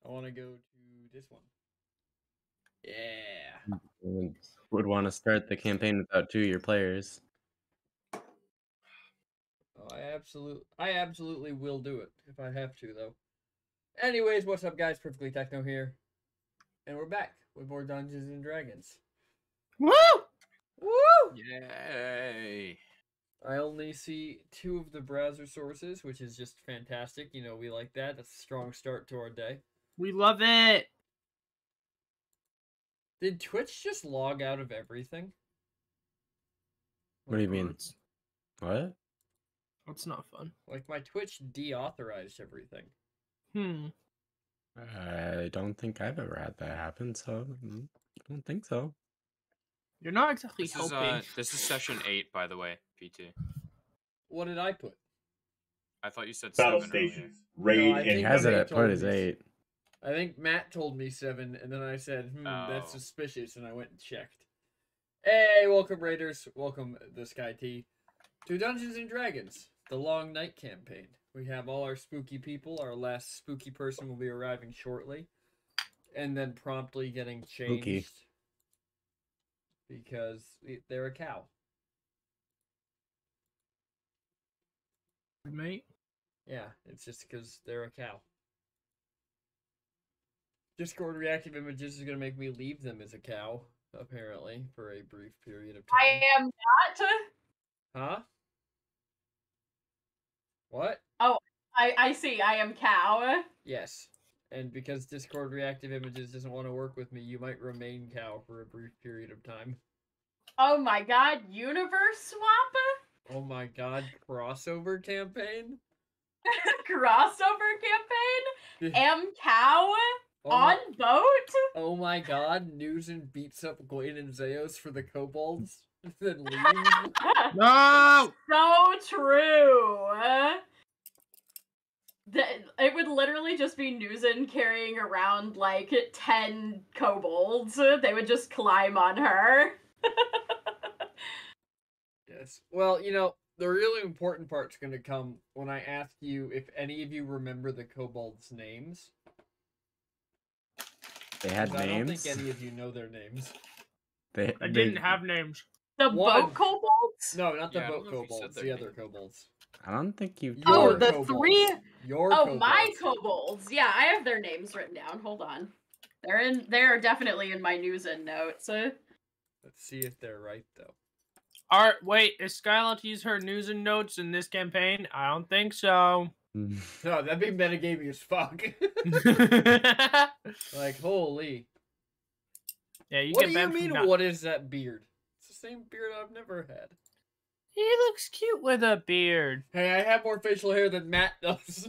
I want to go to this one. Yeah. Would want to start the campaign without 2 of your players. Oh, I absolutely will do it if I have to, though. Anyways, what's up, guys? Perfectly Techno here, and we're back with more Dungeons and Dragons. Woo! Woo! Yay! I only see 2 of the browser sources, which is just fantastic. You know, we like that. That's a strong start to our day. We love it. Did Twitch just log out of everything? What do you mean? What? That's not fun. Like, my Twitch deauthorized everything. I don't think I've ever had that happen, so I don't think so. You're not exactly This is helping. this is session 8, by the way, PT. What did I put? I thought you said Battle 7 stations. earlier. No, I Raid think He and has it Matt at told put as me- 8. I think Matt told me 7, and then I said, that's Oh. suspicious, and I went and checked. Hey, welcome Raiders, welcome the Sky T, to Dungeons and Dragons, the Long Night campaign. We have all our spooky people. Our last spooky person will be arriving shortly, and then promptly getting changed Spooky. because they're a cow. Mate. Yeah, it's just because they're a cow. Discord reactive images is going to make me leave them as a cow, apparently, for a brief period of time. I am not. Huh? What? I see. I am cow. Yes. And because Discord reactive images doesn't want to work with me, you might remain cow for a brief period of time. Oh my god, universe swap? Oh my god, crossover campaign? Crossover campaign? Am cow? Oh On boat? Oh my god, Newson beats up Gwen and Zeos for the kobolds, then leaves. No! So true. It would literally just be Newson carrying around like 10 kobolds. They would just climb on her. Yes. Well, you know, the really important part's going to come when I ask you if any of you remember the kobolds' names. They had 'Cause I don't names. think any of you know their names. They Didn't have names. The One. boat kobolds? No, not the Yeah, I don't boat know if you said kobolds, their the other names. kobolds. I don't think you. Oh, Your the kobolds. 3? Your Oh, kobolds. my kobolds. Yeah, I have their names written down. Hold on. They're definitely in my news and notes. Let's see if they're right, though. Alright, wait, is Sky allowed to use her news and notes in this campaign? I don't think so. No, that'd be metagaming as fuck. Like, holy. Yeah, you What get do you banned from mean, not- what is that beard? It's the same beard I've never had. He looks cute with a beard. Hey, I have more facial hair than Matt does.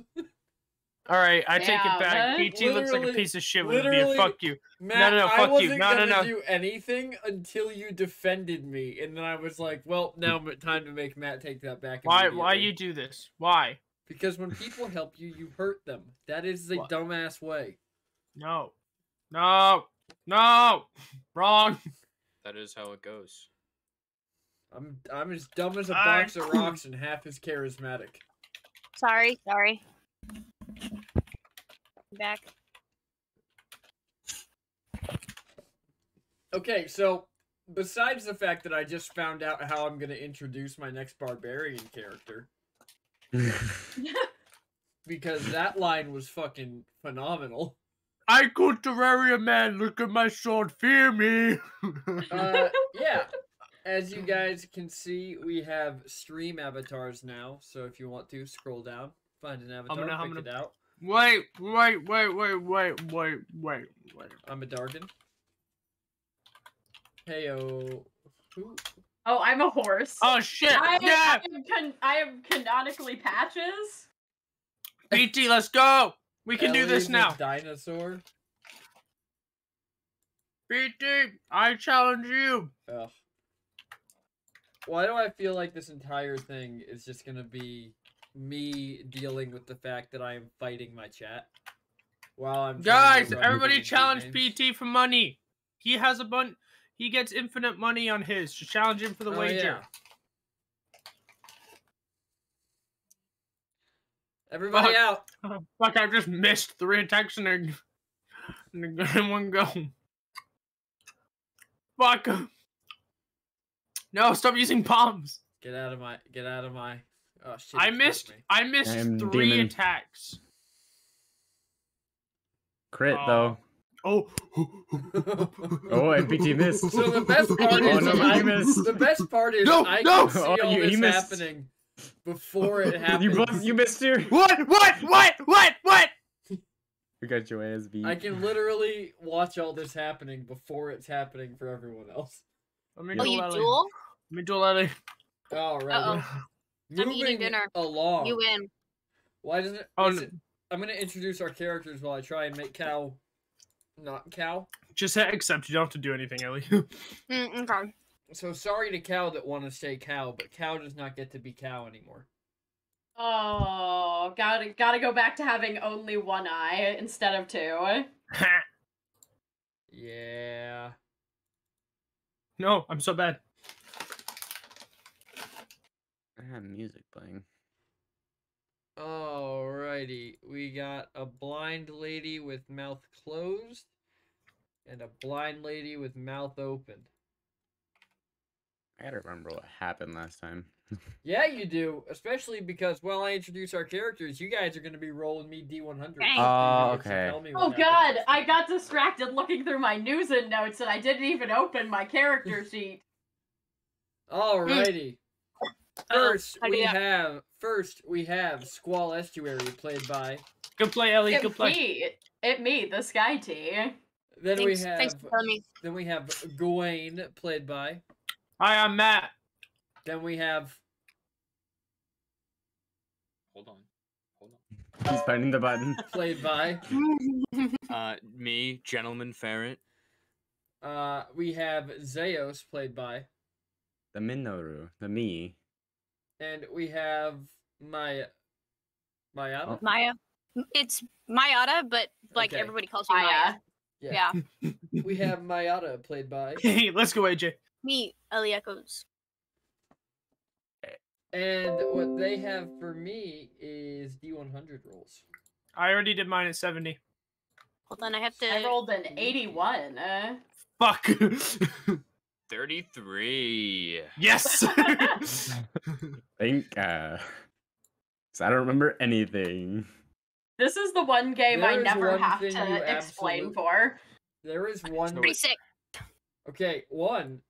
Alright, I take Yeah, it back. man. PT looks like a Literally- piece of shit with a beard. literally- Fuck you. Matt, no, I fuck you. wasn't No, no, gonna no. do anything until you defended me, and then I was like, well, now time to make Matt take that back. Why immediately. you do this? Why? Because when people help you, you hurt them. That is the What? dumbass way. No. No. No. Wrong. That is how it goes. I'm as dumb as a I- box of rocks and half as charismatic. Sorry. Back. Okay, so besides the fact that I just found out how I'm gonna introduce my next barbarian character, because that line was fucking phenomenal. I could Terraria man, look at my sword, fear me. Yeah, as you guys can see, we have stream avatars now. So if you want to scroll down, find an avatar, I'm pick gonna- it out. Wait. I'm a Dargan. Heyo. Who? Oh, I'm a horse. Oh shit! I Yeah! am canonically Patches. PT, let's go! We can do this Ellie's a now. Dinosaur. PT, I challenge you. Ugh. Why do I feel like this entire thing is just gonna be me dealing with the fact that I am fighting my chat while I'm trying Guys, to run everybody video challenge games? PT for money. He has a bunch. He gets infinite money on his. Just challenge him for the Oh, wager. yeah. Everybody Fuck. out. Fuck! I just missed 3 attacks and In one go. Fuck. No, stop using palms. Get out of my. Oh shit! I it crit missed. me. I missed I'm 3 demon. attacks. Crit Oh. though. Oh. Oh, and BT missed. So the best part Oh is no, I, you missed. the best part is No, I no! can see Oh, all you this missed. happening before it happens. You missed too. What? You got your ass beat. I can literally watch all this happening before it's happening for everyone else. Let me Oh, duel you Ellie. duel? Let me duel Ellie. Alright. Uh-oh. I'm eating Moving dinner. along. You win. Why doesn't it? Oh, listen, I'm gonna introduce our characters while I try and make Cow not Cow. Just hit accept. You don't have to do anything, Ellie. Okay. So sorry to Cow that want to say Cow, but Cow does not get to be Cow anymore. Oh, gotta go back to having only one eye instead of 2. Yeah. No, I'm so bad. I have music playing. Alrighty, we got a blind lady with mouth closed and a blind lady with mouth open. I gotta remember what happened last time. Yeah, you do, especially because while I introduce our characters, you guys are going to be rolling me D100. Dang. Oh, okay. Oh god, I got distracted looking through my news and notes and I didn't even open my character sheet. Alrighty. Uh-oh, First, how do you- we have Squall Estuary, played by. Good play, Ellie. Good play. Me, the Sky Tea. Then Thanks for telling me. Then we have Gawain, played by. Hi, I'm Matt. Then we have. Hold on. He's finding the button. Played by. Me, Gentleman Ferret. We have Zeos, played by. The Minoru. The me. And we have Mayada. Oh. Maya. It's Mayada, but like Okay. everybody calls me Maya. Yeah. Yeah. We have Mayada, played by. Hey, let's go, AJ. Me, Ellie Echoes. And what they have for me is D100 rolls. I already did mine at 70. Hold on, I have to. I rolled an 81. Fuck. 33. Yes. Think, 'cause I don't remember anything. This is the one game I There is never one have thing you to explain absolute- for. There is one. Pretty sick. Okay, one.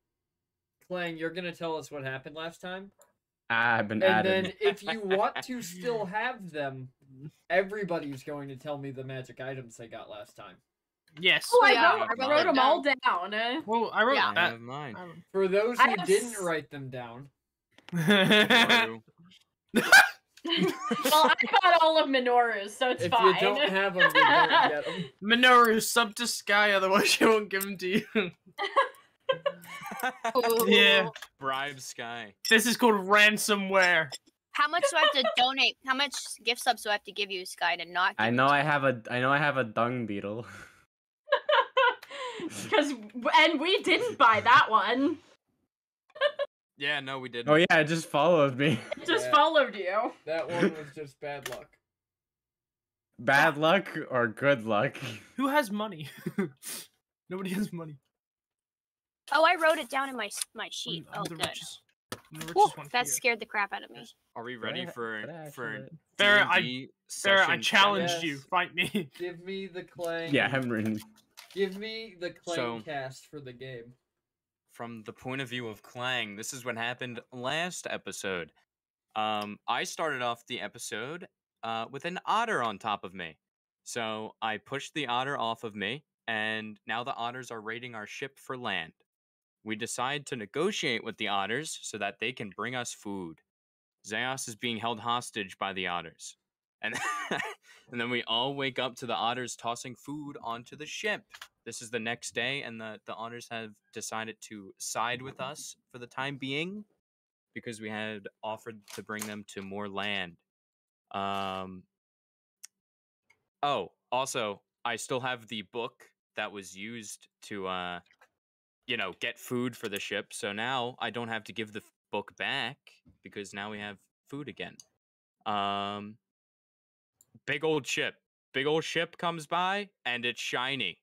Clang, you're gonna tell us what happened last time. I've been And added. then if you want to still have them, everybody's going to tell me the magic items they got last time. Yes. Oh, I Yeah, wrote, I wrote wrote it them all down. Well, I wrote Yeah. I that. have mine. For those I who have didn't s- write them down, Maru. Well, I got all of Minoru's, so it's if fine. you don't have them, you don't get them. Minoru, sub to Sky, otherwise I won't give them to you. Ooh. Yeah. Bribe Sky. This is called ransomware. How much do I have to donate? How much gift subs do I have to give you, Sky, to not? I give know it to I have a dung beetle. And we didn't buy that one. Yeah, no, we didn't. Oh yeah, it just followed me. It just Yeah. followed you. That one was just bad luck. Bad luck or good luck? Who has money? Nobody has money. Oh, I wrote it down in my sheet. I'm Oh, the good. richest. I'm the Whew, richest one that here. scared the crap out of me. Are we ready for actually- Farrah, D&D Sarah, I session challenged Yes. you. Fight me. Give me the Clang. Yeah, I'm ready. Give me the Clang So- cast for the game. From the point of view of Clang, this is what happened last episode. I started off the episode with an otter on top of me. So I pushed the otter off of me, and now the otters are raiding our ship for land. We decide to negotiate with the otters so that they can bring us food. Zeos is being held hostage by the otters. And, and then we all wake up to the otters tossing food onto the ship. This is the next day, and the otters have decided to side with us for the time being because we had offered to bring them to more land. Oh, also, I still have the book that was used to, get food for the ship. So now I don't have to give the book back because now we have food again. Big old ship. Big old ship comes by and it's shiny.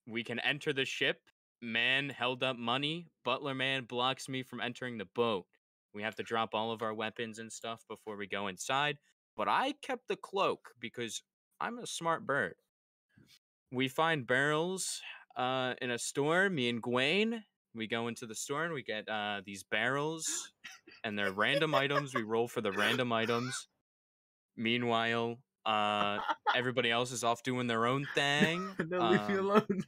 we can enter the ship. Man held up money. Butler man blocks me from entering the boat. We have to drop all of our weapons and stuff before we go inside. But I kept the cloak because I'm a smart bird. We find barrels in a store. Me and Gwen, we go into the store and we get these barrels, and they're random items. We roll for the random items. Meanwhile, everybody else is off doing their own thing. No, leave me alone.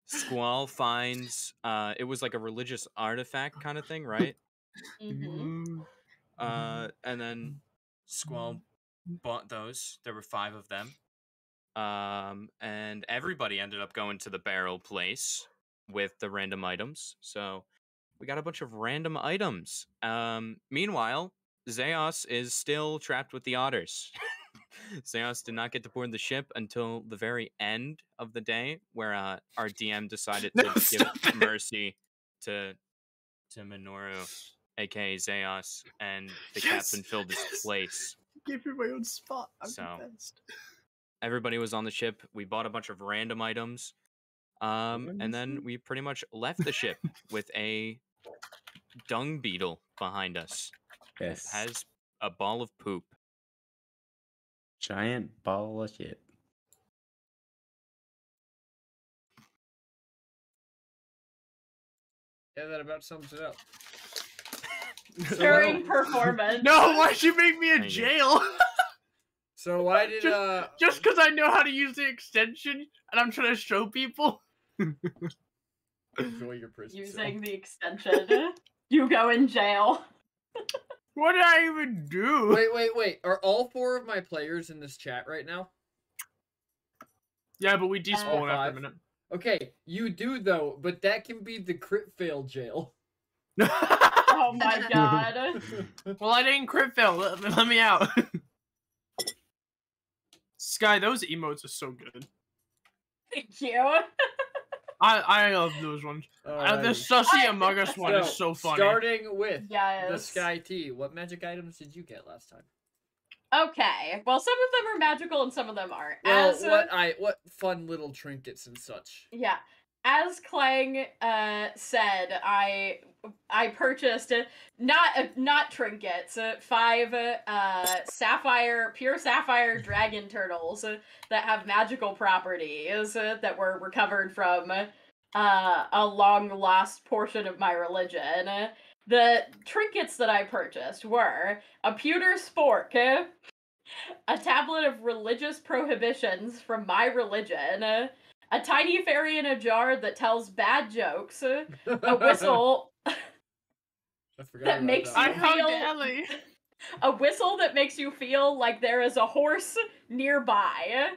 Squall finds it was like a religious artifact kind of thing, right? Mhm. And then Squall bought those. There were 5 of them. And everybody ended up going to the barrel place with the random items. So we got a bunch of random items. Meanwhile, Zeos is still trapped with the otters. Zeos did not get to board the ship until the very end of the day, where our DM decided to No, give stop it. mercy to Minoru, aka Zeos, and the captain filled his place. Give me my own spot. I'm So- the best. Everybody was on the ship. We bought a bunch of random items. And then we pretty much left the ship with a dung beetle behind us. Yes. It has a ball of poop. Giant ball of shit. Yeah, that about sums it up. During performance. No, why'd you make me in Thank you. jail? So why did Just because I know how to use the extension and I'm trying to show people? enjoy your prison cell? Using the extension, you go in jail. What did I even do? Wait. Are all 4 of my players in this chat right now? Yeah, but we despawn after 5. a minute. Okay, you do though, but that can be the crit fail jail. Oh my god. Well, I didn't crit fail. Let me out. Sky, those emotes are so good. Thank you. I love those ones. The Alrighty. Sussy Among Us one is so funny. Starting with Yes. the Sky T, what magic items did you get last time? Okay. Well, some of them are magical and some of them aren't. Well, As what fun little trinkets and such. yeah, as Clang said, I purchased not trinkets, 5 pure sapphire dragon turtles that have magical properties that were recovered from a long lost portion of my religion. The trinkets that I purchased were a pewter spork, a tablet of religious prohibitions from my religion, a tiny fairy in a jar that tells bad jokes, a whistle I forgot that about makes that I you one. hugged feel- Ellie. a whistle that makes you feel like there is a horse nearby,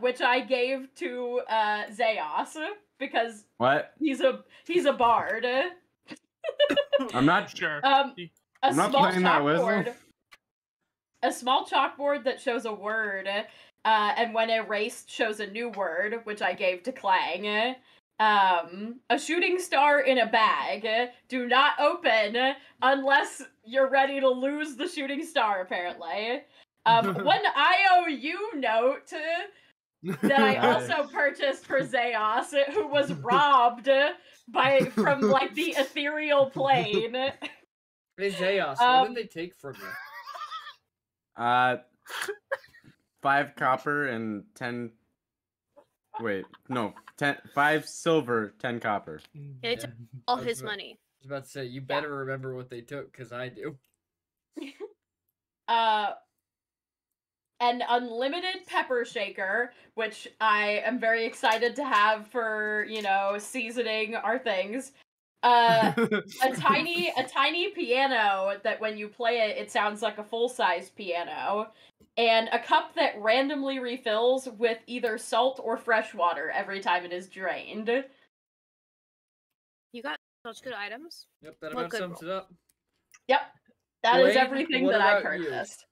which I gave to Zeos because What? he's a bard. I'm not. Sure. A I'm not small playing that whistle. chalkboard. A small chalkboard that shows a word, and when erased shows a new word, which I gave to Clang. A shooting star in a bag. Do not open unless you're ready to lose the shooting star, apparently. One IOU note that I also purchased for Zeos, who was robbed from like the ethereal plane. Hey Zeos, what Um, did they take from you? 5 copper and 10. Wait, no, 5 silver, 10 copper. It's Yeah. all That's his right. money. I was about to say, you better remember what they took, because I do. An unlimited pepper shaker, which I am very excited to have for, seasoning our things. A tiny piano that when you play it, it sounds like a full-size piano. And a cup that randomly refills with either salt or fresh water every time it is drained. You got such good items. Yep, that What about good sums it up. Yep. That is Wayne, everything what that I about you? purchased.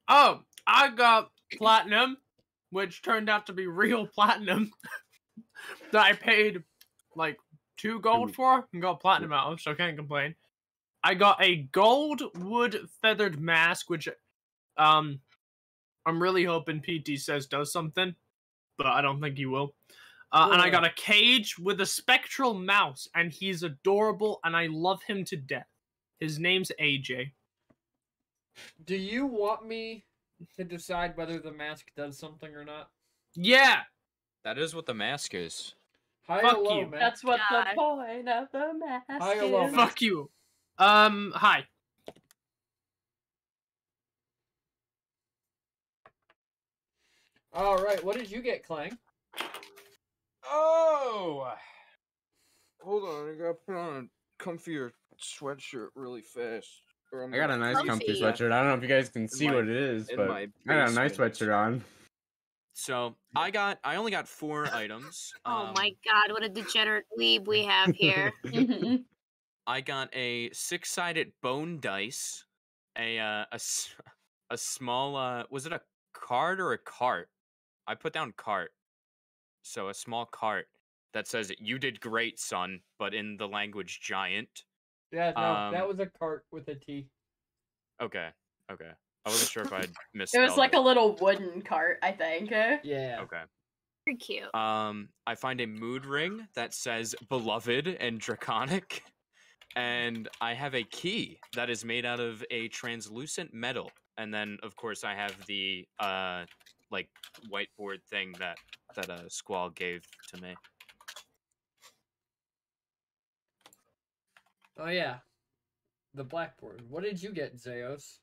Oh, I got platinum, which turned out to be real platinum that I paid like 2 gold for and got platinum out of, so I can't complain. I got a gold wood feathered mask, which I'm really hoping PT says does something. but I don't think he will. And I Yeah. got a cage with a spectral mouse, and he's adorable, and I love him to death. His name's AJ. Do you want me to decide whether the mask does something or not? Yeah. That is what the mask is. High Fuck or low, you. man? That's what the God. point of the mask High or low, is. man? Fuck you. Hi. All right, what did you get, Clang? Oh! Hold on, I gotta put on a comfier sweatshirt really fast. or I'm I got a gonna nice freeze comfy Comfy. to death. sweatshirt. I don't know if you guys can see my- what it is, in but my I got a nice basement. sweatshirt on. So I only got 4 items. Oh my god, what a degenerate weeb we have here. Mhm. I got a 6-sided bone dice, a small was it a card or a cart? I put down cart. So a small cart that says "You did great, son," but in the language giant. Yeah, no, that Um, was a cart with a T. Okay, okay. I wasn't sure if I'd It misspelled was like a little wooden cart, I think. Yeah. Okay. Very cute. I find a mood ring that says "Beloved" and "Draconic," and I have a key that is made out of a translucent metal. And then, of course, I have the like whiteboard thing that Squall gave to me. Oh yeah, the blackboard. What did you get, Zeos?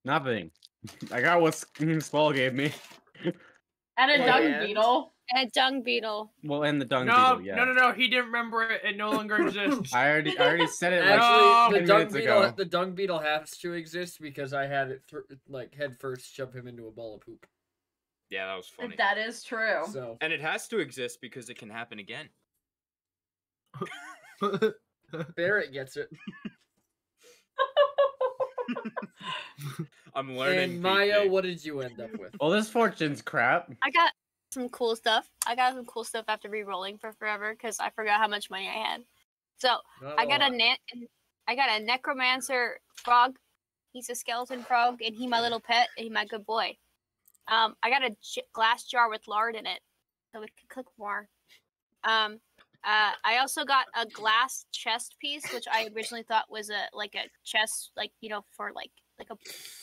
Nothing. I got what Squall gave me. And a dung And- beetle. And a dung beetle. Well, and the dung No, beetle, yeah. no. He didn't remember it. It no longer exists. I already said it like Actually, the 10 dung minutes beetle, ago. the dung beetle has to exist because I had it like head first shove him into a ball of poop. Yeah, that was funny. That is true. So And it has to exist because it can happen again. Barrett gets it. I'm learning. And Maya, VP. what did you end up with? Well, this fortune's crap. I got some cool stuff. I got some cool stuff after re-rolling for forever because I forgot how much money I had. So Not I got lot. I got a necromancer frog. He's a skeleton frog, and he my little pet, and he my good boy. I got a glass jar with lard in it, so we could cook more. I also got a glass chest piece, which I originally thought was a chest, for like a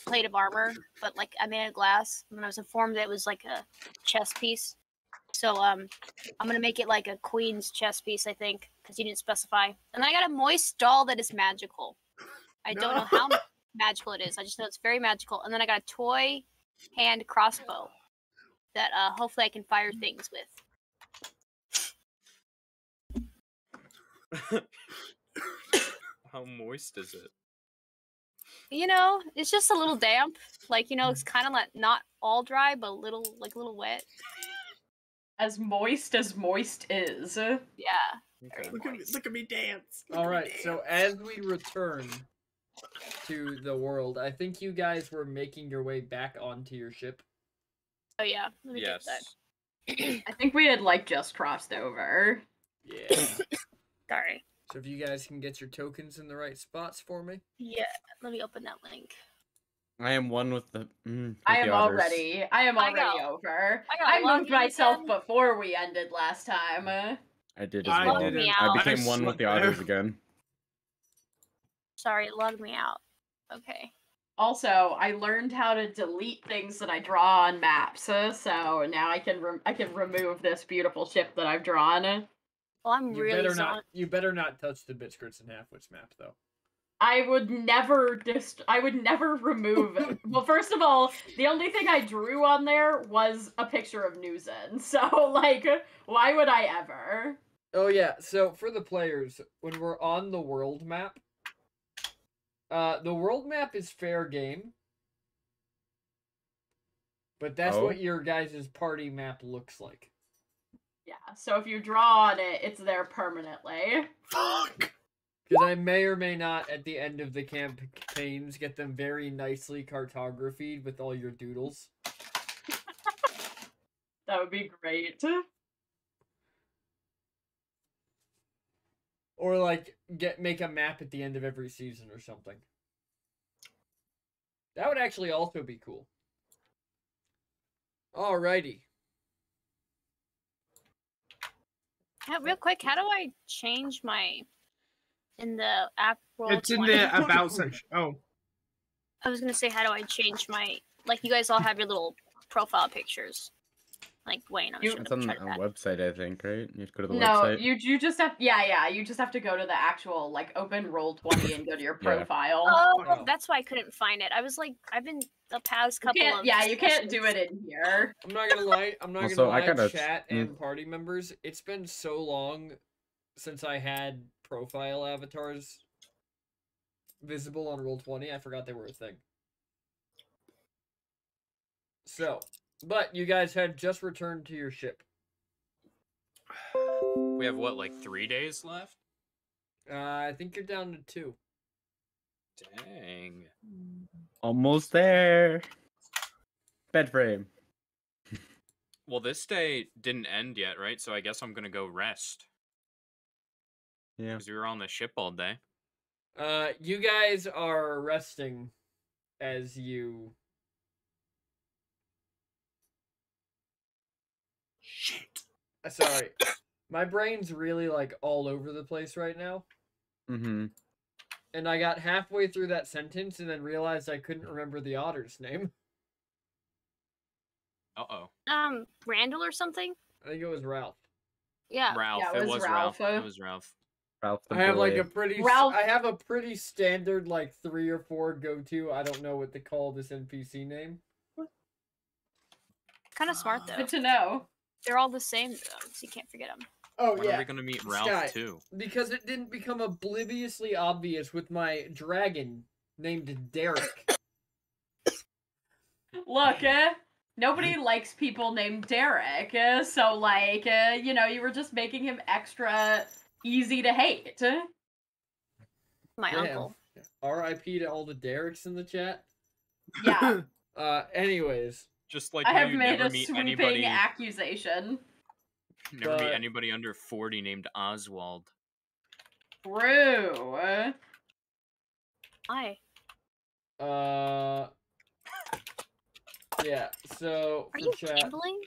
plate of armor, but like I made it of glass, and I was informed that it was like a chest piece. So I'm gonna make it like a queen's chest piece, I think, because you didn't specify. And then I got a moist doll that is magical. I don't know how magical it is. I just know it's very magical. And then I got a toy hand crossbow that hopefully I can fire things with. How moist is it? You know, it's just a little damp. Like, you know, it's kind of like not all dry, but a little wet. As moist is. Yeah. Okay. Look at me dance. All right, so as we return to the world, I think you guys were making your way back onto your ship. Oh yeah. Let me get Yes. that. I think we had like just crossed over. Yeah. Sorry. So if you guys can get your tokens in the right spots for me. Yeah. Let me open that link. I am one with the. I am the others. already over. I got I logged moved in myself again. before we ended last time. I did as I well. Logged me didn't. I out. became one with the slept others there. again. Sorry, it logged me out. Okay. Also, I learned how to delete things that I draw on maps, so now I can remove this beautiful ship that I've drawn. Well, I'm You really better zoned. not. You better not touch the Bitskirts and Halfwits map, though. I would never remove. Well, first of all, the only thing I drew on there was a picture of Newzen. So, like, why would I ever? Oh yeah. So for the players, when we're on the world map, the world map is fair game, but that's Oh. what your guys' party map looks like. Yeah. So if you draw on it, it's there permanently. Fuck. Because I may or may not, at the end of the campaigns, get them very nicely cartographied with all your doodles. That would be great. Or like make a map at the end of every season or something. That would actually also be cool. Alrighty. Real quick, how do I change my in the app roll? It's in the about section. Oh, I was gonna say, how do I change my like? You guys all have your little profile pictures. Like Wayne, I'm You- just It's gonna on try a that. website, I think, right? You have to go to the No, website. you just have you just have to go to the actual like open Roll20 and go to your Yeah. profile. Oh, Oh. that's why I couldn't find it. I was like, I've been the past You couple can't, of yeah, you can't do sessions- it in here. I'm not gonna lie. I'm not Also, gonna I lie. gotta- Chat and party members. It's been so long since I had profile avatars visible on Roll20. I forgot they were a thing. So, but you guys had just returned to your ship. We have what, like 3 days left? I think you're down to 2. Dang. Almost there. Bed frame. Well, this day didn't end yet, right? So I guess I'm gonna go rest. Yeah. Because we were on the ship all day. You guys are resting as you. shit. Sorry, my brain's really like all over the place right now, Mm-hmm. and I got halfway through that sentence and then realized I couldn't remember the otter's name. Uh-oh. Randall or something. I think it was Ralph. Yeah. Ralph. Yeah, it was Ralph. Ralph. It was Ralph. Ralph the I have like boy. a pretty. Ralph- I have a pretty standard like 3 or 4 go-to. I don't know what to call this NPC name. Kind of smart though. Good to know. They're all the same though, so you can't forget them. Oh When are we gonna meet Ralph Sky. too? Because it didn't become obliviously obvious with my dragon named Derek. Look, nobody likes people named Derek, so like, you know, you were just making him extra easy to hate. My Damn. uncle. R.I.P. to all the Dereks in the chat. Yeah, Anyways, Just like I how have you made never a meet sweeping anybody, accusation. never meet but- anybody under 40 named Oswald. True. Hi. yeah. So Are for you chat, gambling?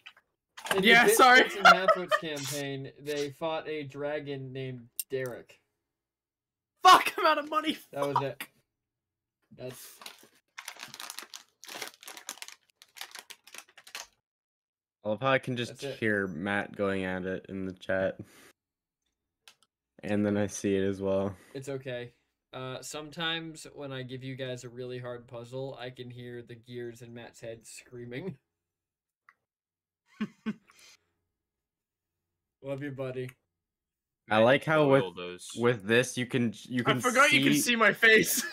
in the Yeah, Bit sorry. Bits and Halfwits campaign, they fought a dragon named Derek. Fuck, I'm out of money. That was it. That's I love how I can just That's it. hear Matt going at it in the chat. And then I see it as well. it's okay. Sometimes when I give you guys a really hard puzzle, I can hear the gears in Matt's head screaming. Love you, buddy. I like how Boil those. with this you can I forgot you can see my face.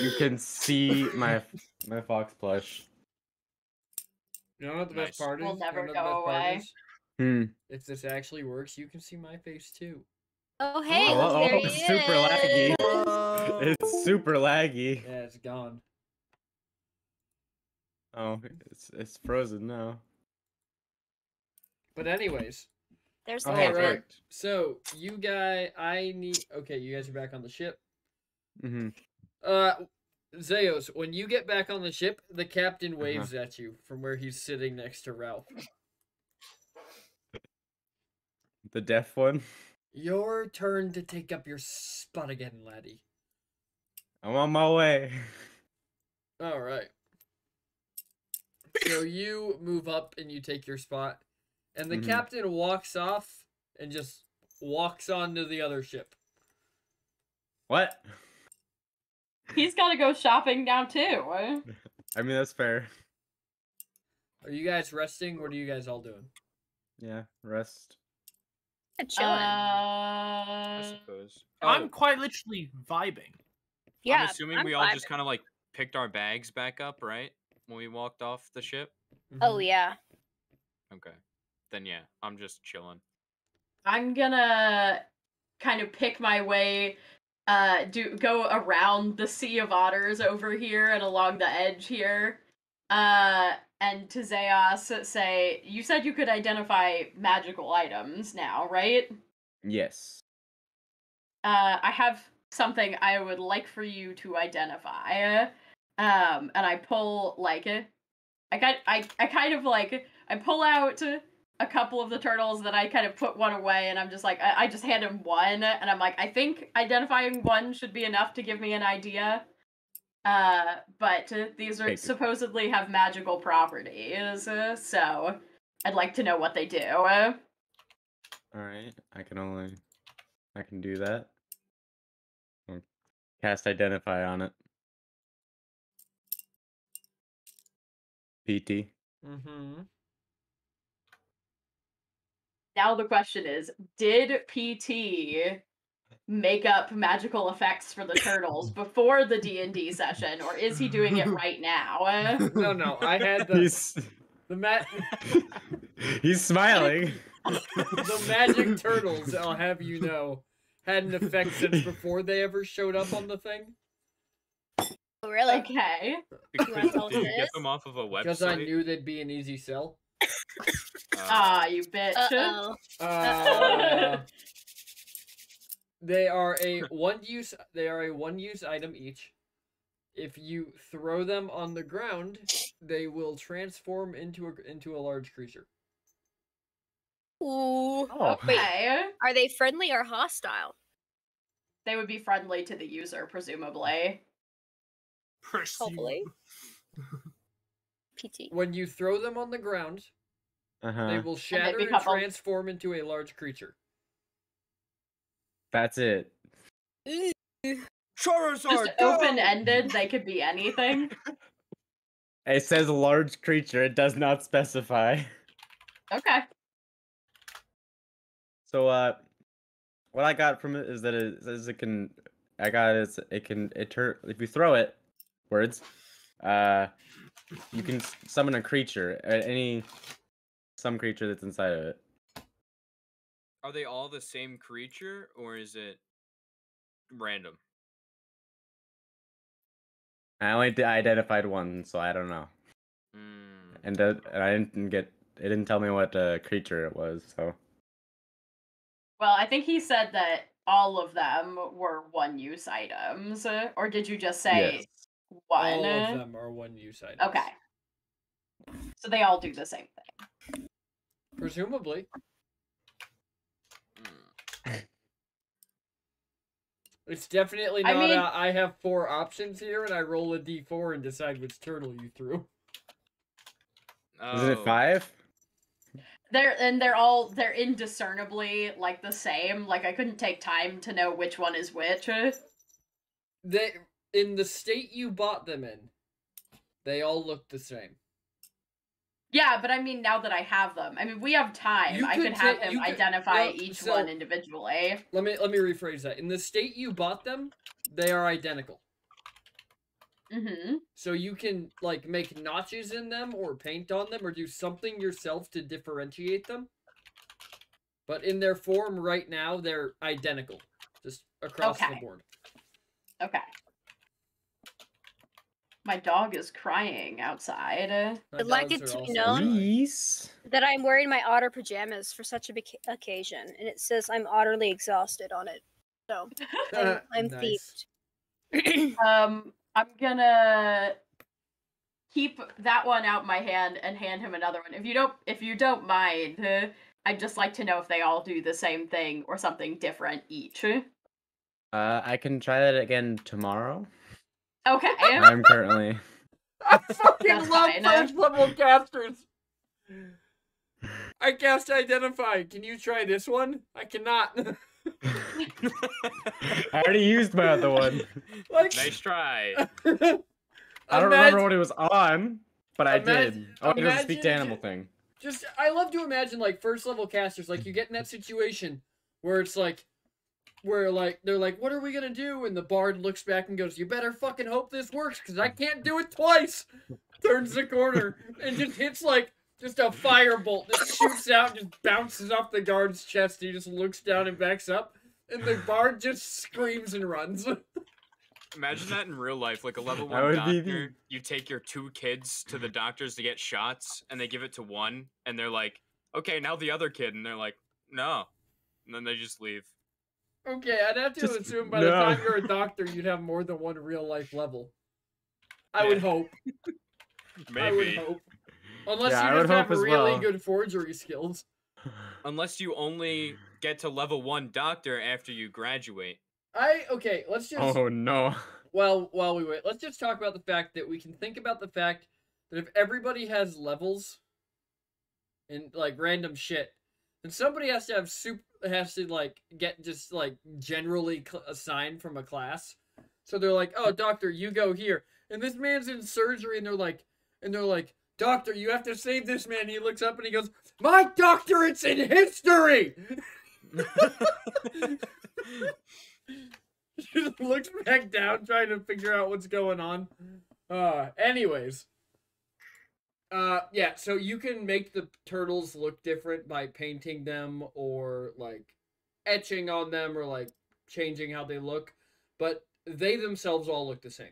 you can see my fox plush. You know what the best Nice. part is? Will never You know what the go best part away. is? Hmm. If this actually works, you can see my face too. Oh hey, Oh, look, there oh, he it's super laggy. is. It's super laggy. Yeah, it's gone. Oh, it's frozen now. But anyways, There's the Oh, all camera. right. perfect. So you guys, okay, you guys are back on the ship. Mm-hmm. Zeos, when you get back on the ship, the captain waves at you from where he's sitting next to Ralph. The deaf one. Your turn to take up your spot again, laddie. I'm on my way. All right. So you move up and you take your spot, and the Mhm. captain walks off and just walks onto the other ship. What? He's got to go shopping now too. I mean that's fair. Are you guys resting? What are you guys all doing? Yeah, rest. Chilling. I Uh, suppose. I'm quite literally vibing. Yeah. I'm assuming we all just kind of like picked our bags back up, right? When we walked off the ship. Oh Mhm. yeah. Okay. Then yeah, I'm just chilling. I'm gonna kind of pick my way, go around the sea of otters over here and along the edge here, and to Zeos say, you said you could identify magical items now, right? Yes. I have something I would like for you to identify. And I pull like I kind of like I pull out a couple of the turtles that I kind of put one away, and I'm just like I just hand him one, and I'm like, I think identifying one should be enough to give me an idea. But these are supposedly have magical properties, so I'd like to know what they do. All right, I can do that. I'll cast identify on it. PT. Mm-hmm. Now the question is, did PT make up magical effects for the turtles before the D&D session, or is he doing it right now? No, I had the He's smiling. the magic turtles, I'll have you know, had an effect since before they ever showed up on the thing. Oh, really? Okay. You wanna tell us Did what you it get is? them off of a website? Because I knew they'd be an easy sell. Ah, you bitch. Uh-oh. They are a one-use item each. If you throw them on the ground, they will transform into a large creature. Ooh. Oh. Wait, Okay. are they friendly or hostile? They would be friendly to the user, presumably. Hopefully. PT. When you throw them on the ground, they will shatter and become a- transform into a large creature. That's it. Charizard, Just go! open-ended, they could be anything. It says large creature. It does not specify. Okay. So what I got from it is that it says it can. I got it. If you throw it, words, you can summon a creature, some creature that's inside of it. Are they all the same creature, or is it random? I only identified one, so I don't know. And I didn't get. It didn't tell me what creature it was. So. Well, I think he said that all of them were one-use items, or did you just say Yes. one? All of them are one-use items. Okay. So they all do the same thing. Presumably. It's definitely not I have 4 options here, and I roll a d4 and decide which turtle you threw. Isn't it 5? They're indiscernibly like the same. Like I couldn't take time to know which one is which. They in the state you bought them in, they all look the same. Yeah, but I mean now that I have them, I mean we have time. I could have him identify each one individually. Let me rephrase that. In the state you bought them, they are identical. Mm-hmm. So you can like make notches in them or paint on them or do something yourself to differentiate them. But in their form right now, they're identical. Just across the board. Okay. My dog is crying outside. I'd like it to be known that I'm wearing my otter pajamas for such a big occasion, and it says I'm utterly exhausted on it. So I'm Nice. thieved. I'm gonna keep that one out my hand and hand him another one. If you don't mind, I'd just like to know if they all do the same thing or something different each. I can try that again tomorrow. Okay. I'm currently. I fucking That's love fine. first level casters. I cast Identify. Can you try this one? I cannot. I already used my other one. Like, Nice try. I don't remember what it was on, but I did. imagine- Oh, it was a speak to imagine animal thing. Just, I love to imagine, like, first level casters, like, you get in that situation where it's like, where, like, they're like, what are we gonna do? And the bard looks back and goes, you better fucking hope this works, because I can't do it twice! Turns the corner, and just hits, like, just a firebolt that shoots out and just bounces off the guard's chest. He just looks down and backs up, and the bard just screams and runs. Imagine that in real life, like a level That 1 would be doctor. You take your 2 kids to the doctors to get shots, and they give it to one, and they're like, okay, now the other kid, and they're like, no. And then they just leave. Okay, I'd have to Just- assume by the no. time you're a doctor, you'd have more than one real life level. I would Yeah. hope. I would Maybe. hope. Unless Yeah, I you would just have hope as really well. good forgery skills. Unless you only get to level 1 doctor after you graduate. Okay, let's just Oh no. while we wait, let's just talk about the fact that we can think about the fact that if everybody has levels and like random shit, then somebody has to like get just like generally assigned from a class. So they're like, "Oh, doctor, you go here." And this man's in surgery and they're like, "Doctor, you have to save this man." He looks up and he goes, "My doctorate's in history." He just looks back down trying to figure out what's going on. Anyways. Yeah, so you can make the turtles look different by painting them or like etching on them or like changing how they look, but they themselves all look the same.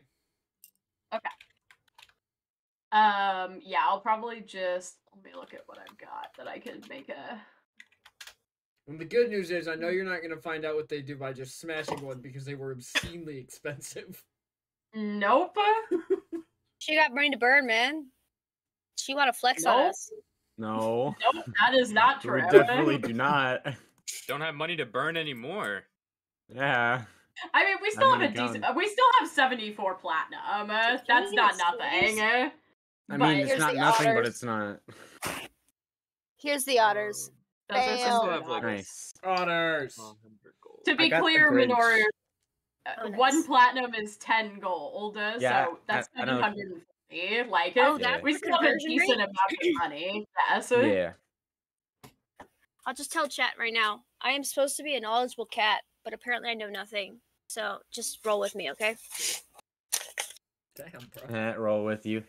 Yeah, I'll probably just let me look at what I've got that I could make a. And the good news is I know you're not going to find out what they do by just smashing one because they were obscenely expensive. Nope. She got money to burn, man. She want to flex on Nope. us. No. Nope, that is not We true. definitely do not. Don't have money to burn anymore. Yeah. I mean, we still have many a decent. guns. We still have 74 platinum. That's not nothing. I But mean, it's here's not the nothing, but otters. it's not. Here's the otters. Those are Fail. some Have, like, good Nice. Otters. To be got the clear, Grinch. Minoru, Oh, nice. 1 platinum is 10 gold. Yeah, So that's I know. 750. Like, Oh, that's we the still have a conversion decent rate? amount of money. Yes. Yeah. I'll just tell chat right now. I am supposed to be a knowledgeable cat, but apparently I know nothing. So just roll with me, okay? Damn, bro. Roll with you.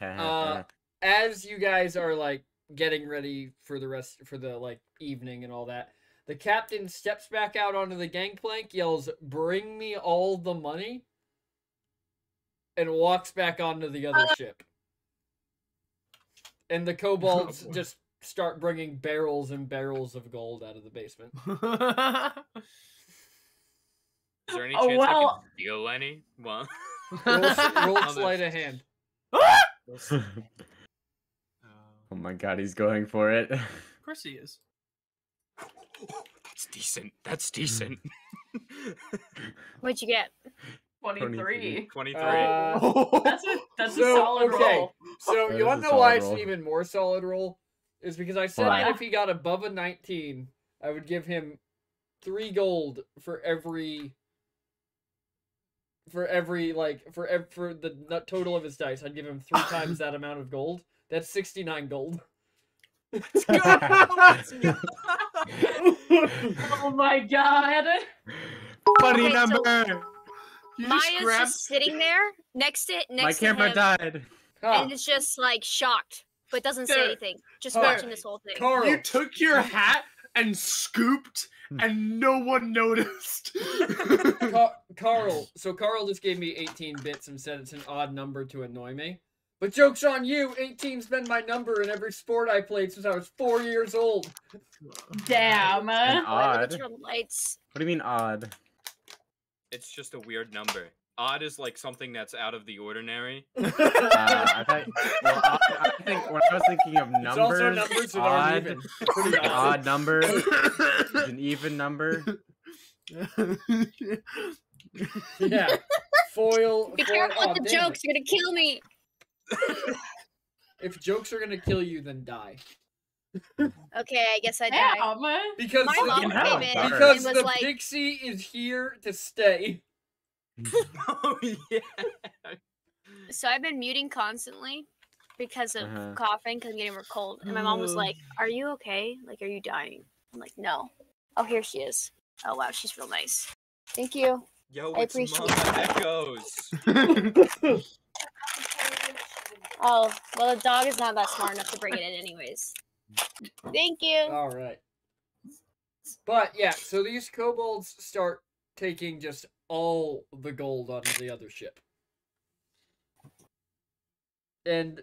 As you guys are like getting ready for the like evening and all that, the captain steps back out onto the gangplank, yells, "Bring me all the money," and walks back onto the other ship. And the kobolds just start bringing barrels and barrels of gold out of the basement. Is there any Oh, chance I well- can steal any? Well, Roll Other- sleight of hand. Oh my god, he's going for it. Of course he is. That's decent. That's decent. What'd you get? 23. 23. That's a solid roll. So That you is want a to know why solid it's an roll. even more solid roll? Is because I said Why? that if he got above a 19, I would give him 3 gold for every for the total of his dice. I'd give him 3 times that amount of gold. That's 69 gold. Oh my god. Funny Okay, so- number. You just Maya's grabbed. just sitting there next to My to camera him, died. Huh. and it's just like shocked, but doesn't say Dude. anything. Just Huh. watching this whole thing. Carl, You took your hat and scooped, and no one noticed. Carl. So Carl just gave me 18 bits and said it's an odd number to annoy me. But joke's on you. 18's been my number in every sport I played since I was 4 years old. Damn. And Why would odd. you turn on the lights? What do you mean odd? It's just a weird number. Odd is like something that's out of the ordinary. I thought. Well, I think when I was thinking of It's also numbers, numbers that aren't odd, even. Pretty an odd. odd number is an even number. Yeah. Foil. Be foil- careful oh, with the damn jokes. You're gonna kill me. it. If jokes are gonna kill you, then die. Okay, I guess I die. Damn. Because My mom have came a in daughter. because and was the like, pixie is here to stay. Oh yeah. so I've been muting constantly because of Uh-huh. coughing because I'm getting more cold. And my mom was like, "Are you okay? Like, are you dying?" I'm like, "No." Oh, here she is. Oh wow, she's real nice. Thank you. Yo, I it's appreciate Mama Echoes. Oh, well, the dog is not that smart enough to bring it in, anyways. Thank you. All right. But yeah, so these kobolds start taking just all the gold onto the other ship. And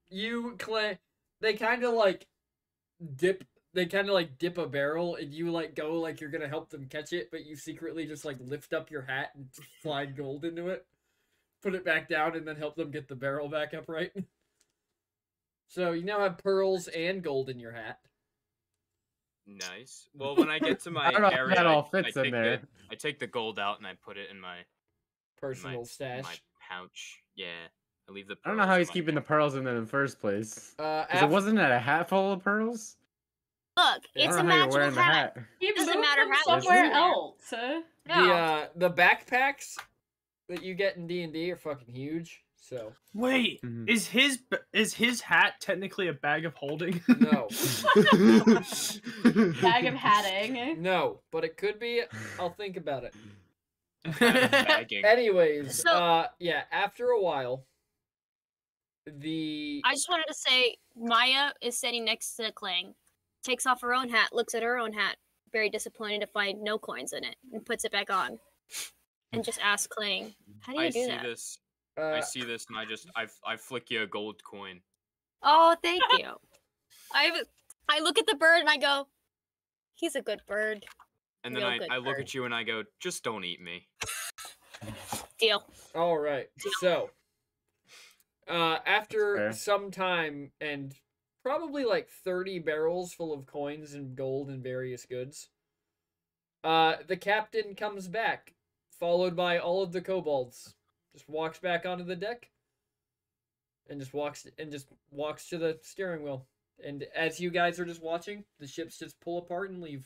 you claim they kind of like dip a barrel and you like go like you're going to help them catch it, but you secretly just like lift up your hat and slide gold into it. Put it back down and then help them get the barrel back upright. So you now have pearls and gold in your hat. Nice. Well, when I get to my don't know how area, that all I fits in take there. I take the gold out and I put it in my Personal my stash. pouch. Yeah, I leave the. I don't know how pearls he's in my keeping the pouch. pearls in there in the first place. Because it After, wasn't at a hat full of pearls. Look, I it's don't a know how you're magical wearing the hat. hat. He Doesn't moved matter them how it's somewhere in there. else. Yeah. the backpacks that you get in D&D are fucking huge. So Wait, Mhm. is his hat technically a bag of holding? no, Bag of hatting. no, but it could be. I'll think about it. A hat of bagging. Anyways, So- yeah. After a while, the I just wanted to say Maya is sitting next to Kling, takes off her own hat, looks at her own hat, very disappointed to find no coins in it, and puts it back on. And just asks Kling, how do you I do see that? this. I uh, see this, and I flick you a gold coin. Oh, thank you. I look at the bird and I go, he's a good bird. And then Real good I look bird. at you and I go, just don't eat me. Deal. all right. So, after Fair. some time and probably like 30 barrels full of coins and gold and various goods, the captain comes back, followed by all of the kobolds. Just walks back onto the deck, and just walks to the steering wheel. And as you guys are just watching, the ships just pull apart and leave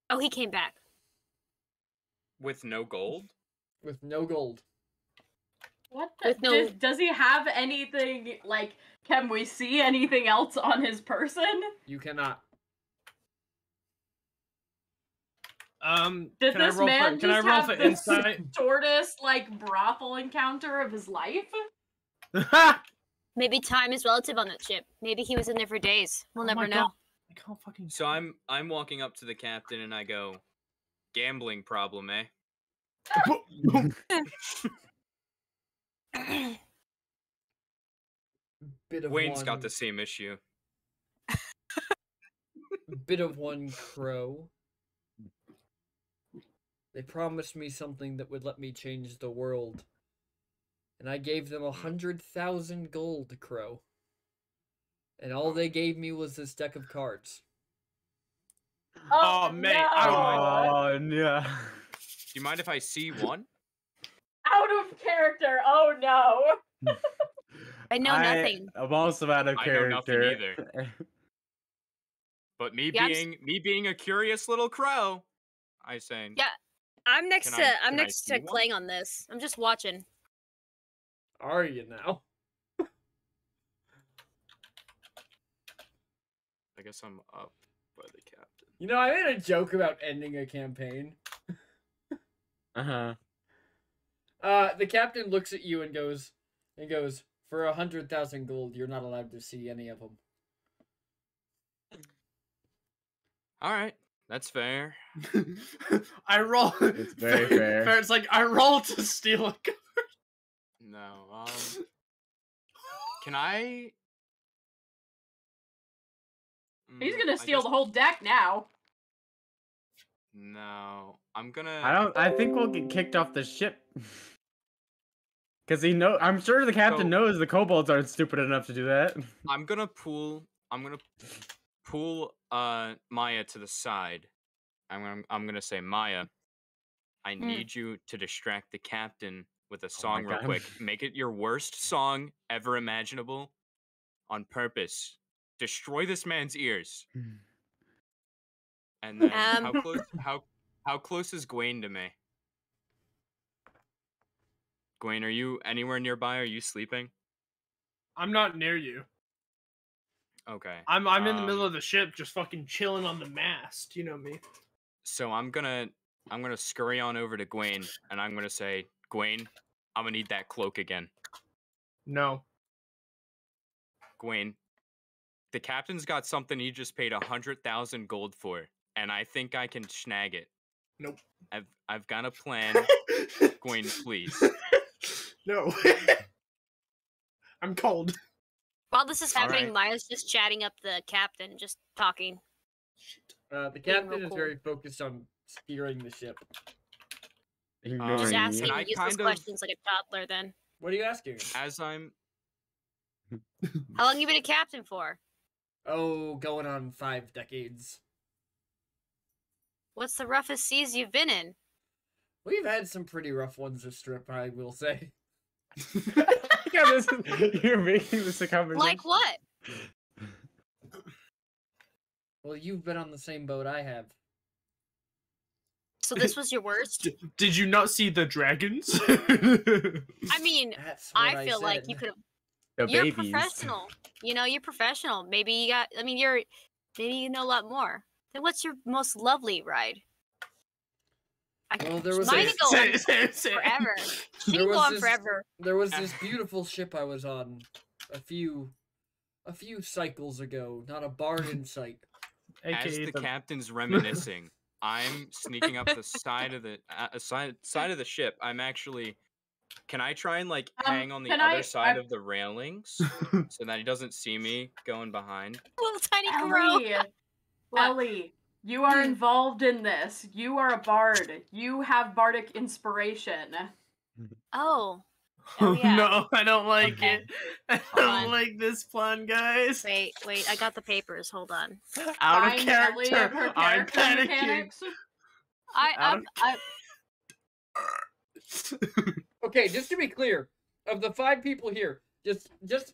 Oh, he came back. With no gold? with no gold. What the? With no- Does he have anything, like, can we see anything else on his person? You cannot. Does can I this roll man for, can I just roll have for the insight? shortest, like, brothel encounter of his life? Maybe time is relative on that ship. Maybe he was in there for days. We'll Oh never my know. God. I can't fucking. So I'm walking up to the captain and I go, gambling problem, eh? Bit of Wayne's one, got the same issue. bit of one crow. They promised me something that would let me change the world. And I gave them 100,000 gold, crow. And all they gave me was this deck of cards. Oh, mate, I no. Oh no. Do you mind if I see one? Out of character. Oh no. I know nothing. I'm also out of I know nothing character. But me Yeah, I'm being a curious little crow, I say, Yeah, I'm next Can to I- I'm can I next see to one? Clang on this. I'm just watching. Are you now? I guess I'm up by the captain. You know, I made a joke about ending a campaign. Uh-huh. The captain looks at you and goes, for 100,000 gold, you're not allowed to see any of them. All right, that's fair. I roll. It's very fair. It's like I roll to steal a card. No, can I? He's Mm, gonna I steal guess- the whole deck now. No, I'm gonna. I think we'll get kicked off the ship. Cause I'm sure the captain So- knows the kobolds aren't stupid enough to do that. I'm gonna pull Maya to the side. I'm gonna say, Maya, I need you to distract the captain with a song real God. quick. Make it your worst song ever imaginable on purpose. Destroy this man's ears. And then how close is Gwaine to me? Gwaine, are you anywhere nearby? Are you sleeping? I'm not near you. Okay. I'm in the middle of the ship, just fucking chilling on the mast. You know me. So I'm gonna scurry on over to Gwaine and I'm gonna say, Gwaine, I'm gonna need that cloak again. No. Gwaine, the captain's got something he just paid 100,000 gold for, and I think I can snag it. Nope. I've got a plan. Gwaine, please. No. I'm cold. While this is happening, Alright. Maya's just chatting up the captain, just talking. The Being captain real is cool. very focused on steering the ship. Ignoring Just you. asking Can I useless kind of- questions like a toddler then. What are you asking? As I'm How long you been a captain for? Oh, going on 5 decades. What's the roughest seas you've been in? We've had some pretty rough ones this trip, I will say. Yeah, you're making this a conversation. Like what? Well, you've been on the same boat I have. So this was your worst? Did you not see the dragons? I mean, That's what I feel like said. you could have. The You're babies. professional. You know, you're professional. Maybe you got. I mean, maybe you know a lot more. Then what's your most lovely ride? Well, there was Mine a- can go on forever. She There can was go on this- forever. There was this beautiful ship I was on a few cycles ago. Not a bard in sight. As AKA the captain's reminiscing, I'm sneaking up the side of the side of the ship. I'm actually. Can I try and like hang on the can other I- side of the railings so that he doesn't see me going behind? Little tiny crow. Ellie, What? Ellie, you are involved in this. You are a bard. You have bardic inspiration. Oh. Oh, yeah. No, I don't like Okay. it. I Hold on. don't like this plan, guys. Wait. I got the papers. Hold on. Out of Find Ellie character. of her I'm character panicking. mechanics. I Okay, just to be clear, of the 5 people here, just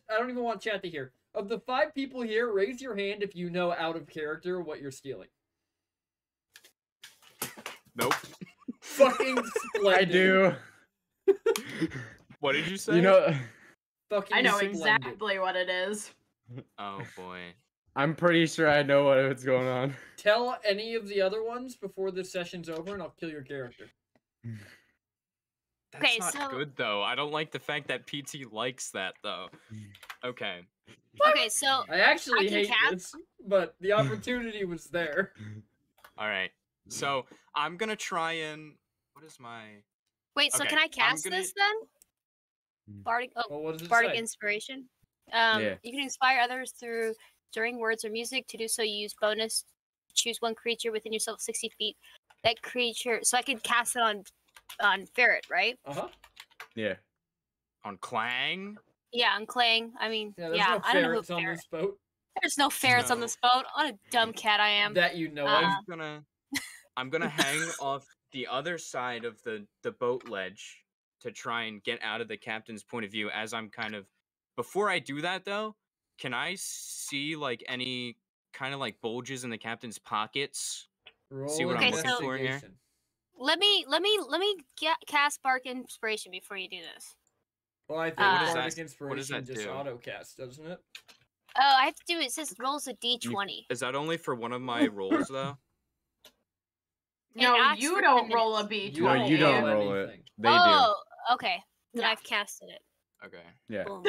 I don't even want chat to hear. Of the 5 people here, raise your hand if you know out of character what you're stealing. Nope. Fucking splendid. I do. What did you say? You know, Fucking I know splendid. exactly what it is. Oh boy. I'm pretty sure I know what's going on. Tell any of the other ones before this session's over, and I'll kill your character. That's Okay, not so- good though. I don't like the fact that PT likes that though. Okay. okay. So I actually I can hate cast- this, but the opportunity was there. All right. So I'm gonna try and. What is my? wait. So Okay, can I I'm cast gonna- this then? Bardic. Oh, Well, what does it bardic say? inspiration. Yeah. You can inspire others during words or music. To do so, you use bonus. Choose one creature within yourself 60 feet. That creature. So I can cast it on Ferret, right? Uh-huh. Yeah. On Clang? Yeah, on Clang. I mean, Yeah, there's yeah. no I don't know who ferrets on Ferret. this boat. There's no ferrets on No. this boat. What a dumb cat I am. That you know Uh, of. I'm gonna hang off the other side of the boat ledge to try and get out of the captain's point of view as I'm kind of. Before I do that though, can I see like any kind of like bulges in the captain's pockets? Roll See what I'm an looking for here? investigation. Let me cast Bark Inspiration before you do this. Well, I think What does Bardic that- Inspiration what does that just do? auto-cast, doesn't it? Oh, I have to do it. It says rolls a d20. Is that only for one of my rolls though? No, asks you for don't 10 roll a minutes. B20. No, you don't roll roll it. anything. They Oh, okay. Then Yeah. I've casted it. Okay. do. Yeah. Boom.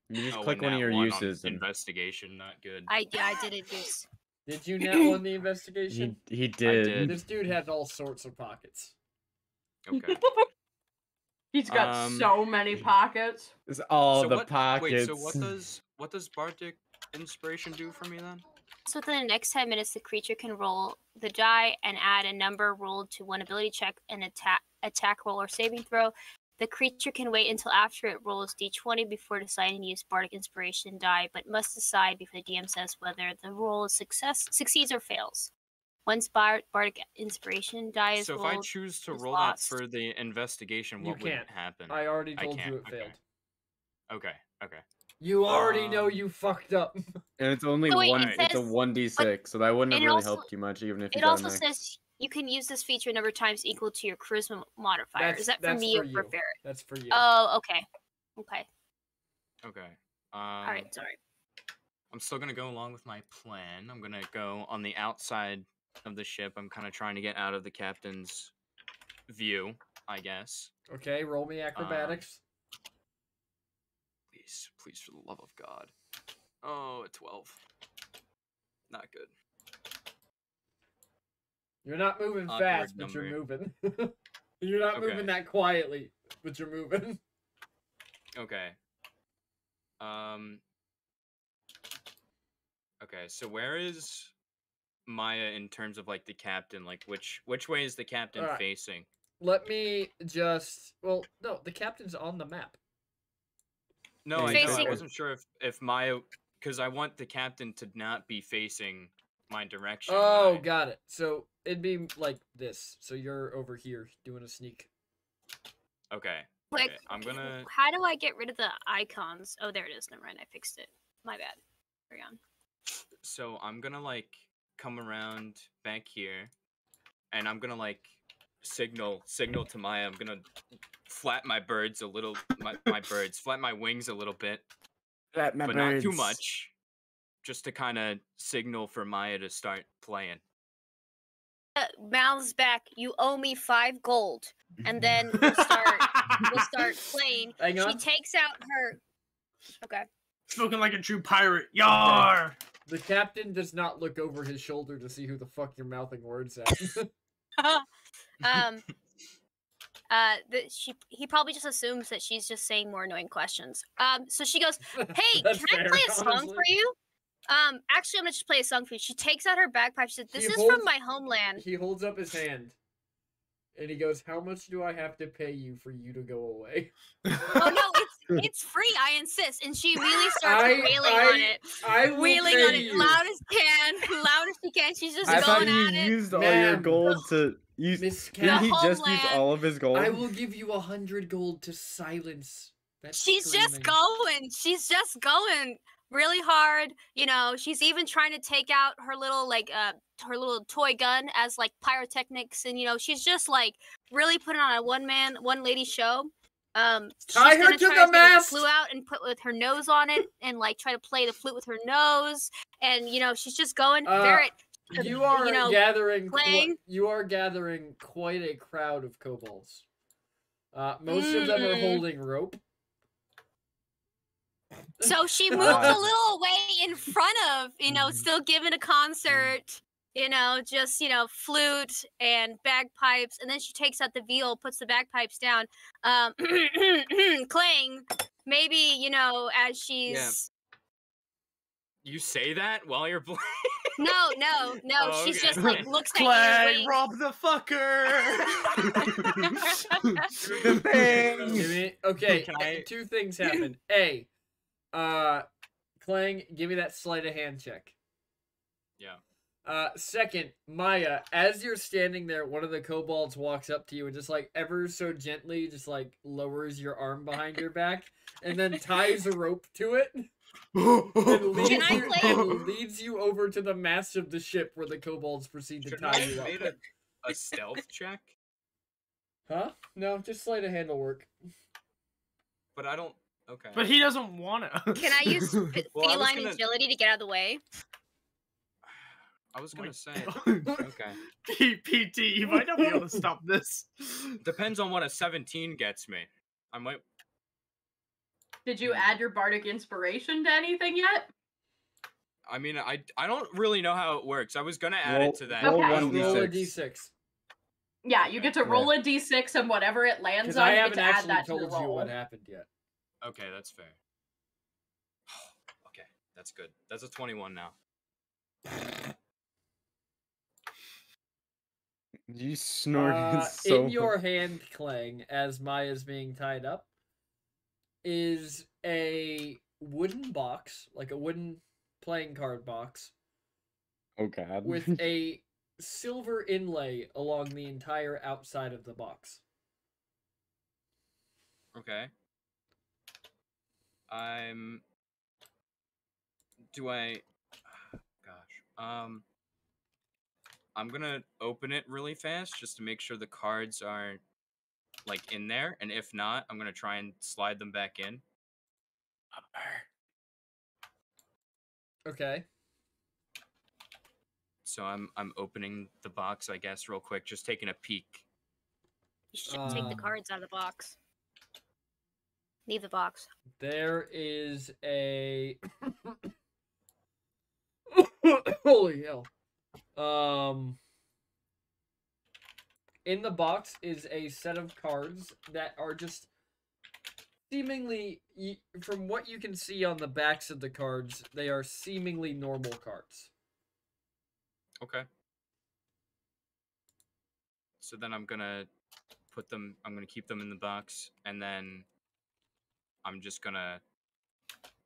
You just Oh, click and one of that your one on uses. And Investigation, not good. I did it, Goose. Did you nat one the investigation? he did. did. This dude had all sorts of pockets. Okay. He's got Um, so many pockets. It's all So the what- pockets. Wait, so what does Bardic Inspiration do for me then? So within the next 10 minutes, the creature can roll the die and add a number rolled to one ability check, an attack roll, or saving throw. The creature can wait until after it rolls d20 before deciding to use Bardic Inspiration die, but must decide before the DM says whether the roll is succeeds or fails. Once Bardic Inspiration die is So if rolled, I choose to it's roll lost. that for the investigation, You what would can't. happen? I already I told can't, you it okay. failed. Okay. Okay. You already know Um, you fucked up. And it's only So wait, one. it It's a says- 1d6, so that wouldn't have it really also- helped you much, even if you it got also an says you can use this feature a number of times equal to your charisma modifier. That's- Is that for that's me for or for you. Ferret? That's for you. Oh, okay. Okay. Okay. All right, sorry. I'm still gonna go along with my plan. I'm gonna go on the outside of the ship. I'm kind of trying to get out of the captain's view, I guess. Okay, roll me acrobatics. Please, please, for the love of God. Oh, a 12. Not good. You're not moving awkward fast, but you're moving. You're not Okay. moving that quietly, but you're moving. Okay. Okay, so where is Maya in terms of like the captain? Like which way is the captain Alright. facing? Let me just. Well, no, the captain's on the map. No, I Facing- wasn't sure if Maya, because I want the captain to not be facing my direction. Oh, when I- got it. So it'd be like this. So you're over here doing a sneak. Okay. Like, Okay, I'm gonna. how do I get rid of the icons? Oh, there it is. Never mind. I fixed it. My bad. Carry on. So I'm gonna like come around back here, and I'm gonna like signal to Maya. I'm gonna flap my birds a little. My birds flap my wings a little bit, but not too much, just to kind of signal for Maya to start playing. Mouths back. You owe me 5 gold, and then we'll start playing. Hang She on. takes out her. Okay. Spoken like a true pirate. Yar! The captain does not look over his shoulder to see who the fuck you're mouthing words at. He probably just assumes that she's just saying more annoying questions. So she goes, "Hey, That's can I fair, play a song honestly. for you?" Actually, I'm gonna just play a song for you. She takes out her bagpipe. She said, "This He is holds- from my homeland." He holds up his hand. And he goes, "How much do I have to pay you for you to go away?" Oh no, it's free. I insist. And she really starts wailing on it, I will wailing pay on it, you. loud as she can. She's just I thought going you at it. used all your Ma'am. gold to use. Miss Didn't he Cat, just use Homeland. all of his gold? I will give you 100 gold to silence that She's just screaming. going. She's just going really hard. You know, she's even trying to take out her little her little toy gun as like pyrotechnics, and you know, she's just like really putting on a one lady show. She's Tie her gonna to try the to take a mast! flute out and put with her nose on it, and like try to play the flute with her nose, and you know, she's just going. Barrett, You are you know, gathering. playing. You are gathering quite a crowd of kobolds. Most of them are Mm. holding rope. So she moves a little away in front of, you know, still giving a concert, you know, just, you know, flute and bagpipes. And then she takes out the viol, puts the bagpipes down. Clang, maybe, you know, as she's. You say that while you're playing? No, Oh, she's okay. just like, looks at you. Clang, winks. rob the fucker! The thing. Give me- okay, Can I- two things happen. A, Clang, give me that sleight of hand check. Yeah. Second, Maya, as you're standing there, one of the kobolds walks up to you and just like ever so gently just like lowers your arm behind your back and then ties a rope to it and leads, Can I you, play- and leads you over to the mast of the ship where the kobolds proceed to Shouldn't tie I you have up. made a stealth check? Huh? No, just sleight of hand will work. But I don't. Okay. But he doesn't want to. Can I use Well, I was feline gonna- agility to get out of the way? I was gonna say. Okay. Okay. PT, you might not be able to stop this. Depends on what a 17 gets me. I might. Did you add your bardic inspiration to anything yet? I mean, I don't really know how it works. I was gonna add it to that. Roll Okay. one Roll a d6. d6. Yeah, you get to Okay. roll a d6 and whatever it lands Because on, I you get haven't to add actually that to told the you roll. what happened yet. Okay, that's fair. Okay, that's good. That's a 21 now. You snorted so in your hand, Clang, as Maya's being tied up, is a wooden box, like a wooden playing card box, Oh god. with a silver inlay along the entire outside of the box. Okay. I'm. Do I? Gosh. I'm gonna open it really fast just to make sure the cards are like in there, and if not, I'm gonna try and slide them back in. Okay. So I'm opening the box, I guess, real quick, just taking a peek. You should take the Um, cards out of the box. Leave the box. There is a. Holy hell. In the box is a set of cards that are just seemingly, from what you can see on the backs of the cards, they are seemingly normal cards. Okay. So then I'm gonna keep them in the box, and then I'm just gonna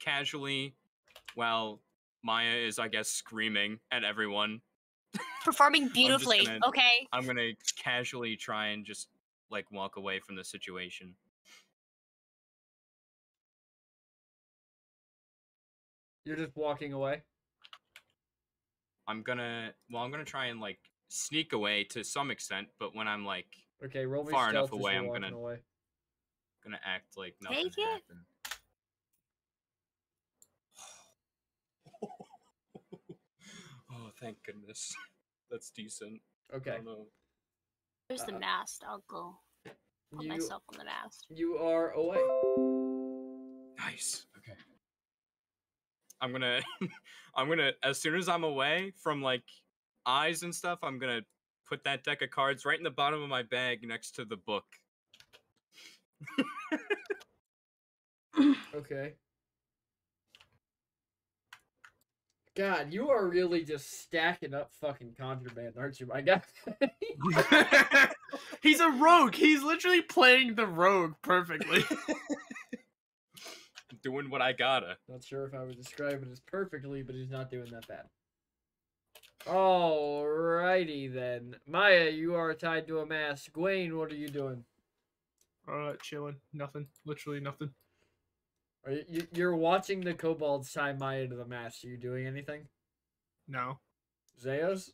casually, while Maya is, I guess, screaming at everyone, Performing beautifully. gonna- Okay. I'm gonna casually try and just like walk away from the situation. You're just walking away. I'm gonna try and like sneak away to some extent, but when I'm like Okay, roll me Far enough stealth as away, you're I'm walking gonna- away. gonna act like nothing Take it. happened. Oh, thank goodness. That's decent. I Okay. don't know. There's the mast. I'll go put You myself on the mast. you are away. Nice. Okay. I'm gonna I'm gonna as soon as I'm away from like eyes and stuff, I'm gonna put that deck of cards right in the bottom of my bag next to the book. Okay. God, you are really just stacking up fucking contraband, aren't you, my guy? He's a rogue. He's literally playing the rogue perfectly. Doing what I gotta. Not sure if I would describe it as perfectly, but he's not doing that bad. Alrighty then. Maya, you are tied to a mast. Gwaine, what are you doing? Chilling. Nothing. Literally nothing. Are you're watching the kobolds tie Maya to the mast. Are you doing anything? No. Zeos?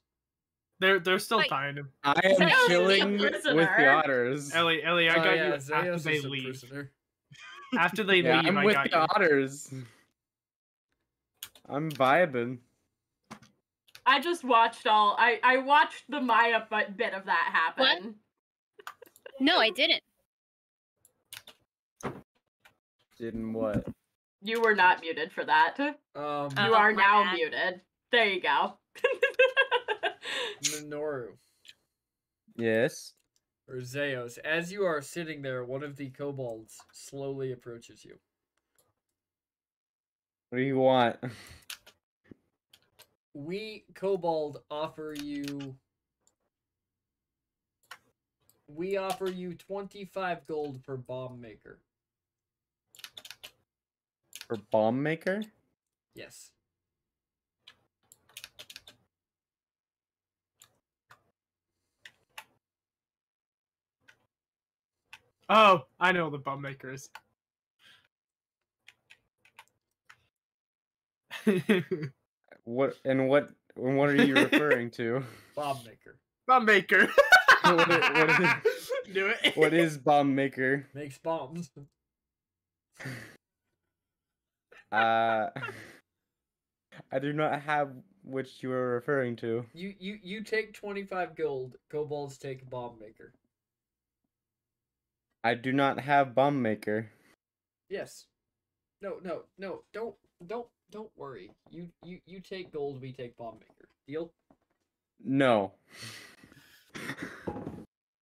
They're still Wait. tying him. I am Zeus is a chilling with the prisoner. otters. Ellie, I Oh, got yeah, you after Zeus they is a leave. prisoner. After they Yeah, leave, I'm I with got the you. otters. I'm vibing. I just watched I watched the Maya bit of that happen. No, I didn't. Didn't what? You were not muted for that. You Oh, are my now bad. muted. There you go. Minoru Yes. or Zeos, as you are sitting there, one of the kobolds slowly approaches you. What do you want? We kobold offer you. We offer you 25 gold per bomb maker. For bomb maker? Yes. Oh, I know the bum makers. What are you referring to? Bomb maker. Bum maker. What Do it. What is bomb maker? Makes bombs. I do not have which you are referring to. You take 25 gold. Kobolds take bomb maker. I do not have bomb maker. Yes. No. Don't worry. You take gold. We take bomb maker. Deal. No.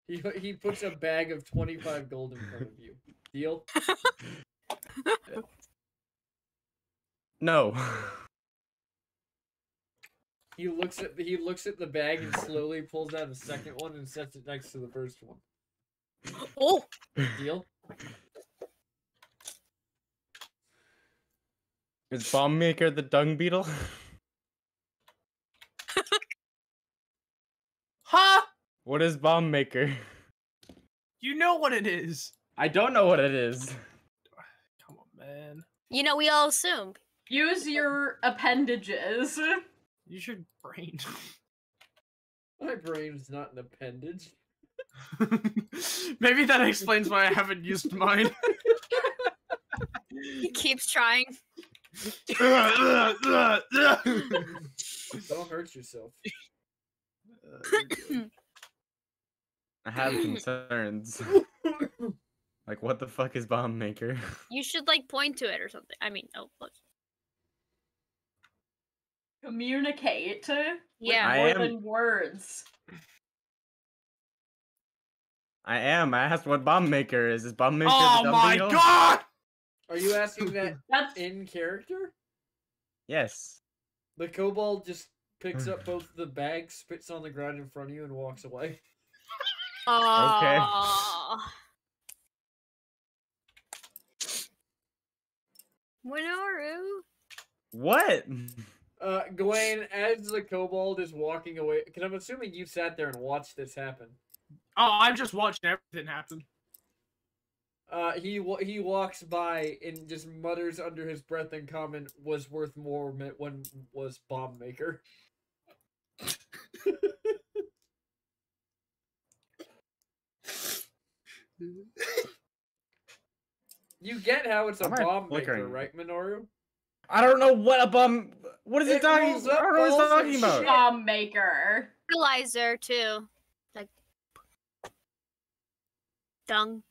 He puts a bag of 25 gold in front of you. Deal. No. He looks at the bag and slowly pulls out a second one and sets it next to the first one. Oh, Deal. Is bomb maker the dung beetle? Huh? What is bomb maker? You know what it is. I don't know what it is. Come on, man. you know, we all assumed. Use your appendages. Use your brain. My brain's not an appendage. Maybe that explains why I haven't used mine. He keeps trying. Don't hurt yourself. I have concerns. Like, what the fuck is bomb maker? You should like point to it or something. I mean, oh look. Communicate with Yeah. I more am- than words. I am. I asked what bomb maker is. Is bomb maker Oh the dung my beetle? god! Are you asking that That's in character? Yes. The kobold just picks up both the bags, spits on the ground in front of you, and walks away. Oh. Minoru. What? Gawain, as the kobold is walking away, because I'm assuming you sat there and watched this happen. Oh, I'm just watching everything happen. He walks by and just mutters under his breath in common, "Was worth more when was bomb maker." You get how it's a Why am I bomb maker, flickering? right, Minoru? I don't know what a bum. What is he It talking? rolls I up don't know what he's balls and talking about. shit. Bomb maker. Fertilizer too. Like dung.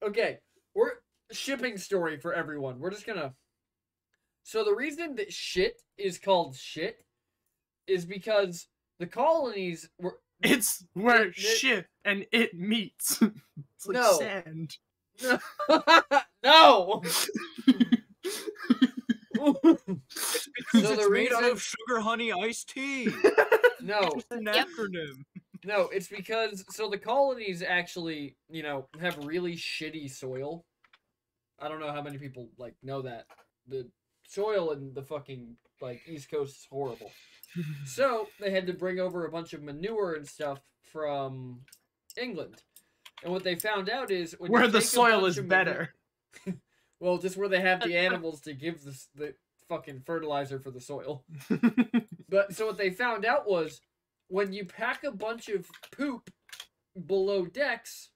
Okay, we're shipping story for everyone. We're just gonna. So the reason that shit is called shit is because the colonies were It's where It- shit and it meets. It's like No. sand. no. Because So it's the made out reason- of sugar honey iced tea. No, It's an Yep. acronym. no, it's because the colonies actually, have really shitty soil. I don't know how many people know that. The soil in the fucking East Coast is horrible. So they had to bring over a bunch of manure and stuff from England. And what they found out is when you Where the take a soil bunch is of manure- better. Well, just where they have the animals to give the fucking fertilizer for the soil. But so what they found out was when you pack a bunch of poop below decks,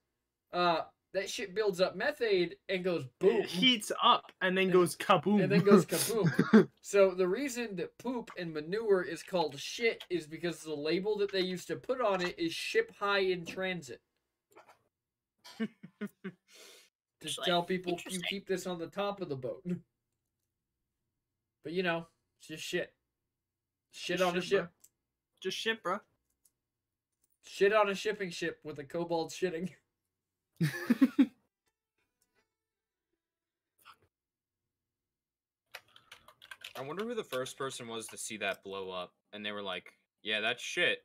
that shit builds up methane and goes boom. It heats up and then goes kaboom. And then goes kaboom. So the reason that poop and manure is called shit is because the label that they used to put on it is ship high in transit. Just Like, tell people you interesting. keep this on the top of the boat. But it's just shit. Shit Just on a shit, ship. Just shit, bro. Shit on a shipping ship with a kobold shitting. I wonder who the first person was to see that blow up, and they were like, "Yeah, that's shit."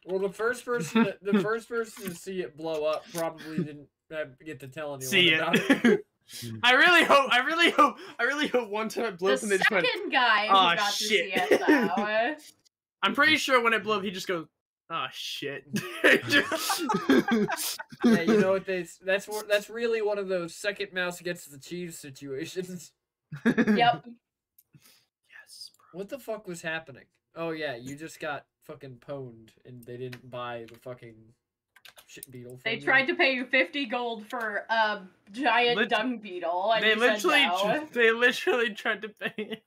Well, the first person to see it blow up probably didn't get to tell anyone See about it. it. I really hope one time it blew The up and they just went. second guy who "Aw, got shit." to see it, though. I'm pretty sure when it blew up, he just goes, "Oh shit." Yeah, you know what that's really one of those second mouse gets the cheese situations. Yep. Yes, bro. What the fuck was happening? Oh yeah, you just got fucking pwned and they didn't buy the fucking shit beetle from They you. tried to pay you 50 gold for a giant Lit- dung beetle, and They you said no. literally tried to pay.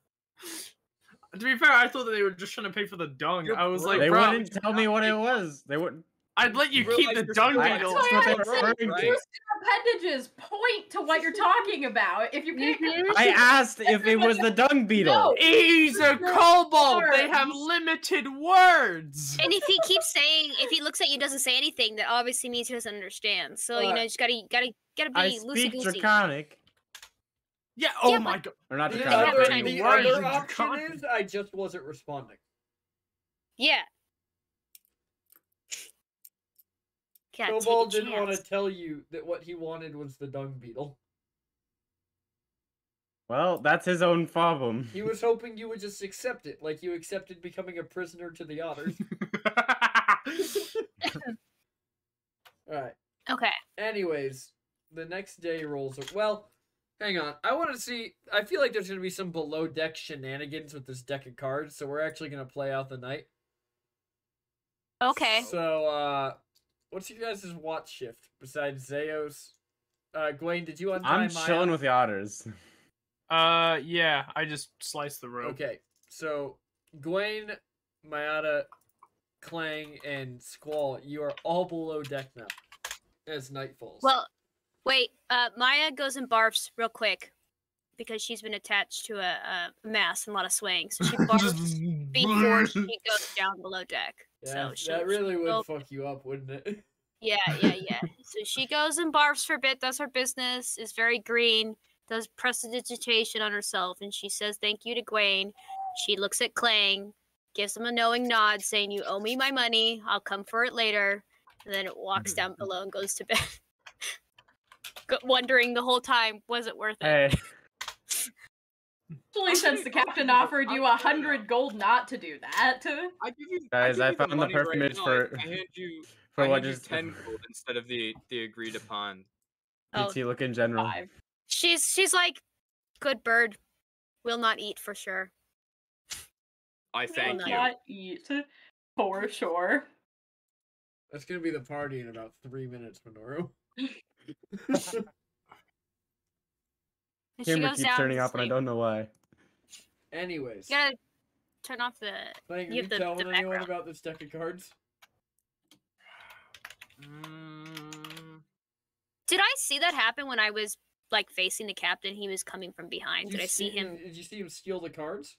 To be fair, I thought that they were just trying to pay for the dung. You're I was broke. like, They bro, wouldn't tell me what it was. They wouldn't. I'd let you You keep realize the you're dung supposed- beetle. That's what they were That's why I referring said to. use appendages point to what you're talking about. If you can't I asked if it was the dung beetle. No. He's a No, kobold. sir. They have limited words. And if he keeps saying, if he looks at you and doesn't say anything, that obviously means he doesn't understand. So you just gotta I be loosey speak goosey. Draconic. Yeah. Oh Yeah, my god. Or not The Draconic. other- but the words other in option Draconic. is I just wasn't responding. Yeah. Yeah, Kobold take a didn't want to chance. tell you that what he wanted was the dung beetle. Well, that's his own problem. He was hoping you would just accept it, like you accepted becoming a prisoner to the otters. Alright. Okay. Anyways, the next day rolls. Well, hang on. I want to see. I feel like there's going to be some below deck shenanigans with this deck of cards, so we're actually going to play out the night. Okay. So, what's your guys' watch shift besides Zeos? Gwen, did you untie I'm Maya? chilling with the otters. Yeah. I just sliced the rope. Okay, so Gwen, Mayada, Clang, and Squall, you are all below deck now as night falls. Well, wait. Maya goes and barfs real quick because she's been attached to a mast and a lot of swaying. So she barfs before she goes down below deck. yeah, So she'll, that really would she'll- fuck you up, wouldn't it? Yeah. So she goes and barfs for a bit, does her business, is very green, does prestidigitation on herself, and she says thank you to Gwaine. She looks at Clang, gives him a knowing nod, saying, "You owe me my money. I'll come for it later." And then it walks down below and goes to bed. Wondering the whole time, was it worth it? Hey, Especially since the captain offered you 100 gold not to do that. I give you, Guys, I give you the found the money perfect right image now. for- I hand you, for I what hand you just 10 gold instead of the agreed upon. Oh, PT look in general. 5. she's like, good bird, will not eat for sure. I thank Will you. not eat, for sure. That's gonna be the party in about 3 minutes, Minoru. And she Camera goes keeps down turning to off, and I sleep. don't know why. Anyways, You gotta turn off the. Clang, are you you have the telling anyone background. about this deck of cards? Did I see that happen when I was like facing the captain? He was coming from behind. Did I see him? Did you see him steal the cards?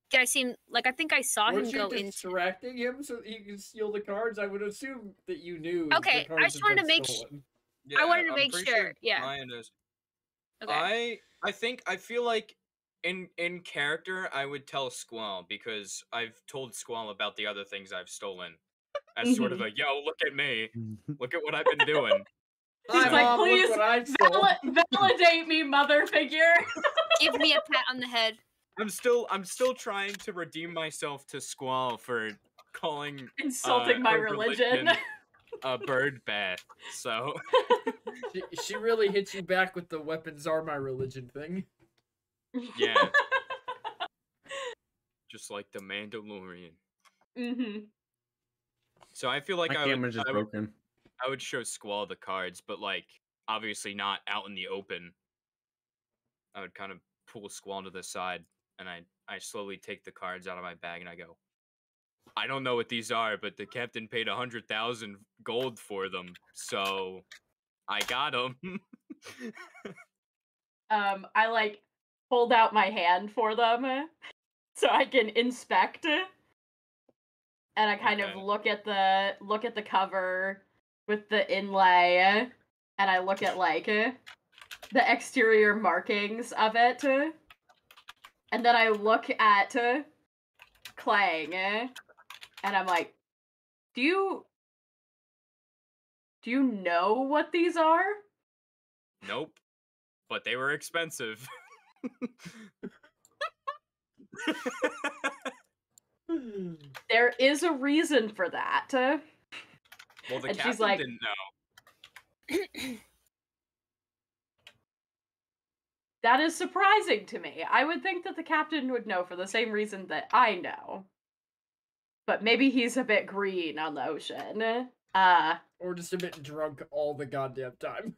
Did I see him? Like I think I saw him Weren't you go into. distracting him so that he could steal the cards? I would assume that you knew. Okay, the I cards just had wanted been to make stolen. Yeah, I wanted to I'm make pretty sure, yeah. Ryan is. Okay. I feel like in character I would tell Squall because I've told Squall about the other things I've stolen as sort of a yo, look at me, look at what I've been doing. He's Hi, like, Mom, look please what I've stolen. validate me, mother figure. Give me a pat on the head. I'm still trying to redeem myself to Squall for calling Insulting my her religion. a bird bath. So She really hits you back with the weapons are my religion thing. yeah, just like the Mandalorian. Mm-hmm. So I feel like My camera's just broken. I would show Squall the cards, but like obviously not out in the open. I would kind of pull Squall to the side, and I slowly take the cards out of my bag, and I go, I don't know what these are, but the captain paid 100,000 gold for them, so I got them. I like hold out my hand for them so I can inspect, and I kind of Okay. look at the cover with the inlay, and I look at like the exterior markings of it, and then I look at Clang, and I'm like, do you know what these are? Nope, but they were expensive. There is a reason for that. Well, the And she's captain like- didn't know. That is surprising to me. I would think that the captain would know for the same reason that I know. But maybe he's a bit green on the ocean. Or just a bit drunk all the goddamn time.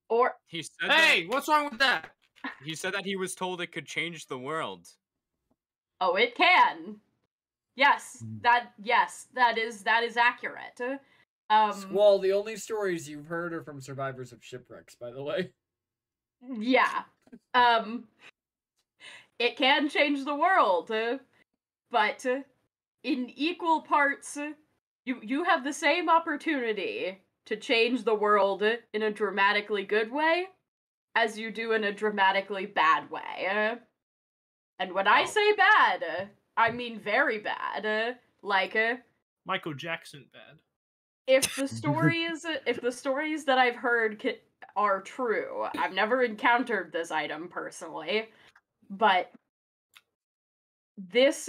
Or He said Hey, what's wrong with that? he said that he was told it could change the world. oh, it can. Yes, that is accurate. Squall, the only stories you've heard are from survivors of shipwrecks, by the way. Yeah. It can change the world, but in equal parts, you have the same opportunity to change the world in a dramatically good way as you do in a dramatically bad way. And when I Oh. say bad, I mean very bad. Like, Michael Jackson bad. if the stories that I've heard are true, I've never encountered this item personally, but this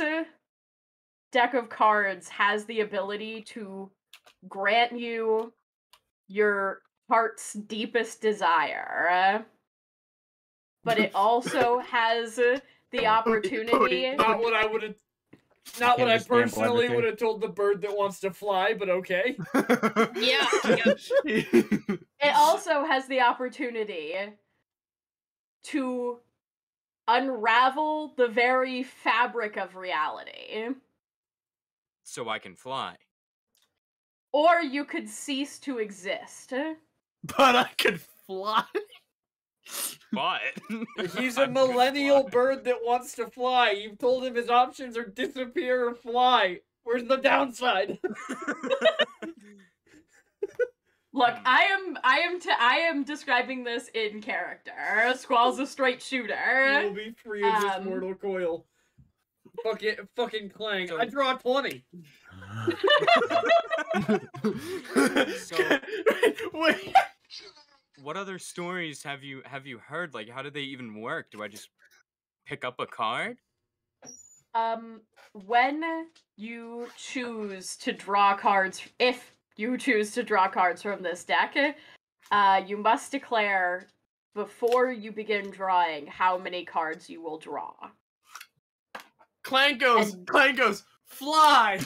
deck of cards has the ability to grant you your heart's deepest desire, but it also has the opportunity. Not what I would have. Not what Can't I just sample personally everything. would have told the bird that wants to fly, but okay. Yeah. It also has the opportunity to unravel the very fabric of reality. So I can fly. Or you could cease to exist. But I could fly. But He's a I'm gonna millennial fly. bird that wants to fly. You've told him his options are disappear or fly. Where's the downside? Look, I am describing this in character. Squall's a straight shooter. You'll be free of this Um, mortal coil. Fucking Clang. So- I draw 20. So- Wait. What other stories have you heard? Like, how do they even work? Do I just pick up a card? When you choose to draw cards, if you choose to draw cards from this deck, you must declare before you begin drawing how many cards you will draw. Clank goes, fly!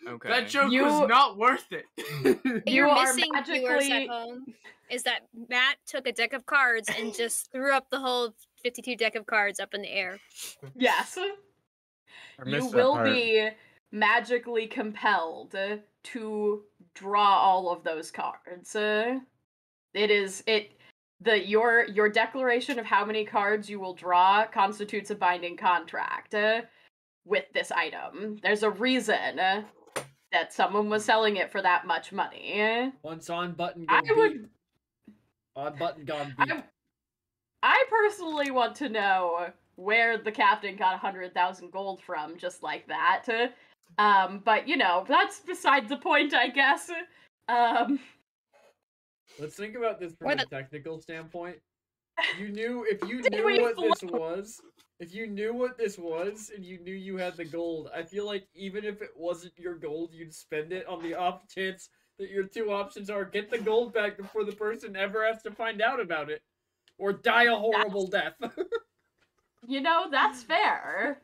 Okay. That joke You- was not worth it. What You you're are missing, viewers at magically- home, is that Matt took a deck of cards and just threw up the whole 52 deck of cards up in the air. Yes. I You missed that will part. be magically compelled to draw all of those cards. Your declaration of how many cards you will draw constitutes a binding contract with this item. There's a reason that someone was selling it for that much money. Once on button, go I beep. would On button, gone beep. I personally want to know where the captain got 100,000 gold from, just like that. But you know, that's beside the point, I guess. Let's think about this from Or a the- technical standpoint. If you knew what this was, if you knew what this was, and you knew you had the gold, I feel like even if it wasn't your gold, you'd spend it on the off chance that your two options are get the gold back before the person ever has to find out about it, or die a horrible death. You know, that's fair.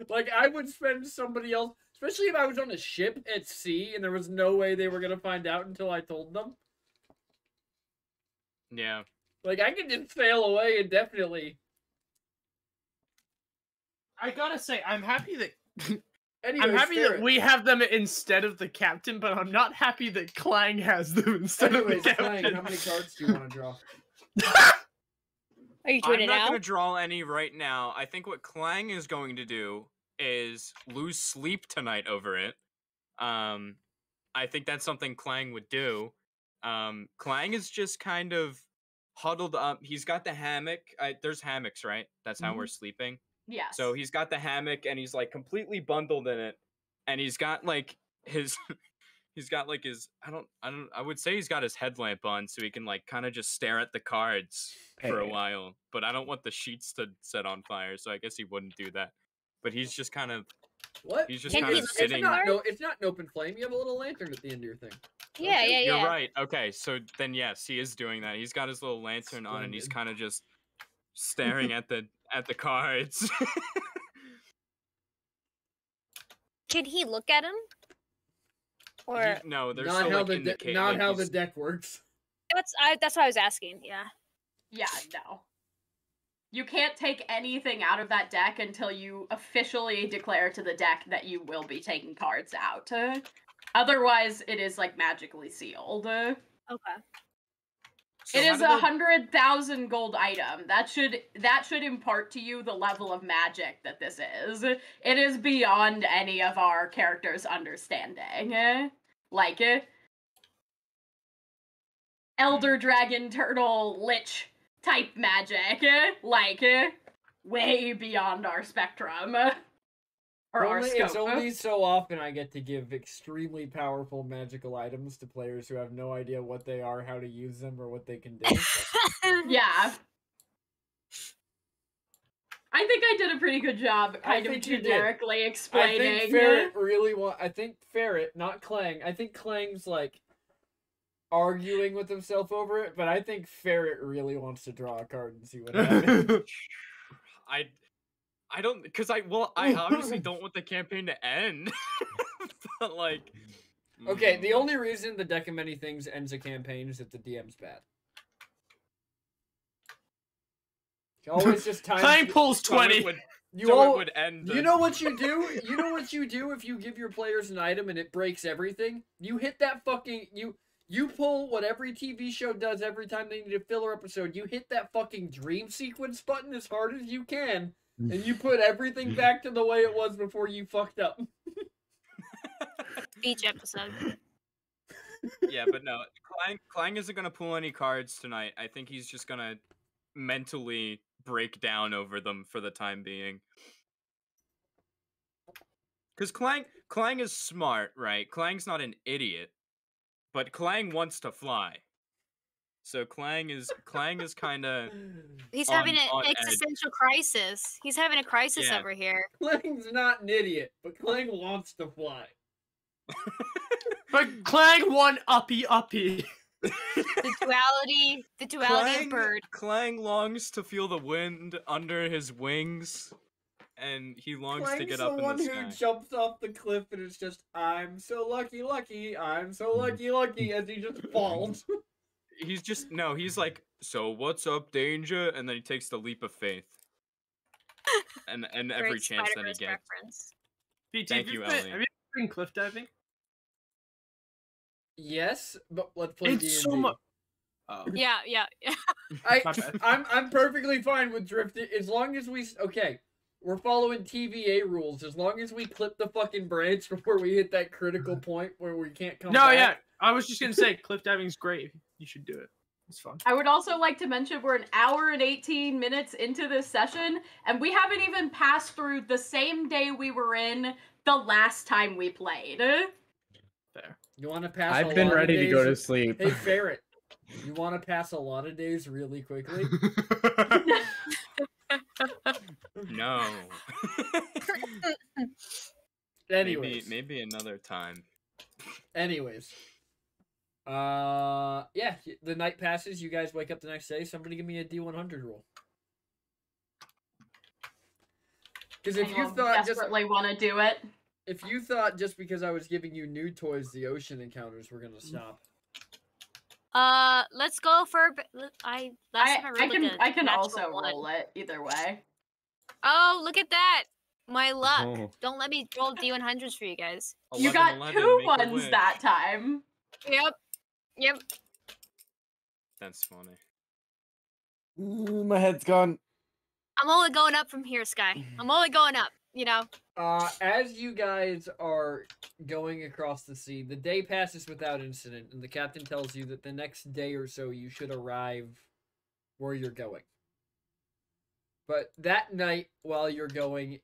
Like, I would spend somebody else, especially if I was on a ship at sea and there was no way they were gonna find out until I told them. Yeah. Like, I could just sail away indefinitely. I gotta say, I'm happy that Anyways, I'm happy Ferret. that we have them instead of the captain, but I'm not happy that Clang has them instead Anyways, of the Clang, captain. how many cards do you want to draw? Are you doing I'm it not now? going to draw any right now. I think what Clang is going to do is lose sleep tonight over it. I think that's something Clang would do. Clang is just kind of huddled up. He's got the hammock. There's hammocks, right? That's how we're sleeping. Yes. So he's got the hammock and he's like completely bundled in it. And he's got like his I would say he's got his headlamp on so he can like kind of just stare at the cards for a Hey. while. But I don't want the sheets to set on fire, so I guess he wouldn't do that. But he's just kind of What? he's just Can kind he of look at the sitting. card? It's not an open flame. You have a little lantern at the end of your thing. Yeah, yeah, yeah. You're right. Okay, so then yes, he is doing that. He's got his little lantern on and he's Splendid. kind of just staring at the cards. Can he look at him? Or No, they're Not still how like the in the cave. not like, how the he's- deck works. that's what I was asking. Yeah. Yeah, no. You can't take anything out of that deck until you officially declare to the deck that you will be taking cards out. Otherwise, it is like magically sealed. Okay. So It how is do a the- 100,000 gold item. That should impart to you the level of magic that this is. It is beyond any of our characters' understanding. Like Elder Dragon, Turtle, Lich type magic. Like way beyond our spectrum. Or our scope. It's only so often I get to give extremely powerful magical items to players who have no idea what they are, how to use them, or what they can do. Yeah. I think I did a pretty good job kind of think you did. generically I explaining. think Ferret really I think Ferret, not Clang. I think Clang's like arguing with himself over it, but I think Ferret really wants to draw a card and see what happens. I don't because I obviously don't want the campaign to end. But like Okay, the only reason the Deck of Many Things ends a campaign is if the DM's bad. You always just time. Clang pulls so it 20. would, You so all, it would end. you know what you do? You know what you do if you give your players an item and it breaks everything? You hit that fucking you pull what every TV show does every time they need a filler episode. You hit that fucking dream sequence button as hard as you can, and you put everything back to the way it was before you fucked up. Each episode. Yeah, but no, Clang isn't gonna pull any cards tonight. I think he's just gonna mentally break down over them for the time being. Because Clang is smart, right? Clang's not an idiot, but Clang wants to fly. So Clang is kind of He's On- having an on edge. existential crisis. He's having a crisis Yeah. over here. Clang's not an idiot, but Clang wants to fly. But Clang won uppy. The duality of bird. Clang longs to feel the wind under his wings, and he longs to Clang's get the up in one the who sky. jumps off the cliff and it's just, I'm so lucky, I'm so lucky, as he just falls. He's just no. He's like, so what's up, danger? And then he takes the leap of faith, and every Great chance that he Spider-Verse gets. reference. PT, Thank you, have Elliot. you ever been cliff diving? Yes, but let's play D&D. It's so much. Oh. Yeah. My bad. I'm perfectly fine with drifting as long as okay. We're following TVA rules. As long as we clip the fucking branch before we hit that critical point where we can't come No, back. yeah. I was just gonna say cliff diving's great. You should do it. It's fun. I would also like to mention we're an hour and 18 minutes into this session, and we haven't even passed through the same day we were in the last time we played. There. You want to pass? I've been ready to go to sleep. Hey, Ferret. You want to pass a lot of days really quickly? No. Anyways, maybe another time. Anyways. Yeah, the night passes, you guys wake up the next day, somebody give me a D100 roll. Because if you thought desperately want to do it. if you thought just because I was giving you new toys, the ocean encounters were gonna stop. Let's go for. I can also roll it either way. Oh, look at that! My luck. Oh. Don't let me roll D100s for you guys. You 11, got 11, two make a ones wish. that time. Yep. That's funny. Ooh, my head's gone. I'm only going up from here, Sky. I'm only going up. You know. As you guys are going across the sea, the day passes without incident, and the captain tells you that the next day or so you should arrive where you're going. But that night, while you're going,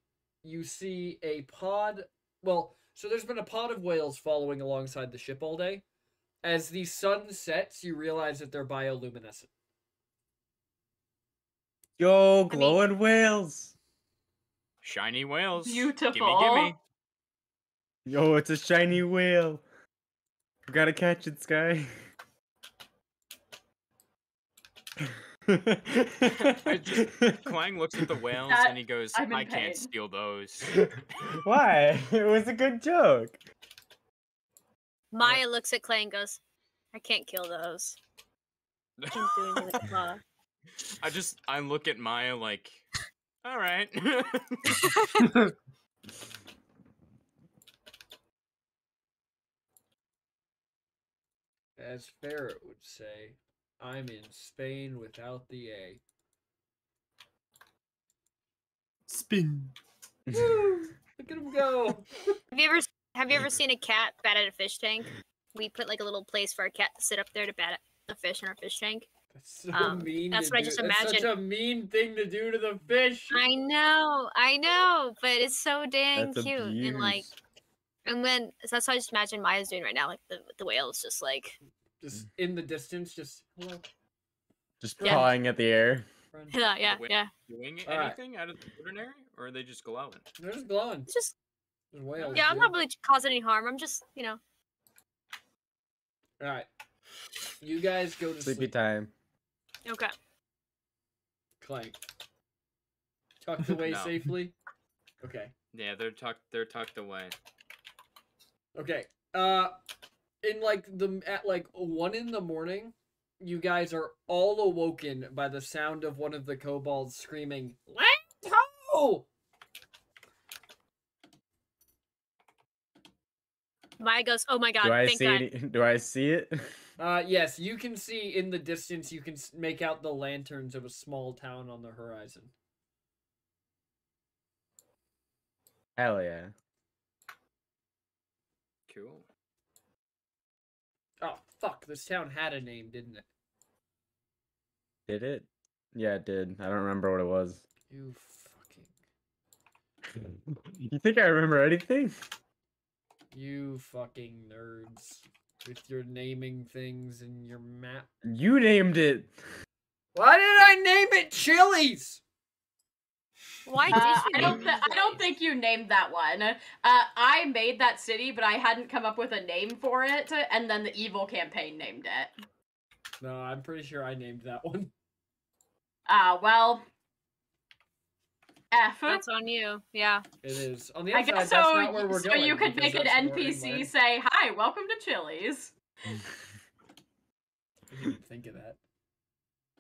you see a pod. Well, so there's been a pod of whales following alongside the ship all day. As the sun sets, you realize that they're bioluminescent. Yo, glowing whales. Shiny whales. Beautiful. Gimme. Yo, it's a shiny whale. We gotta catch it, Sky. Clang looks at the whales That- and he goes, I'm in I can't pain. steal those. Why? It was a good joke. Maya looks at Clay and goes, "I can't kill those." Keep doing it with claw. I look at Maya like, all right. As Ferret would say, I'm in Spain without the A. Spin. Woo! Look at him go! Have you ever seen a cat bat at a fish tank? We put like a little place for a cat to sit up there to bat at a fish in our fish tank. That's so mean. that's to what I do. just That's such imagined. a mean thing to do to the fish. I know, but it's so dang That's cute and like, abuse. and then so that's what I just imagine Maya's doing right now, like the whale is just like, Just in the distance, just hello, Just Yeah. pawing at the air. friend. yeah. Doing All right. anything out of the ordinary, or are they just glowing? They're just glowing. It's just There's whales. yeah, I'm dude. not really causing any harm. I'm just All right. You guys go to Sleepy sleep. time. okay. Clank. Tucked away No. safely. Okay. Yeah, they're tucked away. Okay. In like at like 1 in the morning, you guys are all awoken by the sound of one of the kobolds screaming, "Let's go!" Maya goes, "Oh my god, Do I thank see God." it? Do I see it? Yes, you can see in the distance. You can make out the lanterns of a small town on the horizon. Hell yeah. Cool. Oh fuck! This town had a name, didn't it? Did it? Yeah, it did. I don't remember what it was. You fucking. You think I remember anything? You fucking nerds. with your naming things and your map. You named it. Why did I name it Chili's? Why did you? I don't. name I don't these? think you named that one. I made that city, but I hadn't come up with a name for it, and then the evil campaign named it. No, I'm pretty sure I named that one. Well, F. That's on you. Yeah. It is. On the I upside, guess that's so. not where we're So going. you could because make an that's more NPC inland. say, "Hi, welcome to Chili's." I didn't even think of that.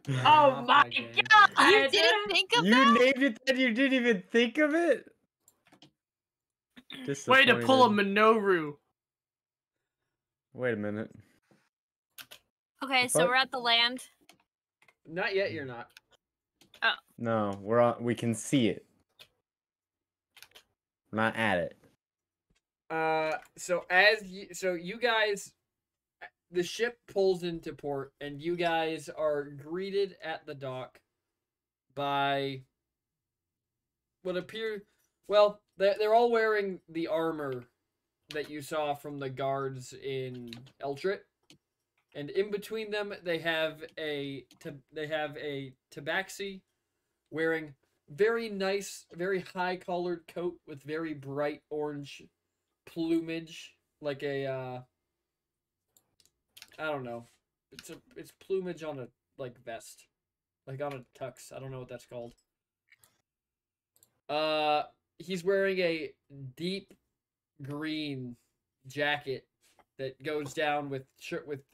Oh Off my game. god! You didn't think of You that? named it and you didn't even think of it? Way to pull a Disappointed. Minoru. Wait a minute. Okay, The so fuck? we're at the land. Not yet. You're not. No, we're on. We can see it. We're not at it. So you guys, the ship pulls into port, and you guys are greeted at the dock by what appear. Well, they're all wearing the armor that you saw from the guards in Eltrit, and in between them they have a tabaxi wearing very nice, very high collared coat with very bright orange plumage, like a I don't know. It's plumage on a vest, like on a tux. I don't know what that's called. He's wearing a deep green jacket that goes down with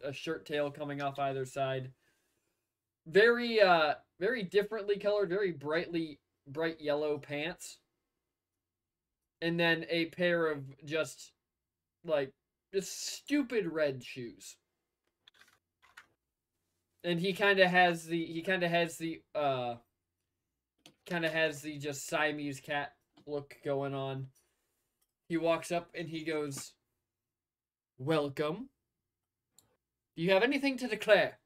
a shirt tail coming off either side. Very very differently colored, very bright yellow pants. And then a pair of just stupid red shoes. And he kind of has the just Siamese cat look going on. He walks up and he goes, "Welcome. Do you have anything to declare?"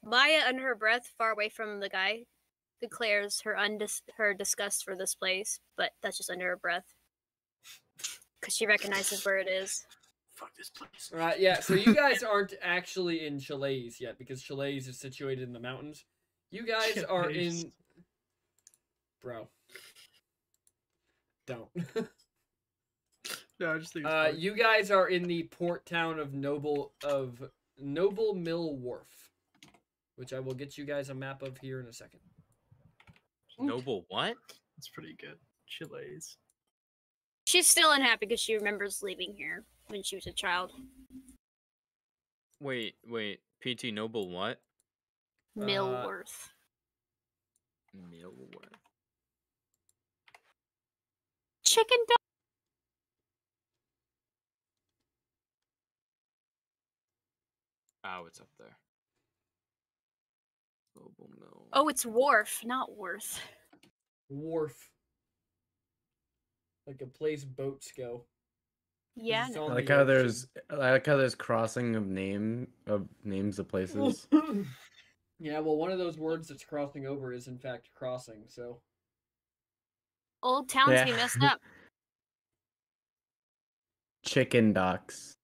Maya, under her breath, far away from the guy, declares her disgust for this place, but that's just under her breath. Because she recognizes where it is. Fuck this place. Right, yeah, so you guys aren't actually in Chalets yet, because Chalets is situated in the mountains. You guys are Chalets. in... Bro. Don't. No, I just think it's funny. You guys are in the port town of Noble Mill Wharf, which I will get you guys a map of here in a second. Noble what? It's pretty good. Chili's. She's still unhappy because she remembers leaving here when she was a child. Wait. PT Noble what? Millworth. Millworth. Chicken dog. Oh, it's up there. Noble Mill. Oh, it's Wharf, not Worth. Wharf. Like a place boats go. Yeah, It's no. on I like the how ocean. there's crossing of names of places. Yeah, well, one of those words that's crossing over is in fact crossing, so... Old towns be Yeah. messed up. Chicken docks.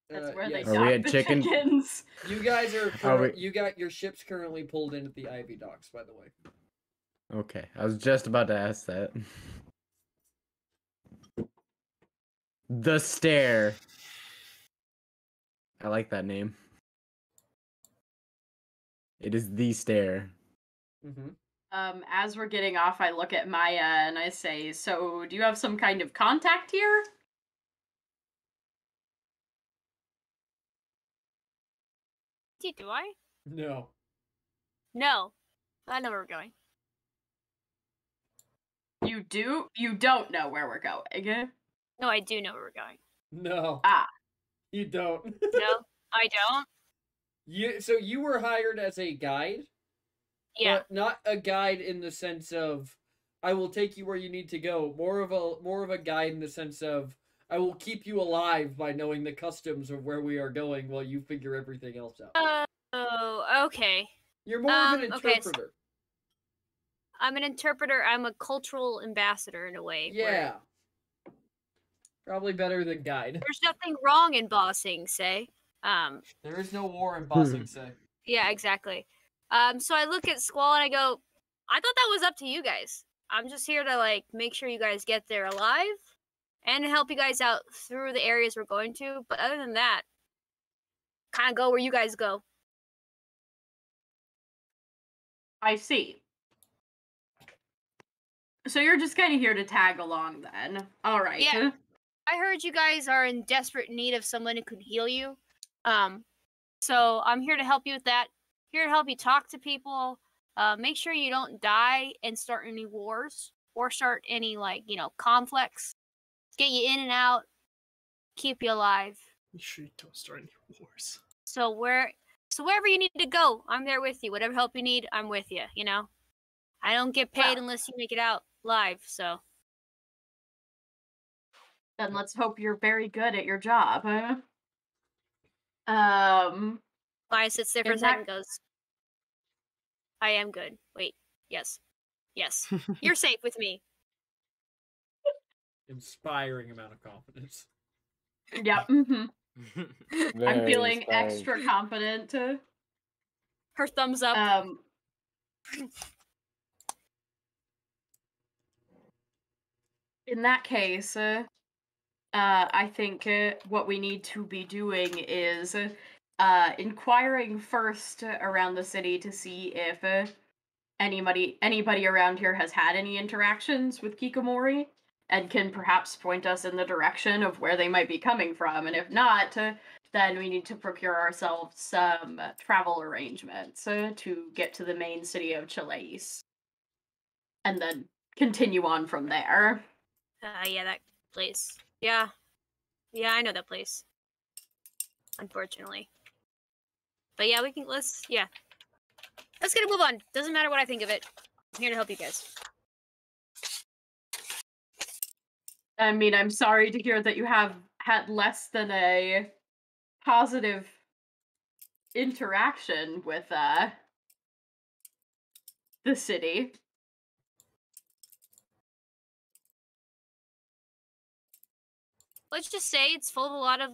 That's where yes. they Are we dock at the chicken- chickens. You guys are... Are we- You got your ships currently pulled in at the Ivy Docks, by the way. Okay, I was just about to ask that. The Stair. I like that name. It is The Stair. Mm-hmm. As we're getting off, I look at Maya and I say, "So, do you have some kind of contact here?" Do I? No. No. I know where we're going. You do? You don't know where we're going. No, I do know where we're going. No. Ah. You don't. No, I don't. So you were hired as a guide? Yeah. But not a guide in the sense of I will take you where you need to go. More of a guide in the sense of I will keep you alive by knowing the customs of where we are going while you figure everything else out. Oh, okay. You're more of an okay, so- interpreter. I'm an interpreter. I'm a cultural ambassador in a way. where Yeah. Probably better than guide. There's nothing wrong in bossing, say. There is no war in Bossing, say. Yeah, exactly. So I look at Squall and I go, I thought that was up to you guys. I'm just here to like make sure you guys get there alive and help you guys out through the areas we're going to. But other than that, kind of go where you guys go. I see. So you're just kind of here to tag along then. All right. Yeah. I heard you guys are in desperate need of someone who can heal you. So I'm here to help you with that. Here to help you talk to people. Make sure you don't die and start any wars or start any conflicts. Get you in and out. Keep you alive. You sure you don't start any wars. So wherever you need to go, I'm there with you. Whatever help you need, I'm with you. I don't get paid Well. unless you make it out live. So Then let's hope you're very good at your job. Maya sits there for a In second and that- goes, I am good. Wait, yes. Yes. You're safe with me. Inspiring amount of confidence. Yep. I'm Very feeling inspiring. extra confident. Her thumbs up. In that case, I think what we need to be doing is inquiring first around the city to see if anybody around here has had any interactions with Kikomori and can perhaps point us in the direction of where they might be coming from. And if not, then we need to procure ourselves some travel arrangements to get to the main city of Chilais. And then continue on from there. Yeah, that place. Yeah. Yeah, I know that place. Unfortunately. But yeah, let's get a move on. Doesn't matter what I think of it. I'm here to help you guys. I mean, I'm sorry to hear that you have had less than a positive interaction with the city. Let's just say it's full of a lot of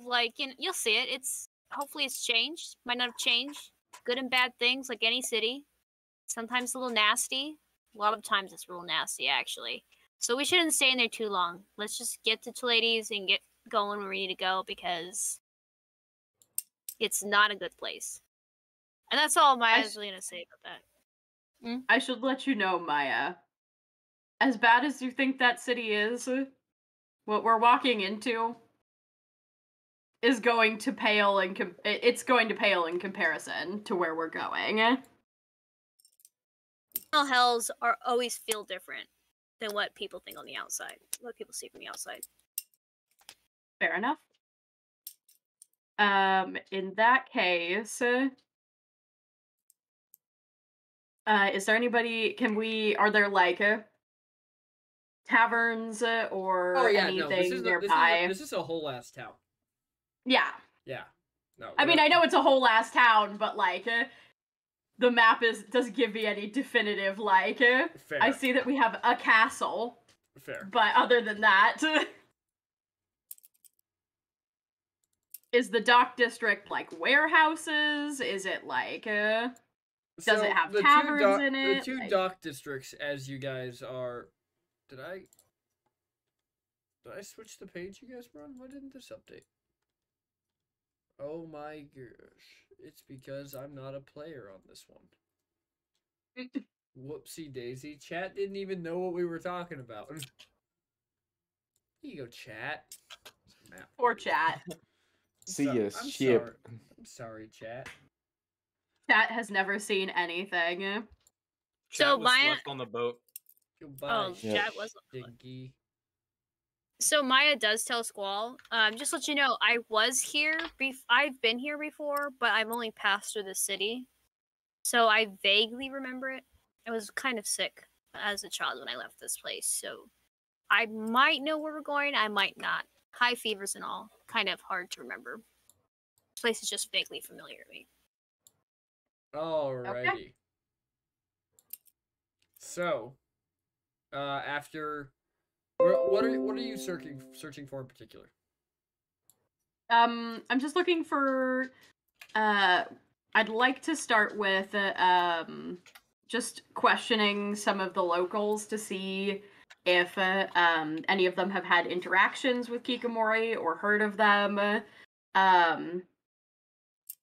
you'll see it. Hopefully it's changed. Might not have changed. Good and bad things like any city. Sometimes a little nasty. A lot of times it's real nasty actually. So we shouldn't stay in there too long. Let's just get to Toledes and get going where we need to go because it's not a good place. And that's all Maya's really gonna say about that. I should let you know, Maya. As bad as you think that city is, what we're walking into is going to pale it's going to pale in comparison to where we're going. All hells always feel different than what people think on the outside. What people see from the outside. Fair enough. In that case, is there anybody? Are there taverns or anything nearby? This is a whole ass town. Yeah. Yeah. No. I mean, I know it's a whole ass town, but the map doesn't give me any definitive Fair. I see that we have a castle, Fair. but other than that, is the dock district warehouses? Is it does it have taverns in it? The two dock districts, as you guys are. Did I switch the page you guys were on? Why didn't this update? Oh my gosh. It's because I'm not a player on this one. Whoopsie daisy. Chat didn't even know what we were talking about. Here you go, chat. Poor chat. See ya, ship. I'm sorry, chat. Chat has never seen anything. So Chat was Maya. left on the boat. Goodbye, Chat was. Stinky. So Maya does tell Squall. Just to let you know, I was here. I've been here before, but I've only passed through the city, so I vaguely remember it. I was kind of sick as a child when I left this place, so I might know where we're going. I might not. High fevers and all, kind of hard to remember. This place is just vaguely familiar to me. Alrighty. So, after, what are you searching for in particular? I'm just looking for. I'd like to start with just questioning some of the locals to see if any of them have had interactions with Kikomori or heard of them.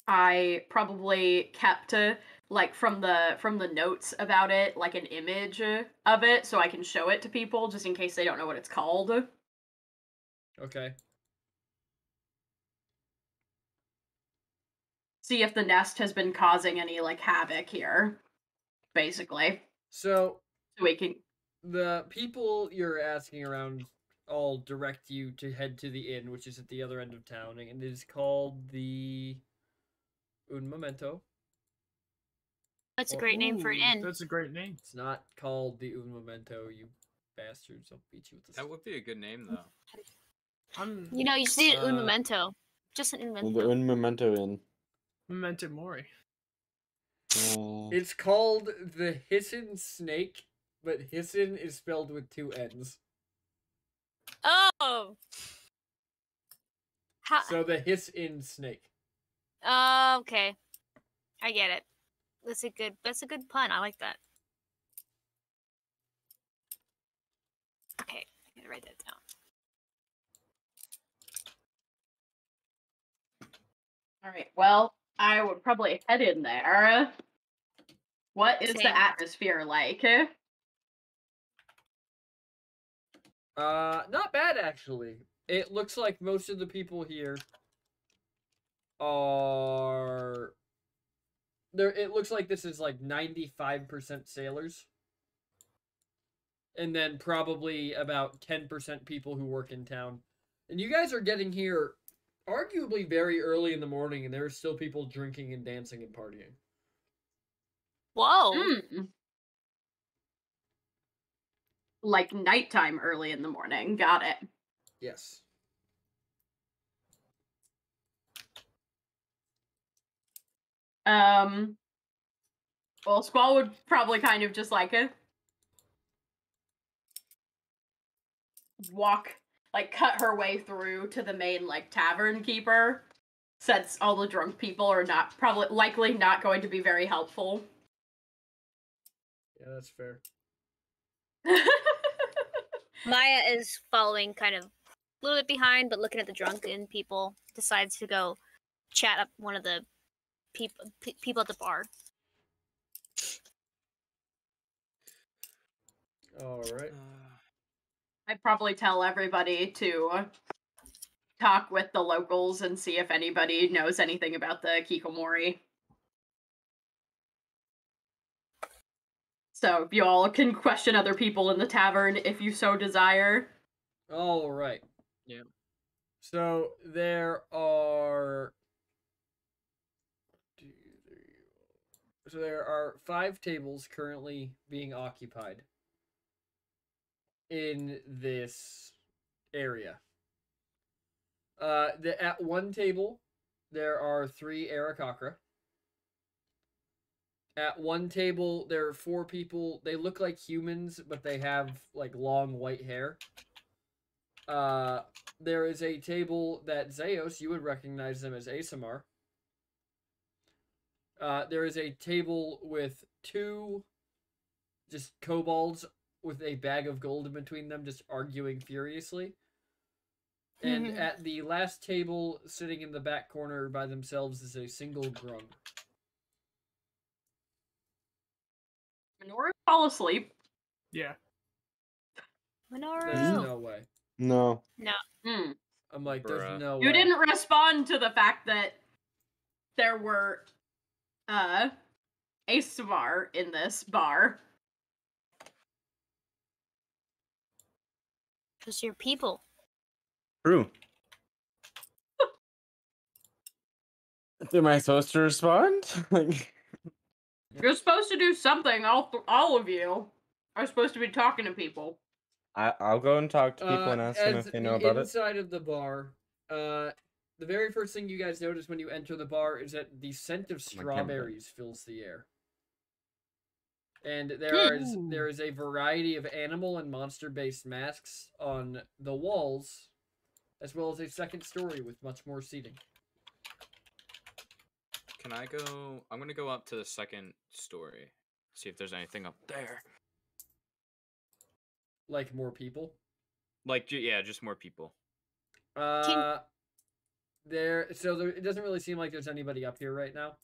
I probably kept like from the notes about it, like an image of it, so I can show it to people just in case they don't know what it's called. Okay. See if the nest has been causing any like havoc here, basically. So So we can. the people you're asking around all direct you to head to the inn, which is at the other end of town, and it is called the Un Momento. That's a great name for an inn. That's a great name. It's not called the Un Momento, you bastards. I'll beat you with this. That would be a good name, though. You know, you just need un Uh, memento. Just an un The memento. Un Memento in. Memento Mori. It's called the Hissin Snake, but Hissin is spelled with 2 N's. Oh. So the Hissin Snake. Okay. I get it. That's a good pun. I like that. Okay, I gotta write that down. All right. Well, I would probably head in there. What is Same. the atmosphere like? Not bad actually. It looks like most of the people here are there. It looks like this is like 95% sailors, and then probably about 10% people who work in town. And you guys are getting here arguably very early in the morning, and there are still people drinking and dancing and partying. Whoa. Like nighttime early in the morning. Got it. Yes. Well, Squall would probably kind of just like walk, like cut her way through to the main like tavern keeper, since all the drunk people are likely not going to be very helpful. Yeah, that's fair. Maya is following kind of a little bit behind, but looking at the drunken people, decides to go chat up one of the people at the bar. All right. I'd probably tell everybody to talk with the locals and see if anybody knows anything about the Kikomori. So if you all can question other people in the tavern if you so desire. All right. Yeah. So there are. So there are 5 tables currently being occupied in this area. At one table, there are 3 Aarakocra. At one table, there are 4 people. They look like humans, but they have like long white hair. There is a table that Zeos, you would recognize them as Asamar. There is a table with 2 just kobolds with a bag of gold in between them, just arguing furiously. And at the last table, sitting in the back corner by themselves, is a single grung. Minoru fall asleep. Yeah. There's Minoru. no way. No. Hmm. I'm like, there's Bruh. no way. You didn't respond to the fact that there were Asamar in this bar. Because you're people. True. Am I supposed to respond? Like, You're supposed to do something. All of you are supposed to be talking to people. I'll go and talk to people and ask them as if they know the about it. inside of the bar, the very first thing you guys notice when you enter the bar is that the scent of my camera. strawberries fills the air. And there is a variety of animal and monster-based masks on the walls, as well as a second story with much more seating. Can I go? I'm gonna go up to the second story, see if there's anything up there. Like more people. Like, yeah, just more people. It doesn't really seem like there's anybody up here right now,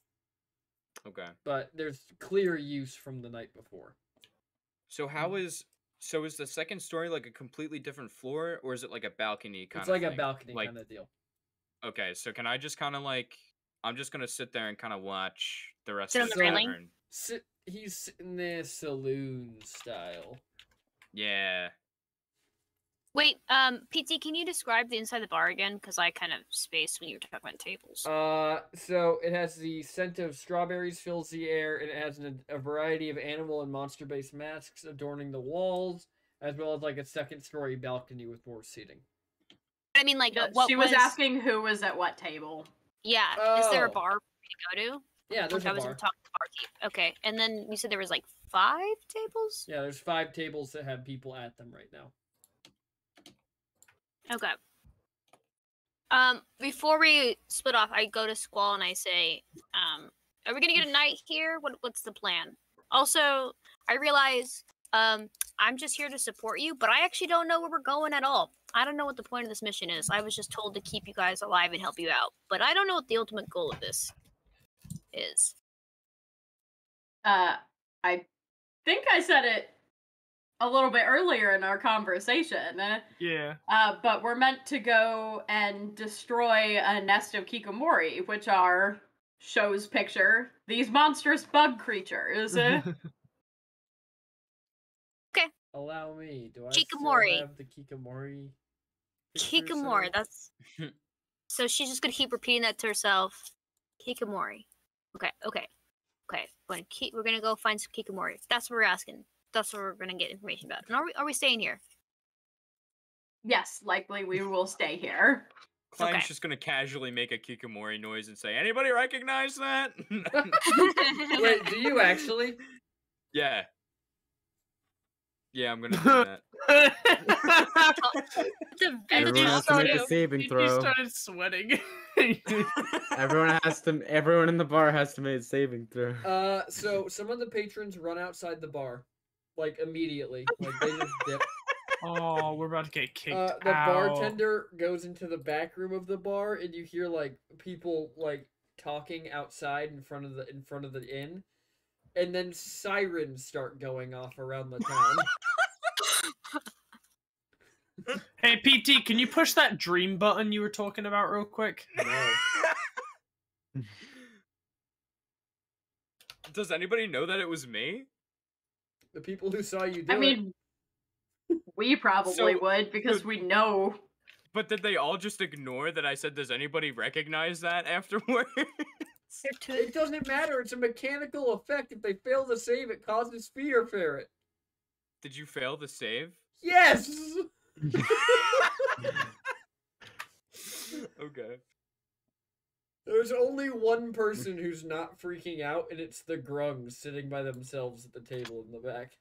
Okay. but there's clear use from the night before. So is the second story like a completely different floor, or is it like a balcony kind It's of like a thing? balcony Like, kind of deal. okay, so can I just kind of like, I'm just gonna sit there and kind of watch the rest Sit of on the the railing? tavern. He's sitting there saloon style. Yeah. Wait, PT, can you describe the inside of the bar again? Because I kind of spaced when you were talking about tables. So it has the scent of strawberries fills the air, and it has a variety of animal and monster-based masks adorning the walls, as well as like a second-story balcony with more seating. I mean, like, what She was asking who was at what table. Yeah, is there a Oh. bar for me to go to? Yeah, there's Like, I a was bar. in talk to the barkeep. Okay, and then you said there was like 5 tables. Yeah, there's 5 tables that have people at them right now. Okay. Before we split off, I go to Squall and I say, are we gonna get a night here? What's the plan? Also, I realize, I'm just here to support you, but I actually don't know where we're going at all. I don't know what the point of this mission is. I was just told to keep you guys alive and help you out, but I don't know what the ultimate goal of this is. I think I said it a little bit earlier in our conversation. Yeah. But we're meant to go and destroy a nest of Kikomori, which are, show's picture, these monstrous bug creatures. Allow me. Do I Kikomori. still have the Kikomori? picture Kikomori, saved? that's... So she's just gonna keep repeating that to herself. Kikomori. Okay. We're gonna go find some Kikomori. That's what we're asking. That's what we're gonna get information about. And are we staying here? Yes, likely we will stay here. Klang's Okay. just gonna casually make a Kikomori noise and say, "Anybody recognize that?" Wait, do you actually? Yeah. Yeah, I'm gonna do that. Everyone has to make a saving He throw. started sweating. Everyone in the bar has to make a saving throw. So some of the patrons run outside the bar, like immediately. Like they just dip. Oh, we're about to get kicked The out. bartender goes into the back room of the bar, and you hear like people like talking outside in front of the inn, and then sirens start going off around the town. Hey, PT, can you push that dream button you were talking about real quick? No. Does anybody know that it was me? The people who saw you do I mean, we probably So- would because we know. But did they all just ignore that I said, "Does anybody recognize that?" afterwards? it doesn't matter. It's a mechanical effect. If they fail to save, it causes fear ferret. Did you fail to save? Yes. Okay. There's only one person who's not freaking out, and it's the grungs sitting by themselves at the table in the back.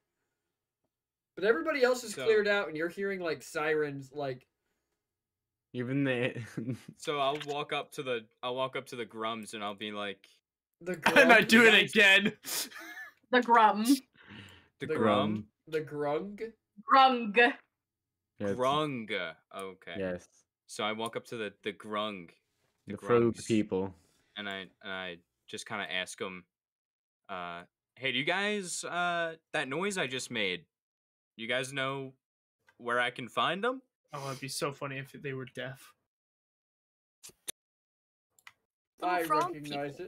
But everybody else is So- cleared out, and you're hearing like sirens, like Even the So I'll walk up to the grums and I'll be like, the And I grung. do it Guys- again. The grum. "The The grum, The grung. Grung. Yes. grung." Okay. Yes. So I walk up to the grung, The frog grungs, people. and I just kind of ask them, "Hey, do you guys that noise I just made? You guys know where I can find them?" Oh, it'd be so funny if they were deaf. I frog recognize people.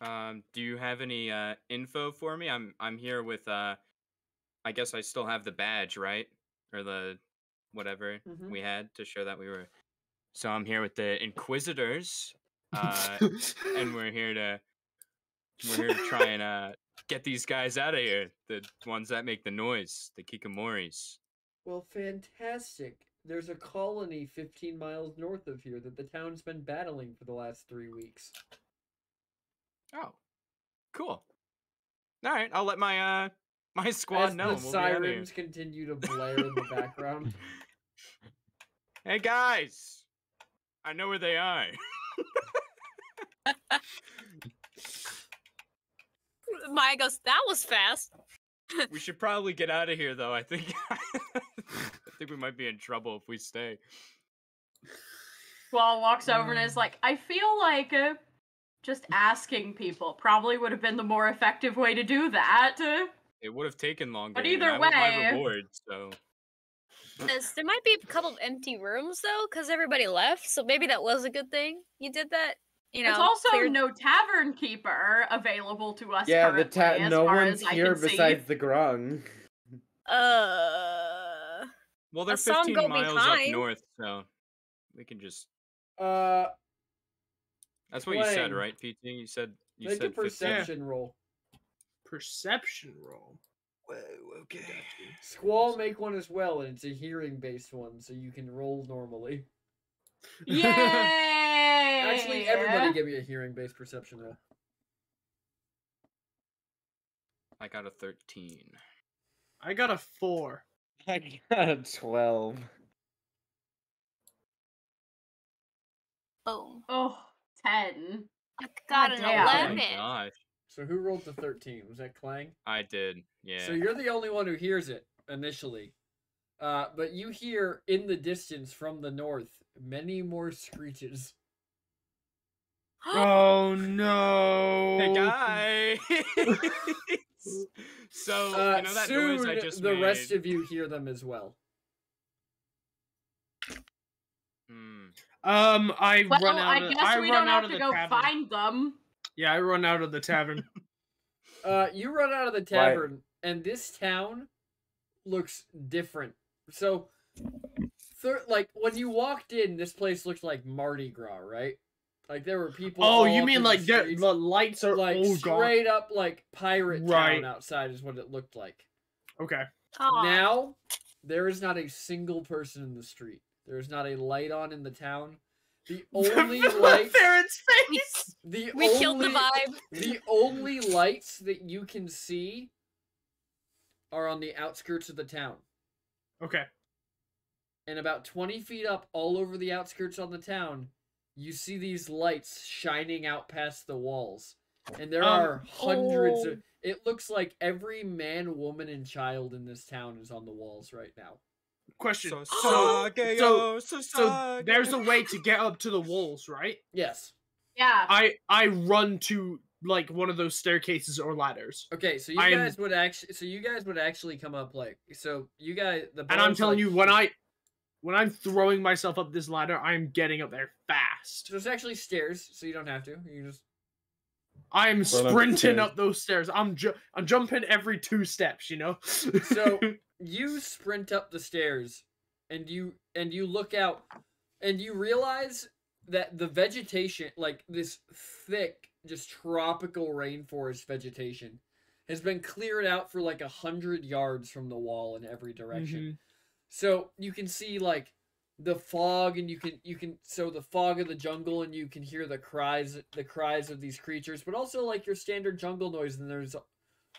it. Do you have any info for me? I'm here with I guess I still have the badge, right? Or the whatever Mhm. we had to show that we were. So I'm here with the Inquisitors, and we're here to try and get these guys out of here. The ones that make the noise, the Kikomoris. Well, fantastic. There's a colony 15 miles north of here that the town's been battling for the last 3 weeks. Oh, cool. All right, I'll let my my squad As know. the And we'll be out of here. sirens continue to blare in the background. Hey guys, I know where they are. Maya goes, that was fast. We should probably get out of here, though. I think I think we might be in trouble if we stay. Squall walks over and is like, I feel like just asking people probably would have been the more effective way to do that. It would have taken longer. But and either I want my way- reward, so There might be a couple of empty rooms though, because everybody left. So maybe that was a good thing. You did that. You know, There's also cleared- no tavern keeper available to us Yeah, currently, as no far one's as I here can see. besides the grung. well, they're I saw 'em 15 go miles behind. up north, so we can just. Uh, That's what you said, Clang. right, PT? You said make a 15. perception roll. Perception roll. Whoa, okay. Squall, make one as well, and it's a hearing-based one, so you can roll normally. Yay! Actually, everybody give me a hearing-based perception roll. I got a 13. I got a 4. I got a 12. Boom. Oh, 10. I got an damn. Oh 11. my gosh. So who rolled the 13? Was that Clang? I did, yeah. So you're the only one who hears it initially. But you hear in the distance from the north many more screeches. Oh no! Hey guys! So, you know that soon noise I just the made? rest of you hear them as well. I Well, run out. I Of, guess I we run don't out have of to the go tavern. find them. Yeah, I run out of the tavern. You run out of the tavern, and this town looks different. So, like when you walked in, this place looked like Mardi Gras, right? Like there were people. Oh, all you up mean in like the, the streets. lights are Like all gone? straight up like pirate Right. town outside is what it looked like. Okay. Aw. Now there is not a single person in the street. There is not a light on in the town. The only lights, Farron's face. the We only, killed the vibe. The only lights that you can see are on the outskirts of the town. Okay. And about 20 feet up, all over the outskirts on the town, you see these lights shining out past the walls. And there are hundreds of... It looks like every man, woman, and child in this town is on the walls right now. Question. So There's a way to get up to the walls, right? Yes. Yeah. I run to like one of those staircases or ladders. Okay, so you I'm- guys would actually come up like... So you guys... And I'm telling you, when I'm throwing myself up this ladder, I'm getting up there fast. There's actually stairs, so you don't have to. You just... I'm Run up the sprinting stairs. up those stairs. I'm jumping every 2 steps, you know? So you sprint up the stairs, and you look out, and you realize that the vegetation, like this thick, just tropical rainforest vegetation, has been cleared out for like 100 yards from the wall in every direction. Mhm. So you can see like the fog, and you can so the fog of the jungle, and you can hear the cries of these creatures, but also like your standard jungle noise. And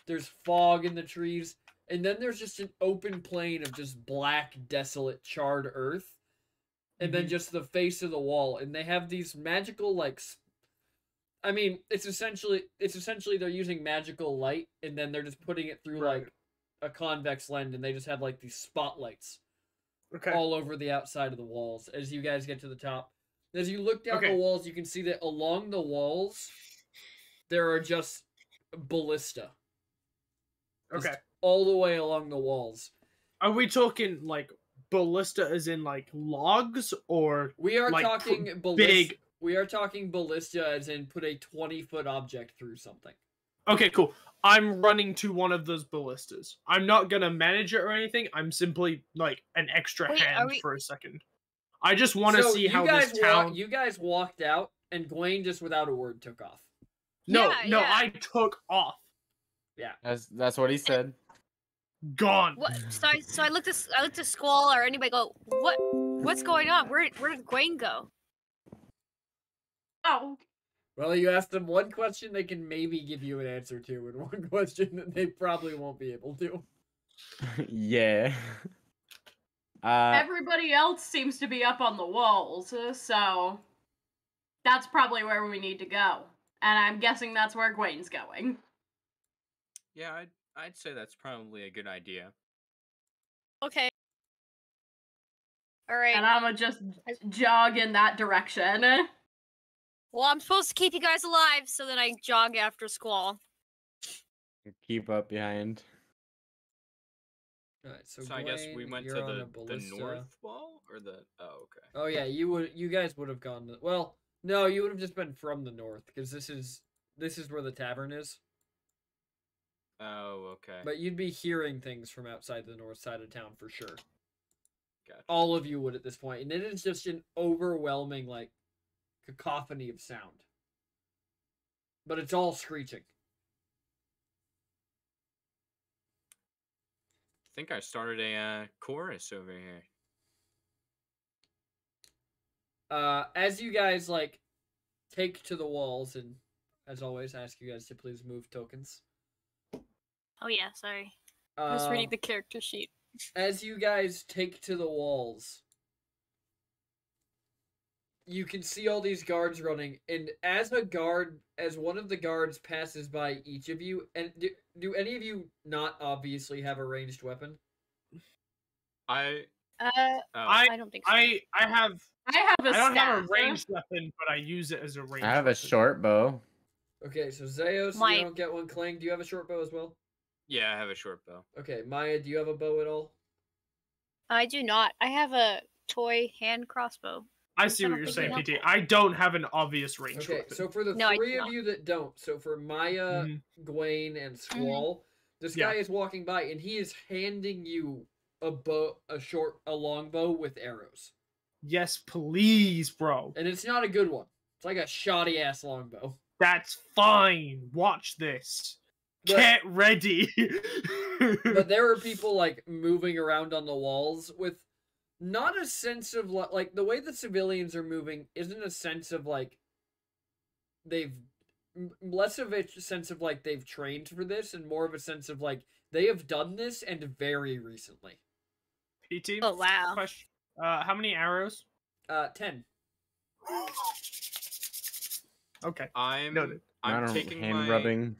there's fog in the trees, and then there's just an open plain of just black, desolate, charred earth, and then just the face of the wall. And they have these magical like. I mean, it's essentially they're using magical light, and then they're just putting it through Right. like a convex lens, and they just have like these spotlights Okay. all over the outside of the walls as you guys get to the top. As you look down Okay. the walls, you can see that along the walls there are just ballista. Just Okay. all the way along the walls. Are we talking like ballista as in like logs or We are like, talking ballista. big? We are talking ballista as in put a 20-foot object through something. Okay, cool. I'm running to one of those ballistas. I'm not gonna manage it or anything. I'm simply like an extra Wait, are hand we- for a second. I just want to So see you how guys this town. you guys walked out, and Gwaine just without a word took off. No, Yeah, no, yeah. I took off. That's what he said. Gone. What? So I looked at Squall or anybody. Go. What's going on? Where did Gwaine go? Oh, Well, you ask them one question they can maybe give you an answer to, and one question that they probably won't be able to. Yeah. Everybody else seems to be up on the walls, so that's probably where we need to go. And I'm guessing that's where Gwen's going. Yeah, I'd say that's probably a good idea. Okay. All right. And I'ma just jog in that direction. Well, I'm supposed to keep you guys alive, so then I jog after Squall. Keep up behind. All right, so, So I guess we Gwen, went you're to on a the ballista. north wall or the oh okay. Oh yeah, you guys would have gone. Well, no, you would have just been from the north because this is where the tavern is. Oh okay. But you'd be hearing things from outside the north side of town for sure. Gotcha. All of you would at this point, and it is just an overwhelming like cacophony of sound. But it's all screeching. I think I started a chorus over here. As you guys like take to the walls, and as always, I ask you guys to please move tokens. Oh yeah, sorry. I was reading the character sheet. As you guys take to the walls, you can see all these guards running, and as one of the guards passes by each of you, and do any of you not obviously have a ranged weapon? I I don't think so. I have. I have a I don't have a staff. ranged weapon, but I use it as a ranged. I have a weapon. short bow. Okay, so Zeos, My- you don't get one. Clang, do you have a short bow as well? yeah, I have a short bow. Okay, Maya, do you have a bow at all? I do not. I have a toy hand crossbow. I see I what don't you're think saying, you PT. I don't have an obvious ranged Okay, weapon. so for the No, I do three of not. you that don't, so for Maya, Mhm. Gwen, and Squall, this Yeah. guy is walking by and he is handing you a long bow with arrows. Yes, please, bro. And it's not a good one. It's like a shoddy ass longbow. That's fine. Watch this. But- Get ready. But there are people like moving around on the walls with not a sense of like the way the civilians are moving isn't a sense of like they've less of a sense of like they've trained for this and more of a sense of like they have done this and very recently. PT. Oh wow. Question. How many arrows? 10. Okay. I'm Noted. I'm Not taking hand my rubbing.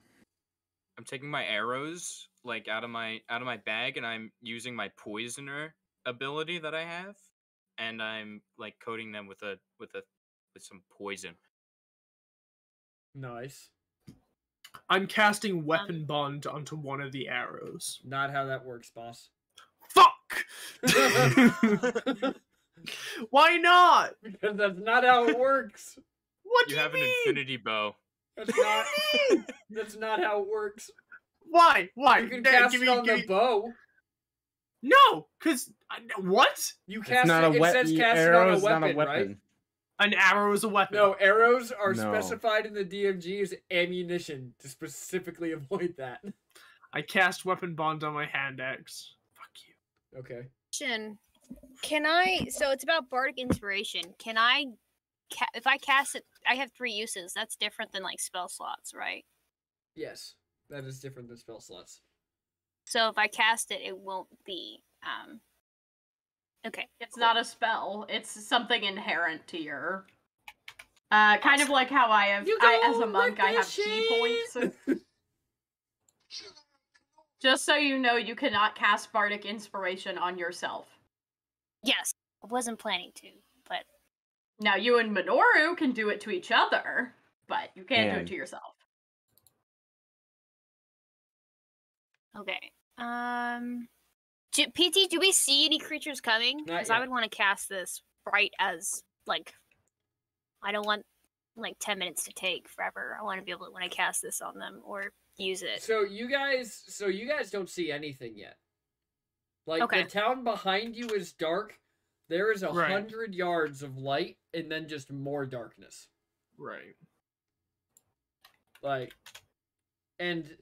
I'm taking my arrows like out of my bag and I'm using my poisoner ability that I have and I'm like coating them with some poison. Nice. I'm casting weapon bond onto one of the arrows. Not how that works, boss. Fuck! Why not? Because that's not how it works. What You do have you an mean? infinity bow. That's not. That's not how it works. Why? Why? You can Nah, cast give it me- on give the me- bow. No, because what? You It's cast not it. a It weapon. says cast it Arrow on a is weapon, not a right? weapon. An arrow is a weapon. No, arrows are No. specified in the DMG as ammunition to specifically avoid that. I cast weapon bond on my hand axe. Fuck you. Okay. Question. Can I? So it's about bardic inspiration. Can I? If I cast it, I have 3 uses. That's different than like spell slots, right? Yes, that is different than spell slots. So if I cast it, it won't be. Okay. It's not a spell. It's something inherent to your. Kind of like how as a monk, I have key points. Just so you know, you cannot cast bardic inspiration on yourself. Yes. I wasn't planning to, but Now, you and Minoru can do it to each other, but you can't do it And- to yourself. okay. PT, do we see any creatures coming? Not Because I yet. would want to cast this right as like. I don't want like 10 minutes to take forever. I want to be able to when I cast this on them or use it. So you guys don't see anything yet. Like Okay. the town behind you is dark. There is Right. 100 yards of light and then just more darkness. Right. Like, and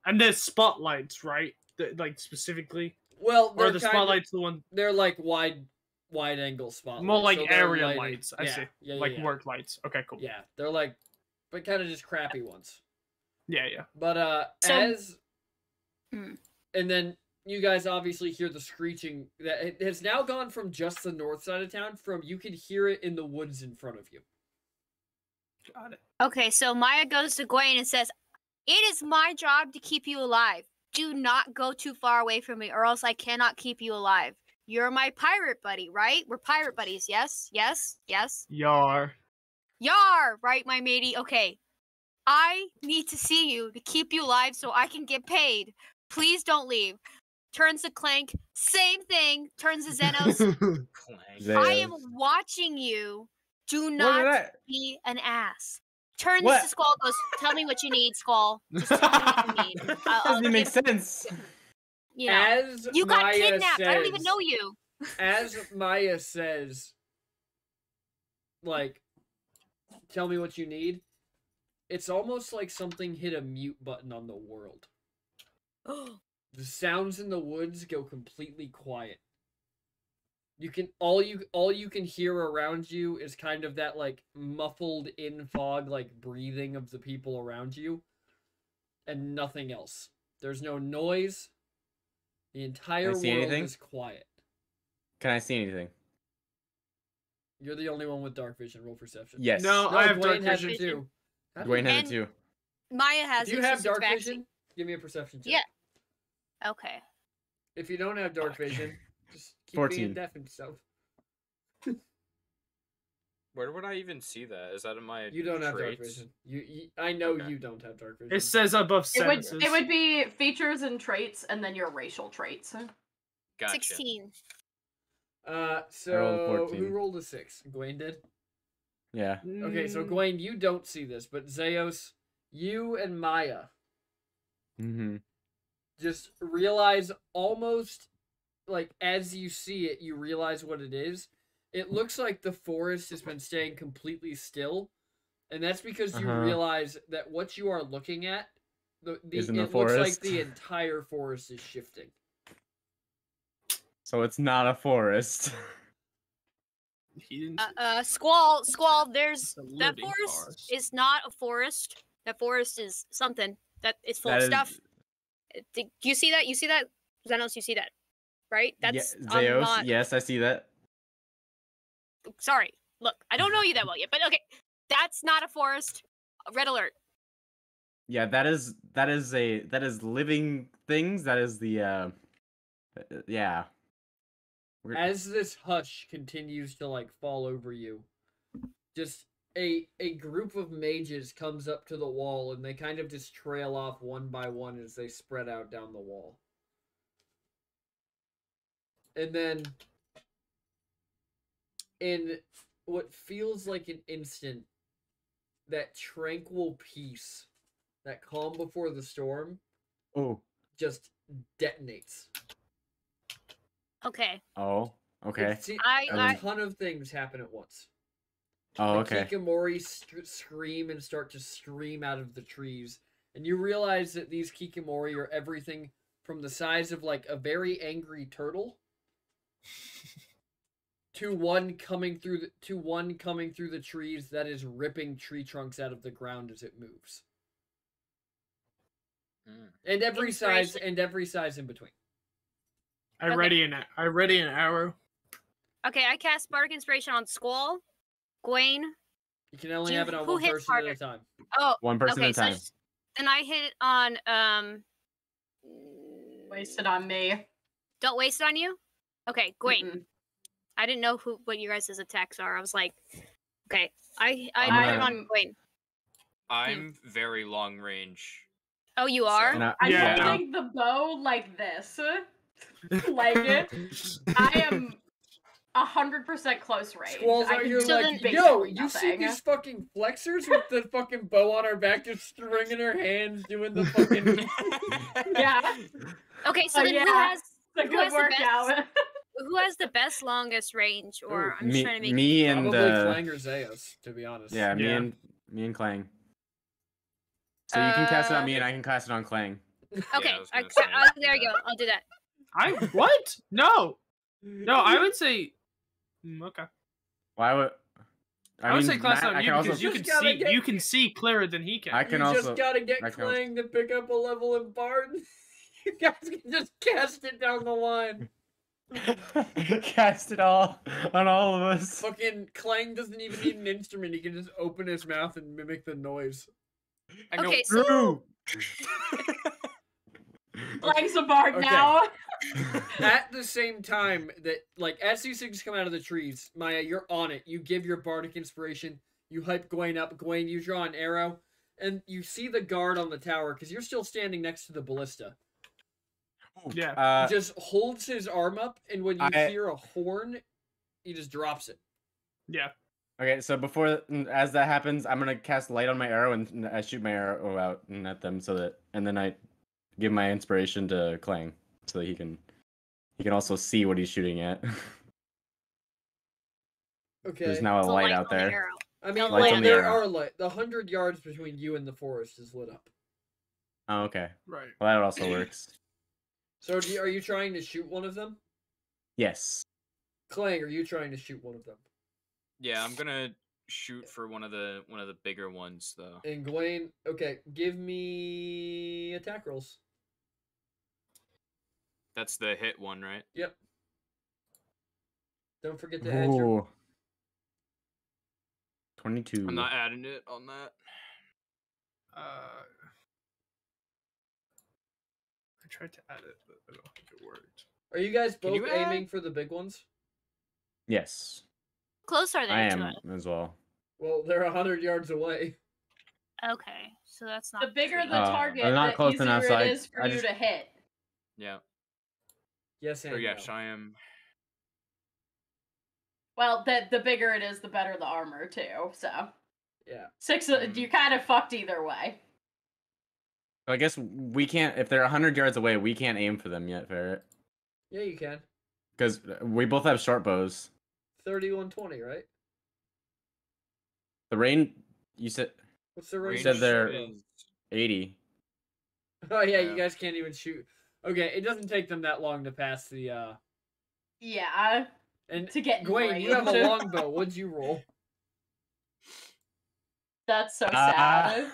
And there's spotlights, right? Like specifically, well, or they're the kind spotlights the one they're like wide angle spotlights. more like so they're area lighting- lights. I yeah, see. Yeah, Like yeah. work lights. Okay, cool. Yeah, they're like but kind of just crappy ones. Yeah, yeah. But So- as Hmm. and then you guys obviously hear the screeching that it has now gone from just the north side of town from you could hear it in the woods in front of you. Got it. Okay, so Maya goes to Gwen and says, "It is my job to keep you alive. Do not go too far away from me, or else I cannot keep you alive. You're my pirate buddy, right? We're pirate buddies, yes? Yes? Yes? Yar. Yar, right, my matey? Okay. I need to see you to keep you alive so I can get paid. Please don't leave." Turns to Clank, same thing. Turns to Xenos, Clang. I Zeus. am watching you. Do What did not I- be an ass. Turns What? to Skull, goes, "Tell me what you need, Skull. Just tell me what you need. Doesn't even make give- sense. You know, As you got Maya kidnapped. I don't even says- know you." As Maya says, like, tell me what you need. It's almost like something hit a mute button on the world. The sounds in the woods go completely quiet. You can all you can hear around you is kind of that like muffled in fog like breathing of the people around you and nothing else. There's no noise. The entire see world anything? is quiet. Can I see anything? You're the only one with dark vision. Roll perception. Yes. No, No, I have Dwayne dark has vision. it too. How do Dwayne you- has And- it too. Maya has Do you it. have so dark it's vaccine. vision? Give me a perception check. Yeah. Okay. If you don't have dark Fuck. vision, just keep 14. being deaf and stuff. Where would I even see that? Is that in my You don't have dark traits? vision. I know Okay. you don't have dark vision. It says above It would sentences. it would be features and traits, and then your racial traits. Gotcha. 16. So 14. who rolled a 6? Gawain did. Yeah. Okay, so Mm, Gawain, you don't see this, but Zeus, you and Maya Mm-hmm. just realize almost like as you see it, you realize what it is. It looks like the forest has been staying completely still, and that's because you Uh-huh. realize that what you are looking at, Is in the it looks like forest. the entire forest is shifting. So it's not a forest. he didn't. Squall, there's It's a that living forest is not a forest. That forest is something that is full That of is- stuff. Do you see that? You see that? Xenos, you see that? Right? That's yeah, I'm Zeus. not- Yes, I see that. Sorry. Look, I don't know you that well yet, but okay. That's not a forest. Red alert. Yeah, that is living things. That is the yeah. We're- As this hush continues to like fall over you, just a group of mages comes up to the wall and they kind of just trail off one by one as they spread out down the wall. And then in what feels like an instant, that tranquil peace, that calm before the storm, Oh. just detonates. Okay. Oh. Okay. It's- a I ton of things happen at once. Oh. The Okay. Kikamori scream and start to stream out of the trees. And you realize that these Kikamori are everything from the size of like a very angry turtle to one coming through the trees that is ripping tree trunks out of the ground as it moves. Mm. And every size Inspiration. in between. I Okay. ready an arrow. okay, I cast Bardic Inspiration on Squall, Gwaine. You can only Do you- have it on who one hits person harder? at a time. Oh, One person okay, at a time. then I hit it on Wasted on me. Don't waste it on you? Okay, Gwaine. Mm-mm. I didn't know what you guys' attacks are. I was like, okay. I I'm put it gonna- on Gwaine. I'm very long range. Oh, you are? And I'm Yeah. holding the bow like this. Like I am 100% close range. Squall's I out can here do So like, then- yo, basically you see nothing. these fucking flexors with the fucking bow on her back, just stringing her hands, doing the fucking. Yeah, Okay, so Oh, then yeah. who has it's a Who good has the best- workout. who has the best longest range? Or I'm just trying to make me and Probably Clang or Zeus, to be honest. yeah, Yeah. me and Clang. So you can cast it on me, Uh, and I can cast it on Clang. Okay, I was gonna say, there you yeah. go. I'll do that. I what? No, I would say. Okay. Why would? I would say class Matt, on I you can also, because you Just can gotta see get- clearer than he can. I can you also. just gotta get I can also- Clang to pick up a level in Bard. You guys can just cast it down the line. Cast it all on all of us. Fucking Clang doesn't even need an instrument. He can just open his mouth and mimic the noise. I go, Okay, so True. Clang's a bard Okay. now. At the same time that, like, as these things come out of the trees, Maya, you're on it. You give your bardic inspiration. You hype Gwaine up. Gwaine, you draw an arrow. And you see the guard on the tower, because you're still standing next to the ballista. Yeah. He just holds his arm up, and when you I- hear a horn, he just drops it. Yeah. Okay, so as that happens, I'm gonna cast light on my arrow and I shoot my arrow out and at them and then I give my inspiration to Clang so that he can also see what he's shooting at. Okay. There's now a the light light out on the there. arrow. I mean, Lights on the there arrow. are light. The 100 yards between you and the forest is lit up. Oh, okay. Right. Well, that also works. So, are you trying to shoot one of them? Yes. Clang, are you trying to shoot one of them? yeah, I'm gonna shoot for one of the bigger ones though. And Gwaine, okay, give me attack rolls. That's the hit one, right? Yep. Don't forget to add your. Ooh. 22. I'm not adding it on that. I tried to add it, but I don't think it worked. Are you guys Can both you add- aiming for the big ones? Yes. Close are they I to am it? as well. Well, they're 100 yards away. Okay, so that's not The bigger pretty. the Uh, target, they're not the close easier enough, so it is for I you just- to hit. Yeah. Yes, and So yes, no. I am. Well, the bigger it is, the better the armor too. So Yeah. you kind of fucked either way. So I guess we can't, if they're 100 yards away, we can't aim for them yet, Ferret. Yeah, you can. Because we both have short bows. 3120, right? The rain, you said What's the You range? said of they're- short bow? 80. Oh yeah, Yeah. you guys can't even shoot. Okay, it doesn't take them that long to pass the. Yeah, And to get in Gwaine, you have a range. longbow. What'd you roll? That's so Ah.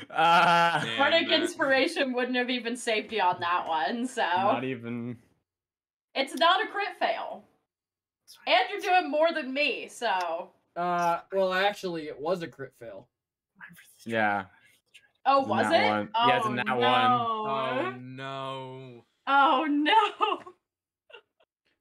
sad. Damn, Bardic that- inspiration wouldn't have even saved you on that one. So Not even. it's not a crit fail, and you're doing more than me. So Well, actually, it was a crit fail. Yeah. oh, It's a was nat it? one. Oh Yeah, it's a nat no. one. Oh no. Oh no!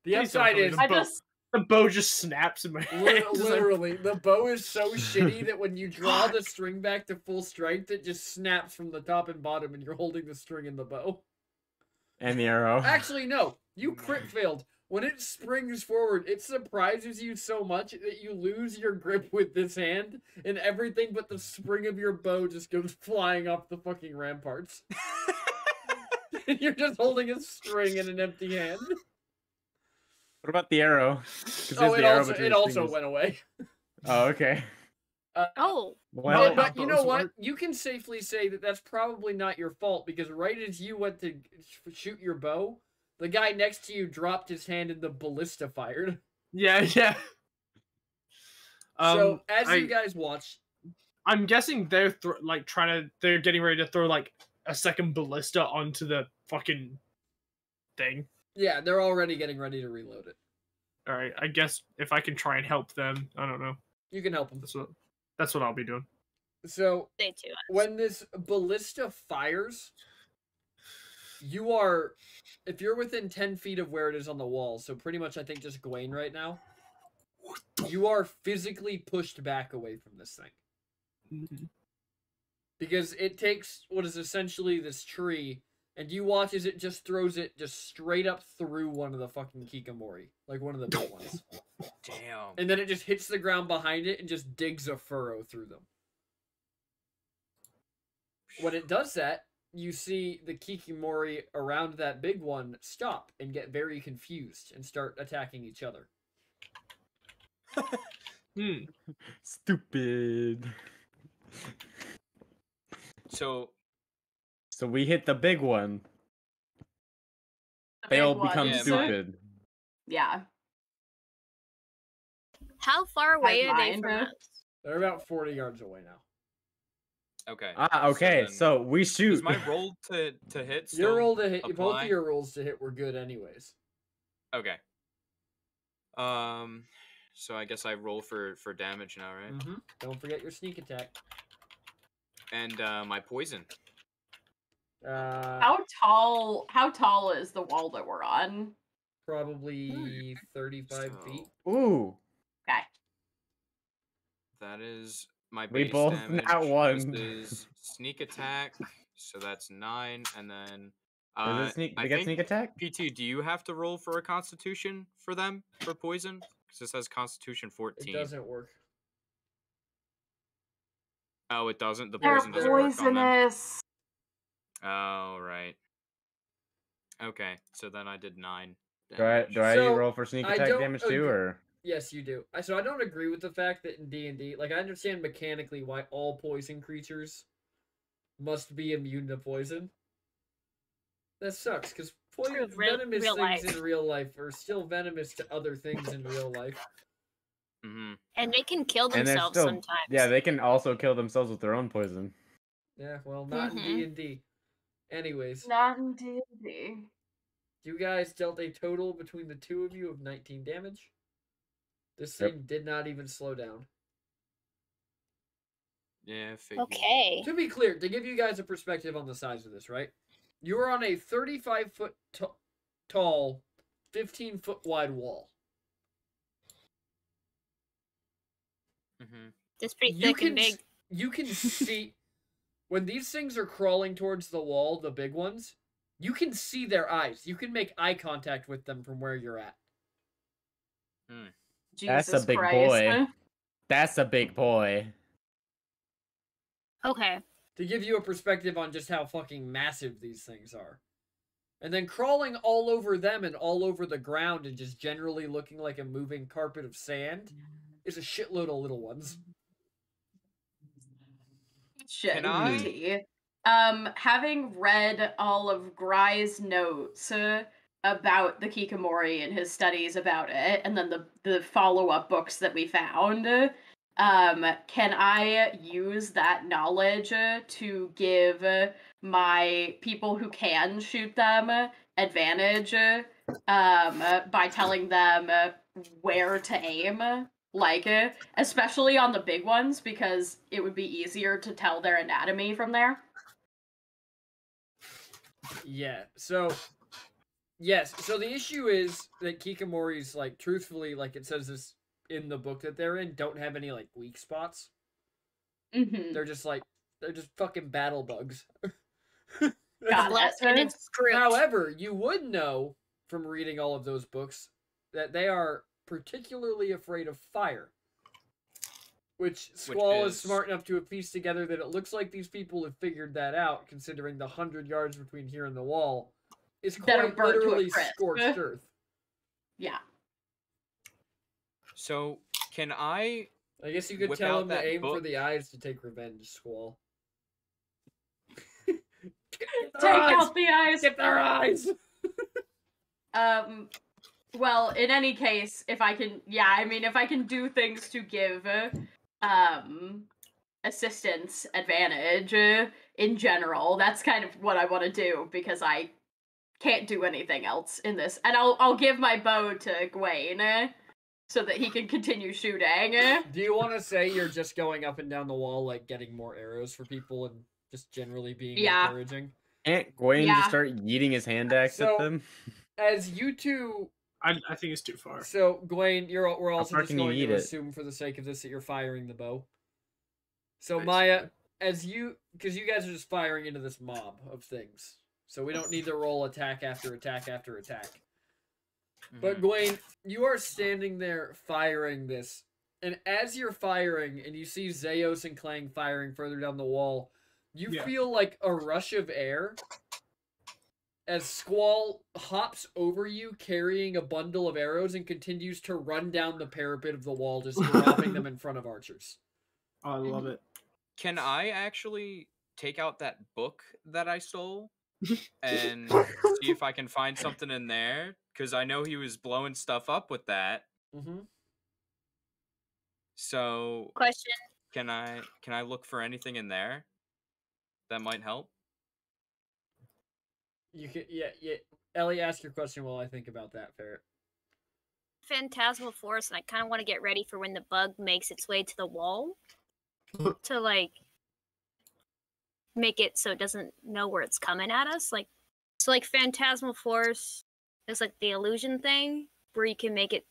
The Please don't upside tell me is the I bow- just The bow just snaps in my hand. It's like- literally the bow is so shitty that when you draw the string back to full strength, it just snaps from the top and bottom, and you're holding the string in the bow. And the arrow. Actually, no, you crit failed. When it springs forward, it surprises you so much that you lose your grip with this hand, and everything but the spring of your bow just goes flying off the fucking ramparts. You're just holding a string in an empty hand. What about the arrow? 'Cause Oh, there's it the arrow also between it the also fingers. went away. Oh, okay. Oh, Well, No, But you know bows what? work. You can safely say that that's probably not your fault because right as you went to shoot your bow, the guy next to you dropped his hand and the ballista fired. Yeah, yeah. So as I- you guys watch, I'm guessing they're they're getting ready to throw like a second ballista onto the fucking thing. yeah, they're already getting ready to reload it. All right, I guess if I can try and help them, I don't know. You can help them. That's what I'll be doing. So they too. when this ballista fires, you are, if you're within 10 feet of where it is on the wall, so pretty much I think just Gwaine right now, you are physically pushed back away from this thing. Mhm. Because it takes what is essentially this tree, and you watch as it just throws it just straight up through one of the fucking Kikamori, like one of the big ones. Damn. And then it just hits the ground behind it and just digs a furrow through them. When it does that, you see the Kikimori around that big one stop and get very confused and start attacking each other. Stupid. So So we hit the big one. The They big all one. become Yeah, stupid. Yeah. How far away are they mind, from huh? us? They're about 40 yards away now. Okay. Okay. then So we shoot. is my roll to hit still Your roll to hit, both apply? of your rolls to hit were good anyways. Okay. So I guess I roll for damage now, right? Mm-hmm. Don't forget your sneak attack. And my poison. How tall is the wall that we're on? Probably 35 feet. Ooh. Okay. That is my We base both damage not won. versus sneak attack. So that's 9, and then Is it sneak? I They get think, sneak attack? PT, do you have to roll for a Constitution for them for poison? Because this says Constitution 14. It doesn't work. Oh, it doesn't. The They're poison doesn't work on them. poisonous. Oh, right. Okay, so then I did 9. Do I damage. So, roll for sneak I attack don't damage too, agree- or Yes, you do. So I don't agree with the fact that in D&D, like I understand mechanically why all poison creatures must be immune to poison. That sucks because True, venomous real things life. in real life are still venomous to other things in real life. Mm-hmm. And they can kill and they're themselves still sometimes. yeah, they can also kill themselves with their own poison. Yeah, well, not in Mhm. D&D. Anyways, Not in D&D. you guys dealt a total between the two of you of 19 damage. This Yep. thing did not even slow down. Yeah, figured. Okay. To be clear, to give you guys a perspective on the size of this, right? You are on a 35-foot tall, 15-foot wide wall. Mm-hmm. That's pretty You thick and can big. you can see when these things are crawling towards the wall, the big ones. You can see their eyes. You can make eye contact with them from where you're at. That's a Jesus big Christ. boy. That's a big boy. Okay. To give you a perspective on just how fucking massive these things are. And then crawling all over them and all over the ground and just generally looking like a moving carpet of sand is a shitload of little ones. Shit. Can I- PT. Having read all of Grai's notes about the Kikamori and his studies about it, and then the follow-up books that we found, can I use that knowledge to give my people who can shoot them advantage by telling them where to aim? Like, especially on the big ones, because it would be easier to tell their anatomy from there. Yeah, so... Yes, so the issue is that Kikamori's, like, truthfully, like it says this in the book that they're in, don't have any, like, weak spots. Mm-hmm. They're just fucking battle bugs. Got Left-handed screw. However, you would know from reading all of those books that they are particularly afraid of fire. Which Squall is is- smart enough to have pieced together that it looks like these people have figured that out, considering the 100 yards between here and the wall is That are quite burnt to a literally crisp. scorched earth. Yeah. So can I? I guess you could Whip tell out him to that aim for book. the eyes to take revenge, Squall. Take out the eyes. Get their eyes! Well, in any case, if I can do things to give assistance advantage in general, that's kind of what I want to do, because I can't do anything else in this. And I'll give my bow to Gwaine so that he can continue shooting. Do you want to say you're just going up and down the wall, like getting more arrows for people and just generally being Yeah. encouraging? Can't Gwaine Yeah. just start yeeting his hand axe So- at them? As you two, I think it's too far. so Gwaine, we're also far just can you going eat to it? assume for the sake of this that you're firing the bow. So Nice. Maya, because you guys are just firing into this mob of things, so we don't need to roll attack after attack after attack. But Mhm. Gwaine, you are standing there firing this, and as you're firing, and you see Zeos and Clang firing further down the wall, you Yeah. feel like a rush of air as Squall hops over you carrying a bundle of arrows and continues to run down the parapet of the wall, just dropping them in front of archers. Oh, I love it. Can I actually take out that book that I stole and see if I can find something in there? Because I know he was blowing stuff up with that. Mm-hmm. So Question: Can I look for anything in there that might help? You can, yeah. Ellie, ask your question while I think about that, Ferret. Phantasmal force, and I kind of want to get ready for when the bug makes its way to the wall to like make it so it doesn't know where it's coming at us. Like, so like phantasmal force is like the illusion thing where you can make it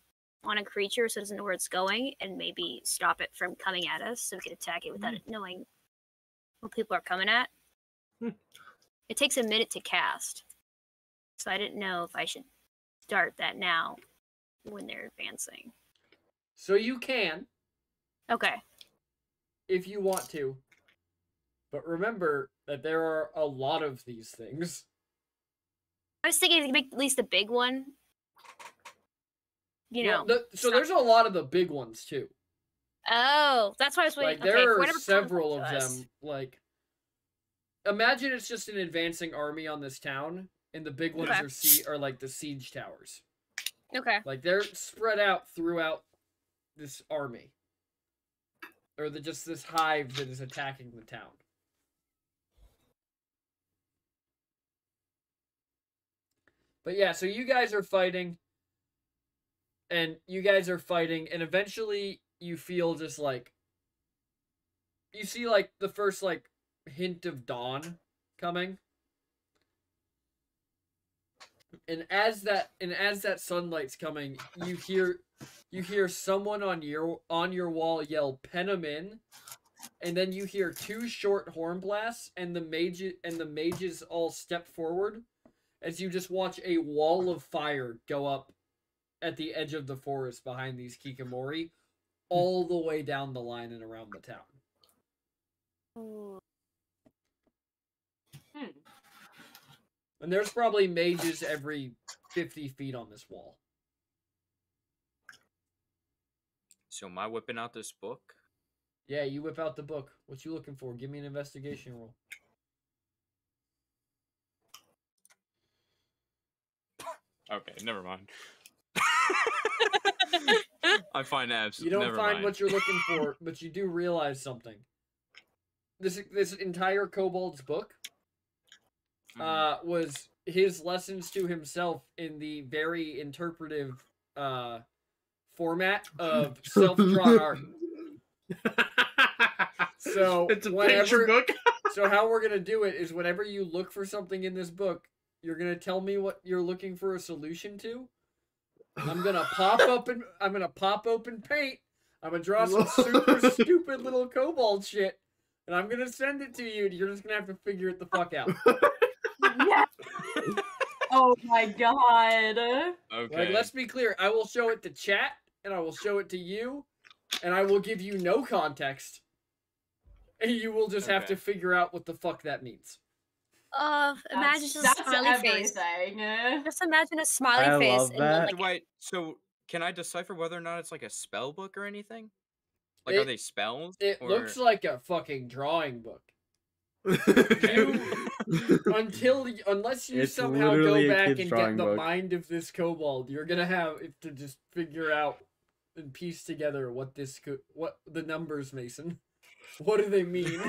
on a creature so it doesn't know where it's going and maybe stop it from coming at us so we can attack it without it knowing what people are coming at. It takes a minute to cast, so I didn't know if I should start that now when they're advancing. So you can, Okay. if you want to, but remember that there are a lot of these things. I was thinking to make at least the big one. You know. Well, so there's a lot of the big ones too. Oh, that's why I was waiting. Like okay, there are whatever comes several to of us. them. Like, imagine it's just an advancing army on this town, and the big ones Okay. are like the siege towers. Okay. Like they're spread out throughout this army, or just this hive that is attacking the town. But yeah, so you guys are fighting, and eventually you feel just like you see like the first like hint of dawn coming. And as that sunlight's coming, you hear someone on your wall yell, "Pen 'em in," and then you hear 2 short horn blasts, and the mages all step forward as you just watch a wall of fire go up at the edge of the forest behind these Kikamori, all the way down the line and around the town. Ooh. And there's probably mages every 50 feet on this wall. So am I whipping out this book? Yeah, you whip out the book. What you looking for? Give me an investigation roll. Okay, never mind. I find abs. You don't never find mind. what you're looking for, but you do realize something. This entire kobold's book was his lessons to himself in the very interpretive format of self-drawn art. So It's a picture book. So how we're gonna do it is whenever you look for something in this book, you're gonna tell me what you're looking for a solution to. I'm gonna pop open paint. I'm gonna draw some super stupid little kobold shit, and I'm gonna send it to you. And you're just gonna have to figure it the fuck out. Yes. Oh my god. Okay. Like, let's be clear. I will show it to chat, and I will show it to you, and I will give you no context, and you will just have to Okay. figure out what the fuck that means. Imagine just a That's smiley face. everything. Just imagine a smiley I face love and that. then like Wait, so can I decipher whether or not it's like a spell book or anything? Like, are It- they spells? It or... looks like a fucking drawing book. Unless you It's somehow go literally a back kid's and drawing get the book. mind of this kobold, you're gonna have to just figure out and piece together what the numbers, Mason. What do they mean?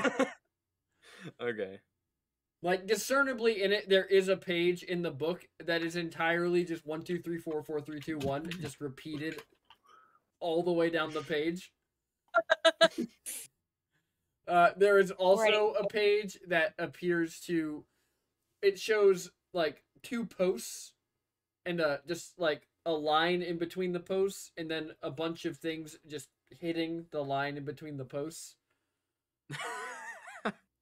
Okay. Like, discernibly in it, there is a page in the book that is entirely just 1, 2, 3, 4, 4, 3, 2, 1, just repeated all the way down the page. There is also a page that appears to. It shows like 2 posts and just like a line in between the posts, and then a bunch of things just hitting the line in between the posts.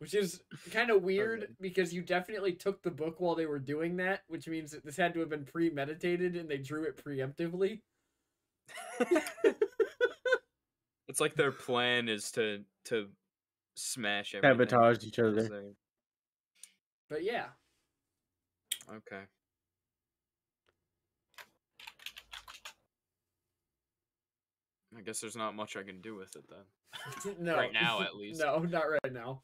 Which is kind of weird because you definitely took the book while they were doing that, which means that this had to have been premeditated and they drew it preemptively. It's like their plan is to smash everything. Sabotage each as other. they- But yeah. Okay. I guess there's not much I can do with it then. No. Right now, at least. No, not right now.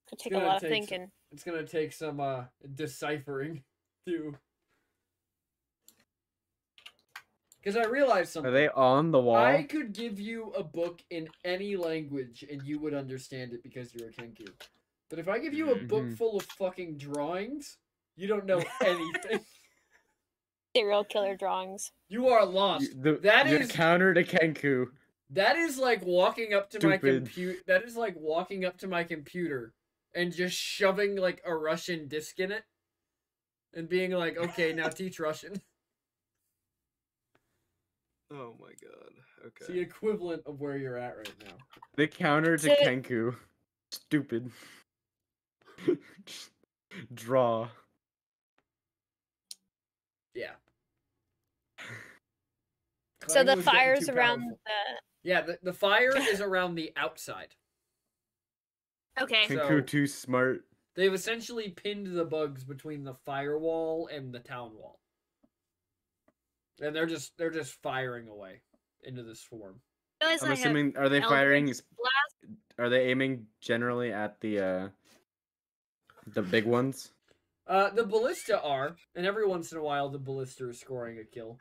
could take It's a gonna lot of take thinking. It's gonna take some deciphering to Because I realized something. Are they on the wall? I could give you a book in any language and you would understand it because you're a Kenku. But if I give you a book Mhm. full of fucking drawings, you don't know anything. Serial killer drawings. You are lost. That You're is counter to Kenku. that is like walking up to my Stupid. computer. That is like walking up to my computer and just shoving like a Russian disc in it and being like, "Okay, now teach Russian." Oh my god. It's the Okay. equivalent of where you're at right now. The counter to So- Kenku. Stupid. Just draw. Yeah. So the Clang was getting fires too around powerful. the. Yeah, the fire is around the outside. Okay. So- Kenku too smart. They've essentially pinned the bugs between the firewall and the town wall. And they're just firing away into the swarm. Realize I'm I have assuming, are they Eldritch firing? Blast. Are they aiming generally at the big ones? The ballista are, and every once in a while the ballista is scoring a kill.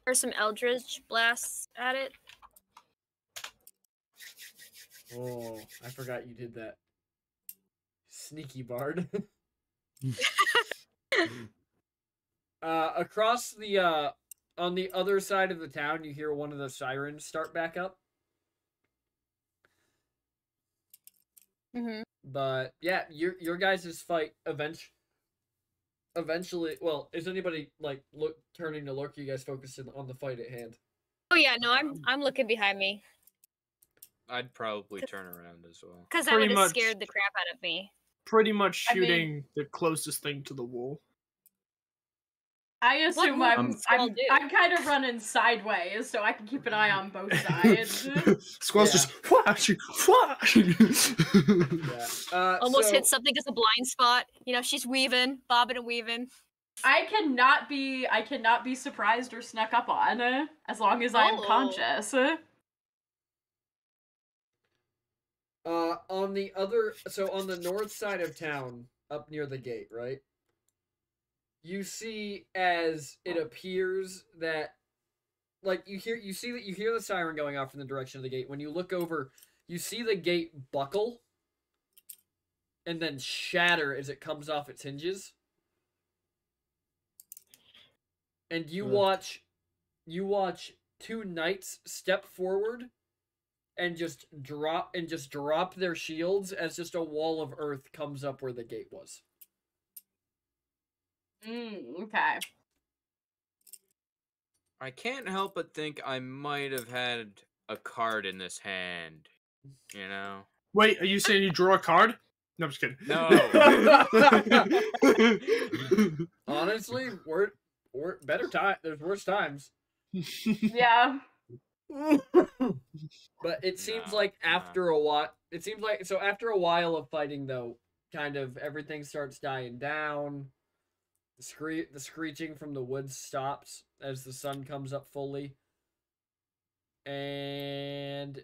Or some Eldritch blasts at it. Oh, I forgot you did that. Sneaky bard. Across the on the other side of the town, you hear one of the sirens start back up. Mm-hmm. But yeah, your guys' fight eventually. Well, is anybody like turning to look? Are you guys focusing on the fight at hand? Oh yeah, no, I'm looking behind me I'd probably turn around as well. because that Pretty would have much. scared the crap out of me. Pretty much I mean- shooting the closest thing to the wall. I assume would I'm you all do? I'm kind of running sideways, so I can keep an eye on both sides. Squall's Yeah. just flashing, flashing. Yeah. Almost so, hit something as a blind spot. You know, she's weaving, bobbing and weaving. I cannot be surprised or snuck up on as long as I'm Oh. conscious. on the north side of town, up near the gate, right? You see as it appears that, like, you hear the siren going off in the direction of the gate. When you look over, you see the gate buckle and then shatter as it comes off its hinges. And you watch two knights step forward and just drop their shields as just a wall of earth comes up where the gate was. Okay. I can't help but think I might have had a card in this hand. You know? Wait, are you saying you draw a card? No, I'm just kidding. No. Honestly, we're better time. There's worse times. Yeah. But it seems No, like no. after a while, after a while of fighting, though, kind of everything starts dying down. The screeching from the woods stops as the sun comes up fully. And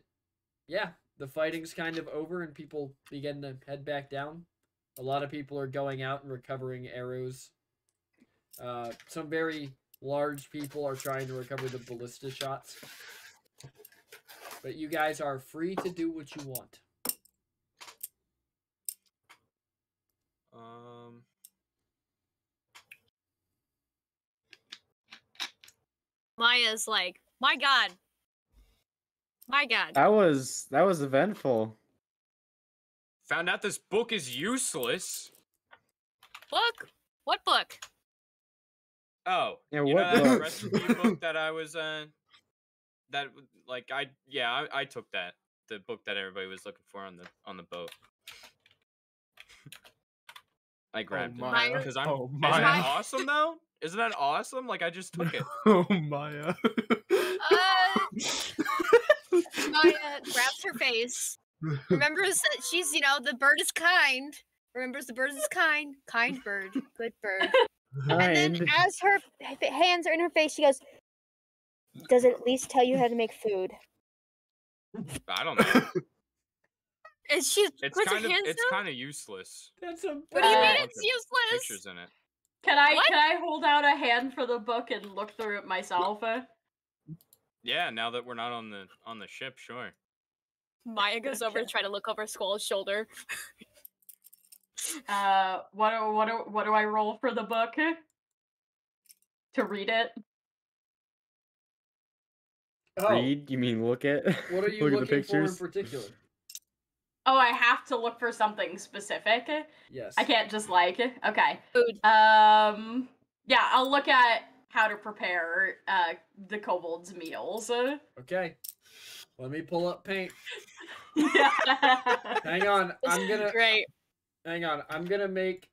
yeah, the fighting's kind of over and people begin to head back down. A lot of people are going out and recovering arrows. Some very large people are trying to recover the ballista shots. But you guys are free to do what you want. Maya's like, my god. My god. That was eventful. Found out this book is useless. Book? What book? Oh, Yeah, you what know that book? recipe book that I was I took that, the book that everybody was looking for on the boat. I grabbed Maya. it because I'm. Oh, Isn't Maya. that awesome though? Isn't that awesome? Like I just took it. Oh, Maya. Maya grabs her face. Remembers that she's, the bird is kind. Remembers the bird is kind. Kind bird. Good bird. And then Kind. as her hands are in her face, she goes, does it at least tell you how to make food? I don't know. And she It's puts kind her of hands down? useless. That's a What do you mean Bunch it's of useless? Pictures in it. Can I What? can I hold out a hand for the book and look through it myself? Yeah, now that we're not on the ship, sure. Maya goes over to Okay. try to look over Squall's shoulder. What do I roll for the book? To read it? Oh, Read? You mean look at? what are you look at the looking for in pictures? particular? Oh, I have to look for something specific. Yes. I can't just like. Okay. Food. Yeah, I'll look at how to prepare the kobold's meals. Okay. Let me pull up paint. Yeah. Hang on. This is great. Hang on. I'm gonna make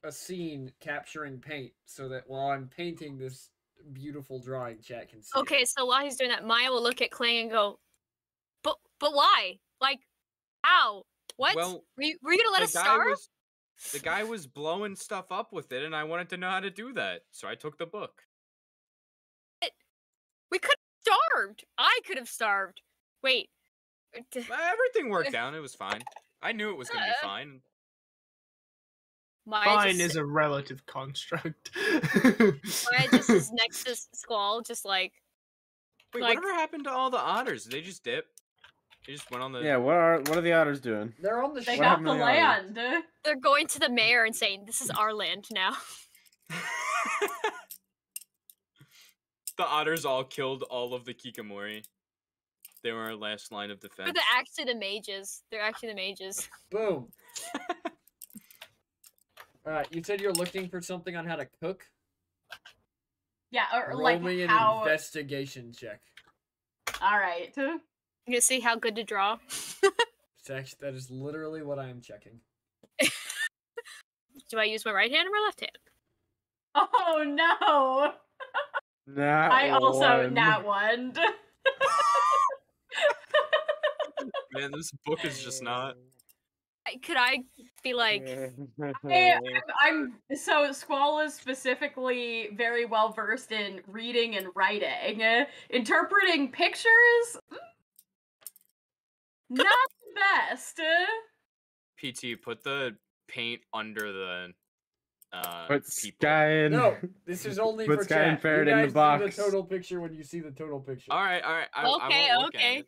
a scene capturing paint so that while I'm painting this beautiful drawing, chat can see. it. Okay, so while he's doing that, Maya will look at Clang and go, but why? Like, how? What? Well, were you gonna let us starve? The guy was blowing stuff up with it, and I wanted to know how to do that, so I took the book. We could have starved. I could have starved. Wait. Everything worked out. It was fine. I knew it was gonna be fine. Maya Fine just, is a relative construct. Maya just is next to Squall, just like, Wait, like- whatever happened to all the otters? Did they just dip? They just went on the. Yeah, what are the otters doing? They're on the They ship. What got happened the to the others? land. they're going to the mayor and saying, this is our land now. The otters all killed all of the Kikamori. They were our last line of defense. They're actually the mages. They're actually the mages. Boom. Alright, you said you're looking for something on how to cook? Yeah, or Roll like me an how. investigation check. All right. You gonna see how good to draw? That is literally what I am checking. Do I use my right hand or my left hand? Oh no! Nat I also one. nat one. Man, this book is just not. Could I be like, I'm so Squall is specifically very well versed in reading and writing. Interpreting pictures, not the best. PT, put the paint under the Put people. Sky in. No, this is only Put for Sky chat. and Ferret you in the guys box. see the total picture when you see the total picture. All right. I Okay, won't look at okay. it.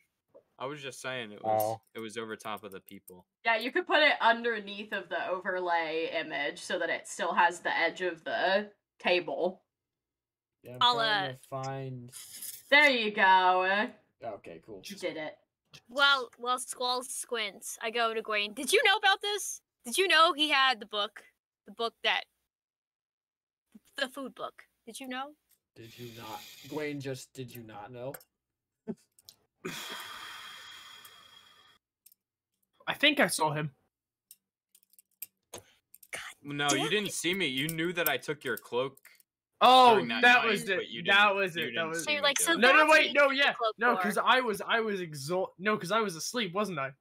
I was just saying it Oh. was over top of the people. Yeah, you could put it underneath of the overlay image so that it still has the edge of the table. Yeah, I'm I'll, trying to find. There you go. Okay, cool. You did it. while Squall squints, I go to Gwaine. Did you know about this? Did you know he had the book the food book? Did you know? Did you not? Gwaine just did you not know? I think I saw him. No, damn you didn't see me. You knew that I took your cloak. Oh, During that that night, was it. but you That didn't- was you it. That didn't was So you're me like, do so it. No, that's wait, what no, you need the yeah, cloak no, for. because I was no, because I was asleep, wasn't I?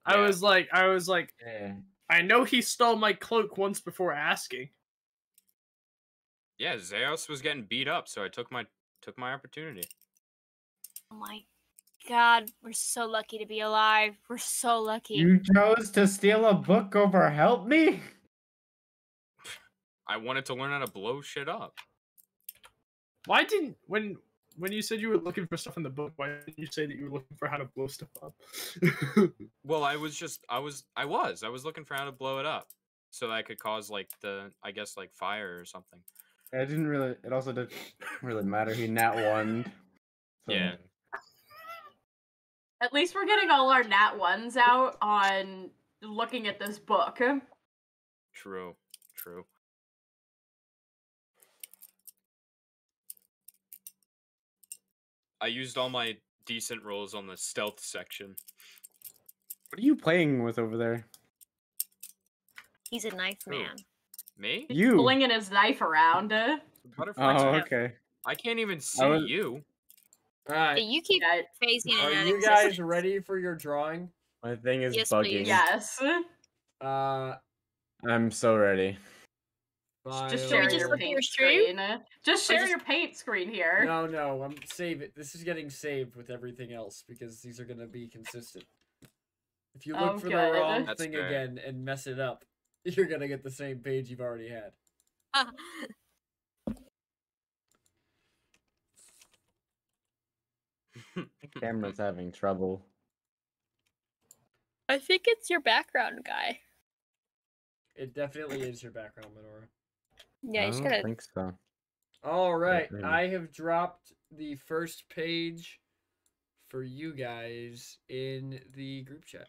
I Yeah. was like, Yeah. I know he stole my cloak once before asking. Yeah, Zeus was getting beat up, so I took my opportunity. Oh my god, we're so lucky to be alive. We're so lucky. You chose to steal a book over help me? I wanted to learn how to blow shit up. Why didn't when you said you were looking for stuff in the book? Why didn't you say that you were looking for how to blow stuff up? Well, I was looking for how to blow it up, so that I could cause like like fire or something. It didn't really. It also didn't really matter. He nat one. Yeah. At least we're getting all our nat ones out on looking at this book. True. I used all my decent rolls on the stealth section. What are you playing with over there? He's a knife Who? man. Me? You. Flinging his knife around. Butterfly. Oh, Yeah. okay. I can't even see was- you. Hey, Alright. you keep Yeah, phasing in Are and you guys ready for your drawing? My thing is Yes, bugging. please. yes. I'm so ready. Just Should we share just your look at your paint stream? screen. Just share just- your paint screen here. No, I'm save it. This is getting saved with everything else because these are gonna be consistent. If you look Oh, for good. the wrong That's thing fair. again and mess it up, you're gonna get the same page you've already had. Camera's having trouble. I think it's your background guy. It definitely is your background, Menorah. Yeah, I you just don't gotta. think so. All right, maybe. I have dropped the first page for you guys in the group chat.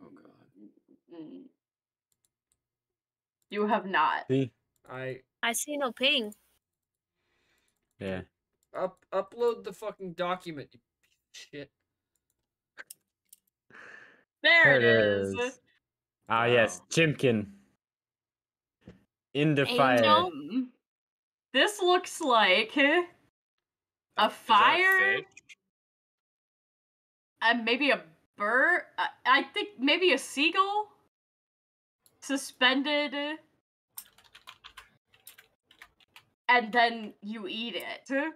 Oh god. You have not. See? I I see no ping. Yeah. upload the fucking document. You shit. There it is. Ah, yes, Wow. Chimkin. Into fire. Angel? This looks like a Is that a fire fish? and maybe a bird. I think maybe a seagull suspended, and then you eat it.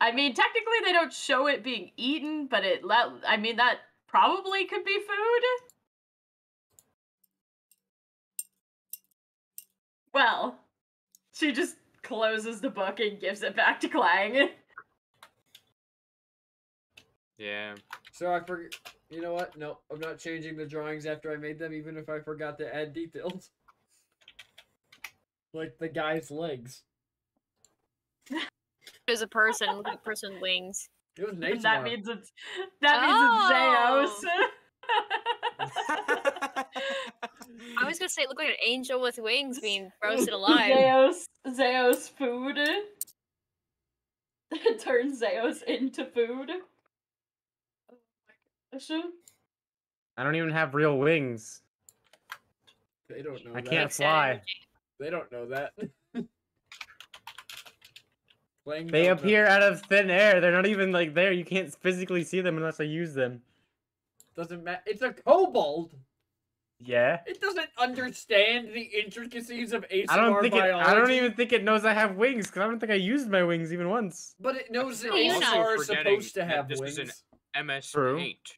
I mean, technically they don't show it being eaten, but I mean, that probably could be food. Well, she just closes the book and gives it back to Clang. Yeah. So I forget. You know what? No, I'm not changing the drawings after I made them, even if I forgot to add details. Like the guy's legs. There's a person. Look at the person's wings. It was And Nate's that means it's Zeus. I was gonna say, it looked like an angel with wings being roasted alive. Zeus food. Turns Zeus into food. Oh my gosh. I don't even have real wings. They don't know I that. can't fly. They don't know that. Playing They don't know. appear out of thin air. They're not even like there. You can't physically see them unless I use them. Doesn't matter. It's a kobold. Yeah. It doesn't understand the intricacies of ASMR I don't think biology. I don't even think it knows I have wings because I don't think I used my wings even once. But it knows that Well, you know. ASMR is Forgetting supposed to that have this wings. is an MS True. Paint.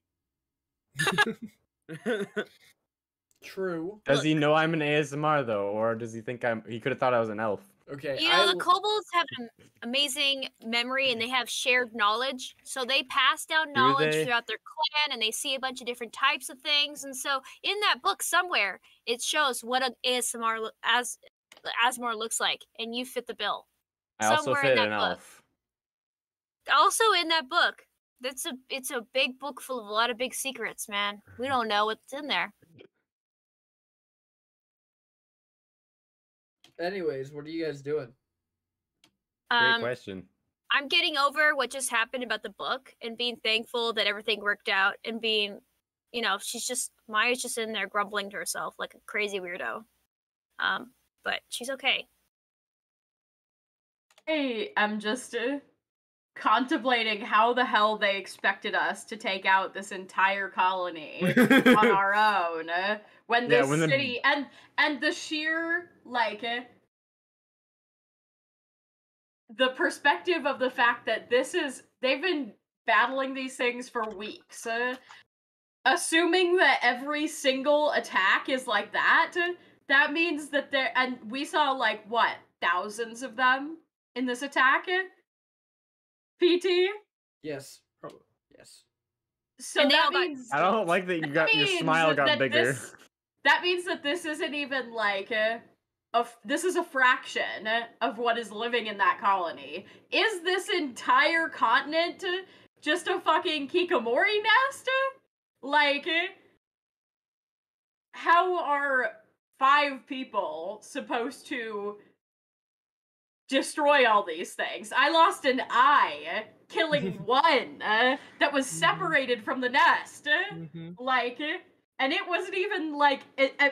True. Does he know I'm an ASMR though, or does he think I'm? He could have thought I was an elf. Okay. You know, the kobolds have an amazing memory and they have shared knowledge. So they pass down knowledge they? throughout their clan and they see a bunch of different types of things. And so in that book somewhere, it shows what an ASMR looks like. And you fit the bill. I also Somewhere in fit that an book. elf. Also in that book, it's a big book full of a lot of big secrets, man. We don't know what's in there. Anyways, what are you guys doing? Great question. I'm getting over what just happened about the book and being thankful that everything worked out and being, you know, Maya's just in there grumbling to herself like a crazy weirdo. But she's okay. Hey, I'm just contemplating how the hell they expected us to take out this entire colony on our own when Yeah, this when the- city and the sheer like the perspective of the fact that they've been battling these things for weeks, assuming that every single attack is like that means that and we saw like what, thousands of them in this attack, PT. Yes. Probably. Yes. So And they that all got- means I don't like that you got your means smile got that bigger. that means that this isn't even like this is a fraction of what is living in that colony. Is this entire continent just a fucking Kikomori nest? Like, how are 5 people supposed to destroy all these things? I lost an eye killing one that was separated from the nest. Like, and it wasn't even like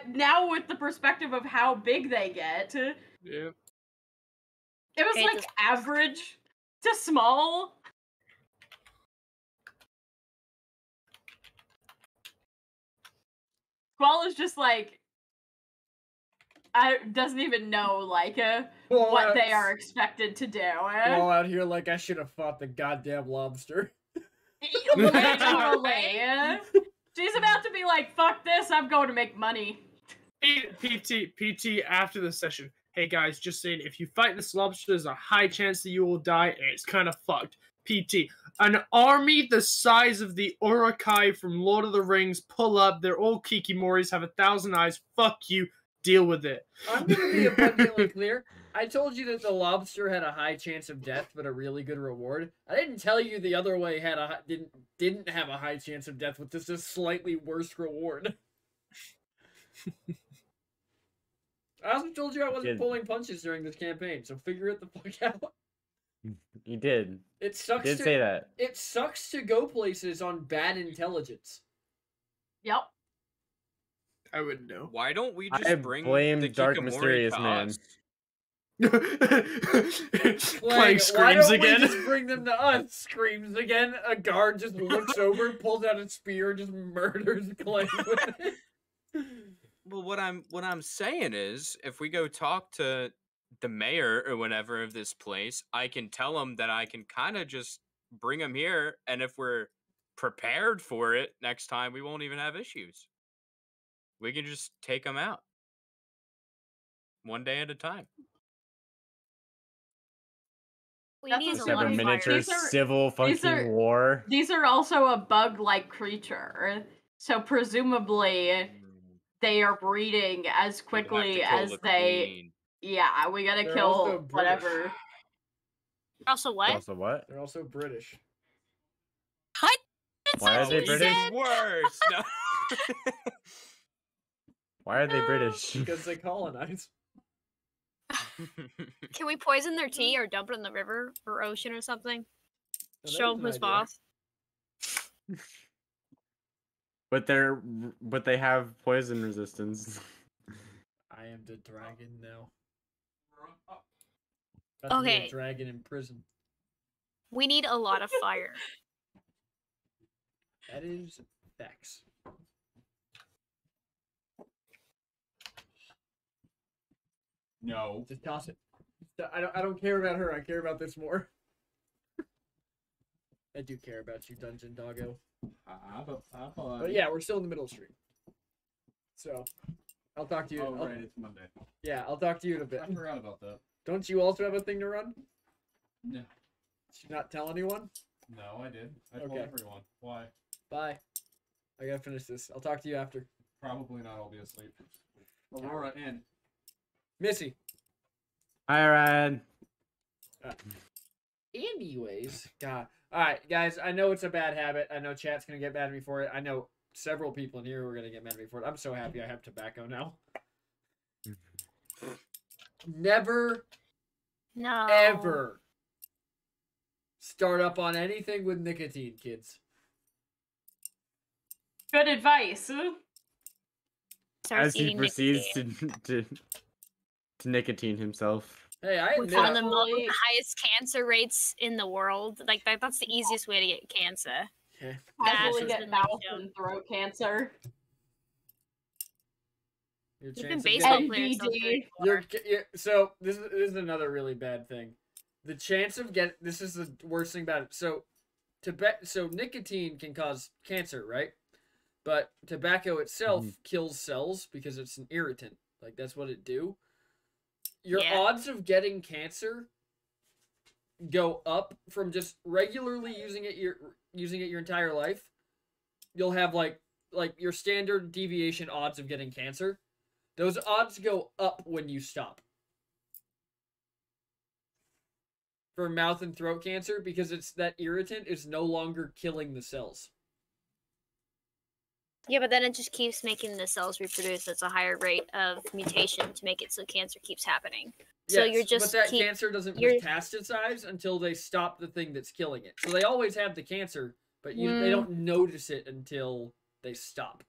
now with the perspective of how big they get. Yeah. It was Okay, like just- average to small. Squall is just like doesn't even know like what they are expected to do. All out here like I should have fought the goddamn lobster. Literally. She's about to be like, fuck this, I'm going to make money. PT after the session. Hey guys, just saying, if you fight this lobster, there's a high chance that you will die, and it's kind of fucked. PT, an army the size of the Uruk-hai from Lord of the Rings pull up. They're all Kikimoris, have 1,000 eyes. Fuck you. Deal with it. I'm gonna be abundantly clear. I told you that the lobster had a high chance of death, but a really good reward. I didn't tell you the other way had didn't have a high chance of death with just a slightly worse reward. I also told you I wasn't pulling punches during this campaign, so figure it the fuck out. You did. It sucks. You did say that. It sucks to go places on bad intelligence. Yep. I wouldn't know. Why don't we I just bring blame the Dark Kikamori Mysterious to Man. us? Playing Why Screams don't again. we just bring them to us? Screams again. A guard just looks over, pulls out a spear, and just murders Clay with it. Well, what I'm saying is, if we go talk to the mayor or whatever of this place, I can tell him that I can kind of just bring him here, and if we're prepared for it next time, we won't even have issues. We can just take them out one day at a time. We That's need a a Have lot a of miniature These are- civil fucking are- war. These are also a bug-like creature, so presumably they are breeding as We'd have to quickly kill as the they. queen. Yeah, we gotta They're kill also British. whatever. Also, what? Also, what? They're also British. That's Why are what they you British? said. Worse. No. Why are they British? Because they colonize. Can we poison their tea or dump it in the river or ocean or something? that Show is them an who's idea. boss. But they have poison resistance. I am the dragon now. About to be Okay. a dragon in prison. We need a lot of fire. That is facts. No. Just toss it. I don't care about her. I care about this more. I do care about you, Dungeon Doggo. But yeah, we're still in the middle of the stream. So, I'll talk to you. Oh, I'll- right, it's Monday. Yeah, I'll talk to you in a bit. I forgot about that. Don't you also have a thing to run? No. Did you not tell anyone? No, I did. I told Okay. everyone. Why? Bye. I gotta finish this. I'll talk to you after. Probably not. I'll be asleep. Aurora in. Missy. Hi, Ryan. Anyways, God. Alright, guys, I know it's a bad habit. I know chat's gonna get mad at me for it. I know several people in here who are gonna get mad at me for it. I'm so happy I have tobacco now. Never, No. ever start up on anything with nicotine, kids. Good advice. Starts As he eating proceeds nicotine. to nicotine himself. Hey, I With admit one of the Absolutely. highest cancer rates in the world. Like that's the easiest way to get cancer. Yeah. That Casually has get been mouth shown. and throat cancer. Your Even chance of baseball getting- players don't do it NBD. anymore. So this is another really bad thing. The chance of this is the worst thing about it. So nicotine can cause cancer, right? But tobacco itself kills cells because it's an irritant. Like that's what it do. Your Yeah. odds of getting cancer go up from just regularly using it your entire life. You'll have like your standard deviation odds of getting cancer. Those odds go up when you stop. For mouth and throat cancer, because it's that irritant is no longer killing the cells. Yeah, but then it just keeps making the cells reproduce. It's a higher rate of mutation to make it so cancer keeps happening. So you're just but that keep- cancer doesn't you're- metastasize until they stop the thing that's killing it. So they always have the cancer, but they Mm. don't notice it until they stop.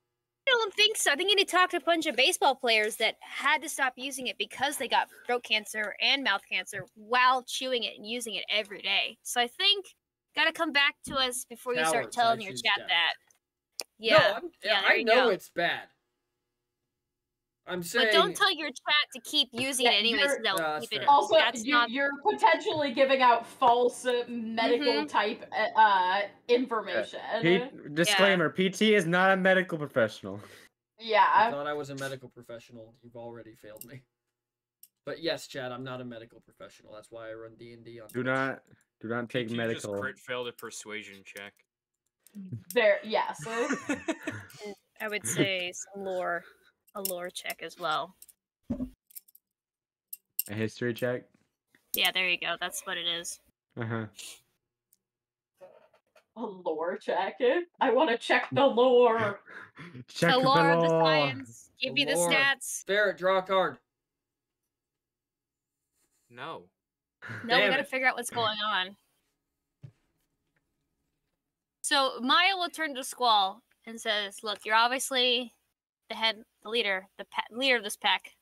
I don't think so. I think you need to talk to a bunch of baseball players that had to stop using it because they got throat cancer and mouth cancer while chewing it and using it every day. So I think got to come back to us before you start Cowards, telling I your choose chat death. that. No, Yeah, there I you know go. it's bad. I'm saying. but don't tell your chat to keep using Yeah, it anyways. you're- They'll that's keep it. fair. Also, That's not. you're potentially giving out false medical Mhm. type information. Disclaimer: PT is not a medical professional. I Yeah. thought I was a medical professional. You've already failed me. But yes, Chad, I'm not a medical professional. That's why I run D&D on Do Twitch. not take PT medical. just crit failed a persuasion check. There. Yes. I would say some lore, a lore check as well. A history check. Yeah, there you go. That's what it is. Uh-huh. A lore check. I want to check the lore. Check The lore of the lore. science. Give me the Lore. stats. Barrett, draw a card. No. No, we Damn gotta it. figure out what's going on. So Maya will turn to Squall and says, "Look, you're obviously the leader, leader of this pack.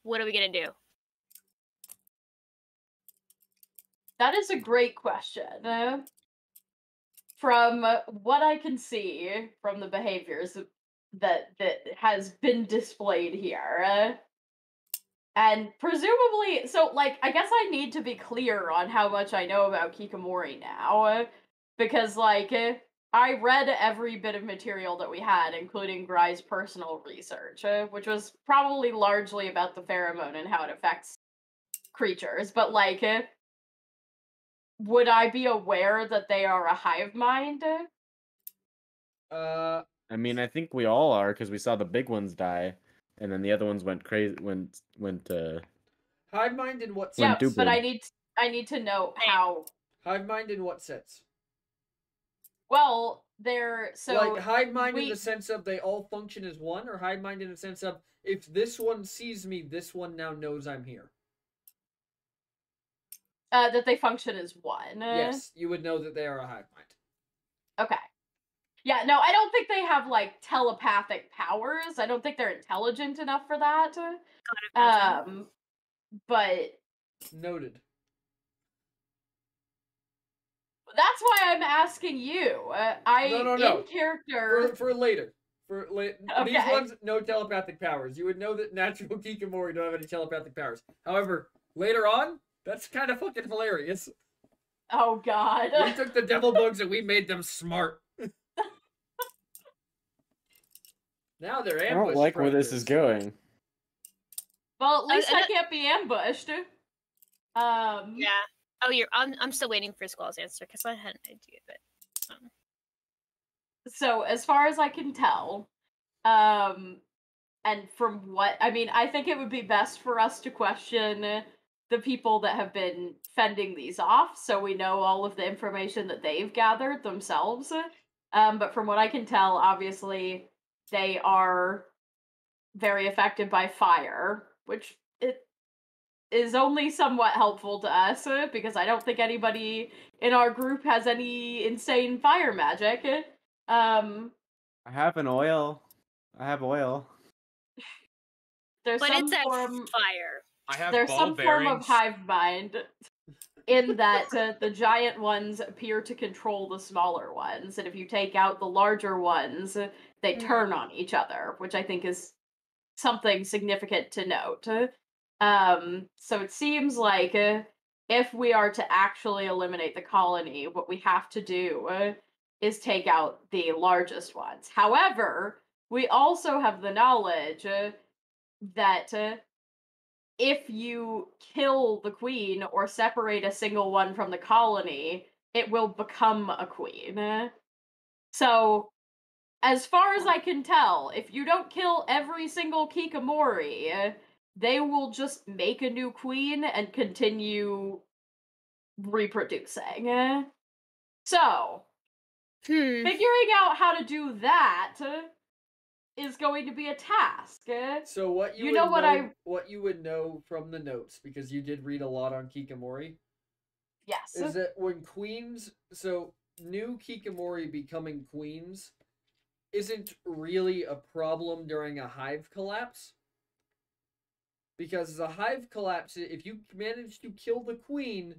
What are we gonna do?" That is a great question. From what I can see from the behaviors that has been displayed here, and presumably, so like, I guess I need to be clear on how much I know about Kikamori now, because like, I read every bit of material that we had, including Grai's personal research, which was probably largely about the pheromone and how it affects creatures, but like, would I be aware that they are a hive mind? Uh, I mean, I think we all are because we saw the big ones die, and then the other ones went crazy. Went. hive mind in what When Yeah, sense? but I stupid. need to know how. Hive mind in what sense? Well, they're so like hive mind in we- the sense of they all function as one, or hive mind in the sense of if this one sees me, this one now knows I'm here. that they function as one. Yes, you would know that they are a hive mind. Okay. Yeah, no, I don't think they have like telepathic powers. I don't think they're intelligent enough for that. But Noted. that's why I'm asking you. No. In character. For later. These Okay. ones, no telepathic powers. You would know that natural Kikamori don't have any telepathic powers. However, later on, that's kind of fucking hilarious. Oh God. We took the devil bugs and we made them smart. Now they're I ambush don't like where this is predators. going. Well, at least I I don't- can't be ambushed. Yeah. Oh, I'm still waiting for Squall's answer because I had an idea, but. So as far as I can tell, and from what I mean, I think it would be best for us to question the people that have been fending these off, so we know all of the information that they've gathered themselves. But from what I can tell, obviously they are very affected by fire, which it is only somewhat helpful to us because I don't think anybody in our group has any insane fire magic. I have an oil. I have oil. There's But some it's at form. fire. I have There's ball some bearings. form of hive mind in that the giant ones appear to control the smaller ones, and if you take out the larger ones, they turn on each other, which I think is something significant to note. So it seems like if we are to actually eliminate the colony, what we have to do is take out the largest ones. However, we also have the knowledge that if you kill the queen or separate a single one from the colony, it will become a queen. So, as far as I can tell, if you don't kill every single Kikamori, they will just make a new queen and continue reproducing. So, figuring out how to do that is going to be a task. So what you, You would know what what you would know from the notes, because you did read a lot on Kikamori, Yes. is that when queens, so new Kikamori becoming queens, isn't really a problem during a hive collapse. Because the hive collapse, if you manage to kill the queen,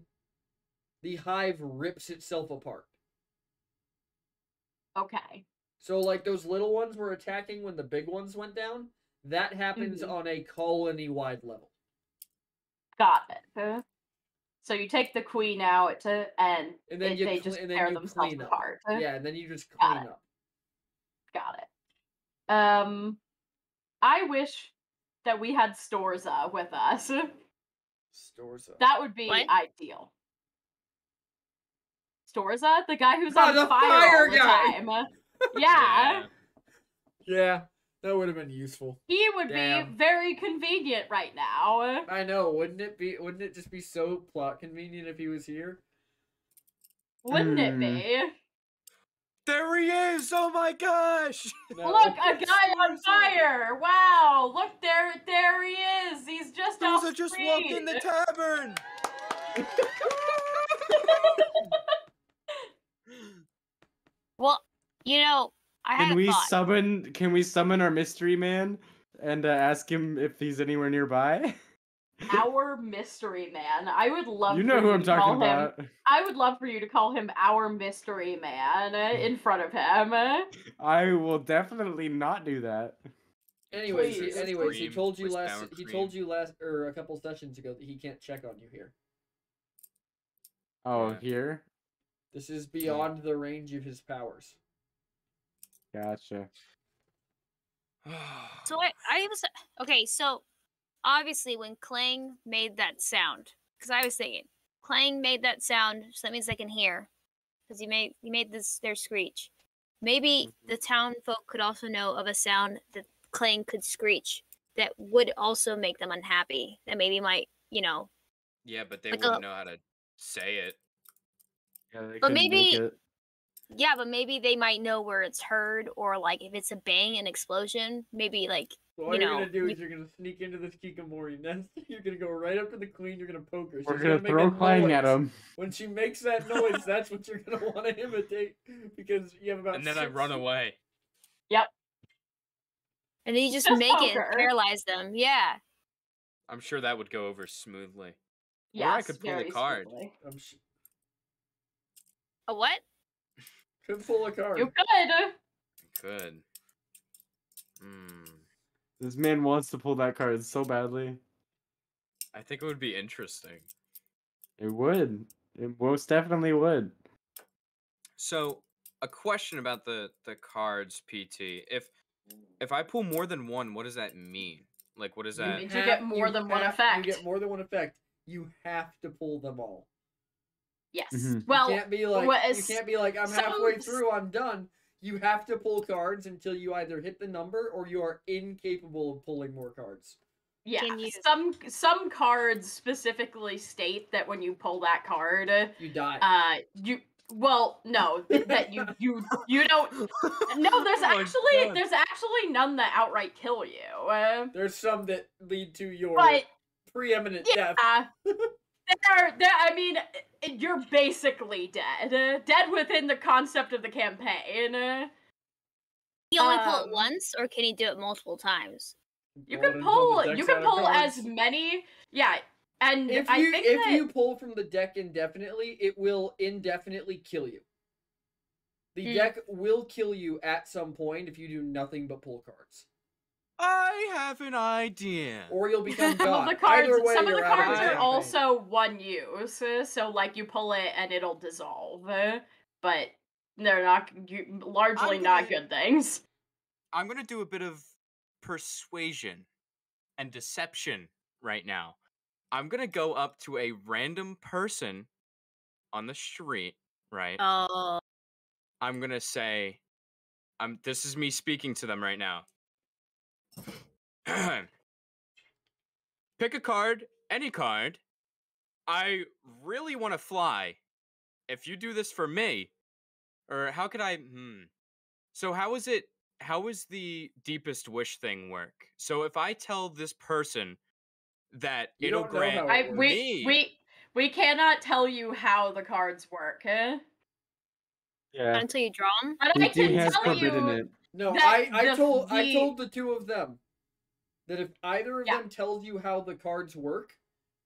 the hive rips itself apart. Okay. So, like, those little ones were attacking when the big ones went down. That happens Mhm. on a colony-wide level. Got it. So you take the queen out, and And then they just and then tear you themselves clean up. apart. Yeah, and then you just Got clean it. up. Got it. I wish that we had Storza with us. Storza. That would be What? ideal. Storza, the guy who's Oh, on the fire fire all the guy! time. Yeah. Yeah, that would have been useful. He would Damn. be very convenient right now. I know, wouldn't it be? Wouldn't it just be so plot convenient if he was here? Wouldn't it be? There he is! Oh my gosh! No. Look, a guy on fire! Wow! Look, there he is! He's just off Those just walked in the tavern! Well, you know, I had Can a we thought. summon? Can we summon our mystery man and ask him if he's anywhere nearby? Our mystery man. I would love You for know who you I'm to call talking him. about. I would love for you to call him our mystery man in front of him. I will definitely not do that. Anyways, Please. he told you With last. sour He cream. told you last, or a couple sessions ago, that he can't check on you here. Oh, Yeah. here? This is beyond the range of his powers. Gotcha. So I was okay. So obviously, when Clang made that sound, because I was thinking Clang made that sound, so that means they can hear, because he made this their screech. Maybe the town folk could also know of a sound that Clang could screech that would also make them unhappy. That maybe might, Yeah, but they Like wouldn't a- know how to say it. Yeah, they But couldn't make maybe- it. yeah, but maybe they might know where it's heard, or like if it's a bang, an explosion, maybe like So all You you're know, gonna do you- is you're gonna sneak into this Kikamori nest. You're gonna go right up to the queen. You're gonna poke her. We're She's gonna make throw a Clang at noise. him. When she makes that noise, that's what you're gonna want to imitate because you have about. And then I 6 run away. and then you just Just make it poker. and paralyze them. Yeah. I'm sure that would go over smoothly. Yes, Or I could pull a very card. smoothly. A what? Could pull a card. You could. Good. Hmm. This man wants to pull that card so badly. I think it would be interesting. It would. It most definitely would. So, a question about the cards, PT. If I pull more than one, what does that mean? Like, what is that? mean- You get more than one You effect. get more than one effect. You have to pull them all. Yes. Mhm. Well, you can't be like what you is- can't be like I'm some- halfway through. I'm done. You have to pull cards until you either hit the number or you are incapable of pulling more cards. yeah. Can you- Some cards specifically state that when you pull that card, You die. no, that you don't. No, there's Oh my actually God. there's actually none that outright kill you. There's some that lead to your But preeminent death. I mean, you're basically dead. Dead within the concept of the campaign. He only pull it Um, once, or can he do it multiple times? You Pull it can until pull. the You deck's can out of pull as cards. many. Yeah, and If I you think if that you pull from the deck indefinitely, it will indefinitely kill you. The Hmm. deck will kill you at some point if you do nothing but pull cards, I have an idea. or you'll become some God. of the cards. Either way, Some of the you're out cards the are campaign. also one use. So like you pull it and it'll dissolve, but they're largely I'm not gonna- good things. I'm gonna do a bit of persuasion and deception right now. I'm gonna go up to a random person on the street, right? Oh, I'm gonna say, this is me speaking to them right now. Pick a card, any card. I really want to fly. If you do this for me, or how could I? So how is it? How is the deepest wish thing work? So if I tell this person that You it'll don't know grant how it works. me, We cannot tell you how the cards work, not Yeah. until you draw them. but I PT can has tell forbidden you. it. No, that I told the- the two of them that if either of Yeah. them tells you how the cards work,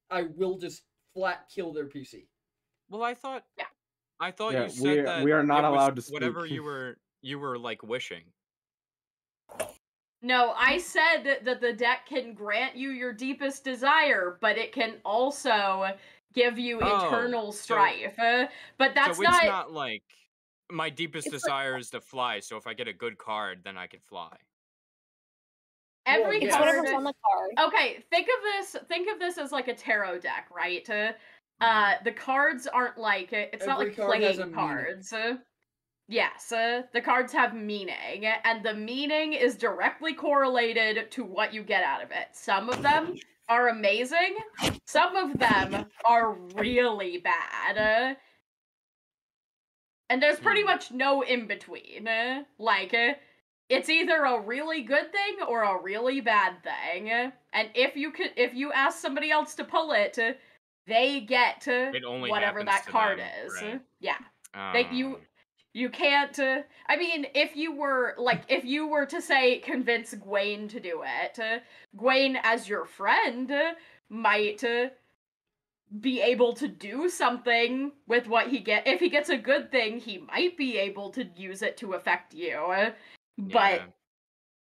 I will just flat kill their PC. well, I thought Yeah, you said that we are not it was allowed to speak. whatever you were like wishing. No, I said that the deck can grant you your deepest desire, but it can also give you Oh, eternal so- strife. But that's so it's not like my deepest It's like- desire is to fly. So if I get a good card, then I can fly. every Well, It's yeah. card. whatever's on the card. Okay, think of this as like a tarot deck, right? The cards aren't like it's not Every like card has a playing meaning. cards. Yes, the cards have meaning, and the meaning is directly correlated to what you get out of it. Some of them are amazing, some of them are really bad. And there's pretty much no in between. Like, it's either a really good thing or a really bad thing. And if you ask somebody else to pull it, they get It only whatever happens that to card them, is. right. Yeah. Um, You can't. I mean, if you were to say convince Gwaine to do it, Gwaine as your friend might be able to do something with what he get. If he gets a good thing, he might be able to use it to affect you. But Yeah.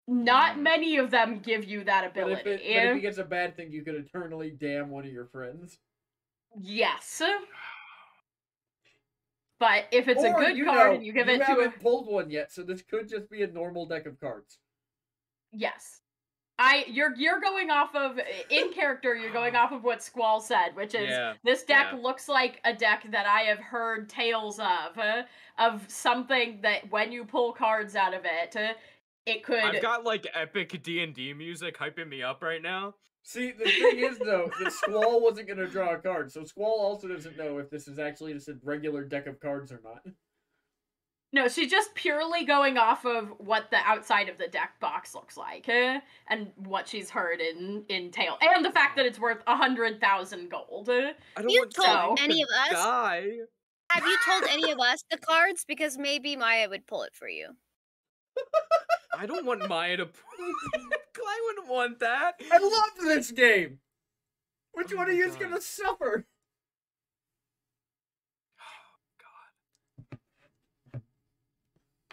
not many of them give you that But ability. if he gets a bad thing, you could eternally damn one of your friends. Yes. But if it's a Or, good you card know, and you give you it to haven't pulled one yet, so this could just be a normal deck of cards. Yes. You're going off of in character, you're going off of what Squall said, which is Yeah, this deck yeah. looks like a deck that I have heard tales of something that when you pull cards out of it, it could I've got like epic D&D music hyping me up right now. See, the thing is, though, that Squall wasn't going to draw a card, so Squall also doesn't know if this is actually just a regular deck of cards or not. No, she's just purely going off of what the outside of the deck box looks like, and what she's heard in tale, and the fact that it's worth 100,000 gold. I don't You want told Sally to any of us? die. Have you told any of us the cards? Because maybe Maya would pull it for you. I don't want Maya to. I wouldn't want that. I love this game! Which Oh one of my you is God. going to suffer?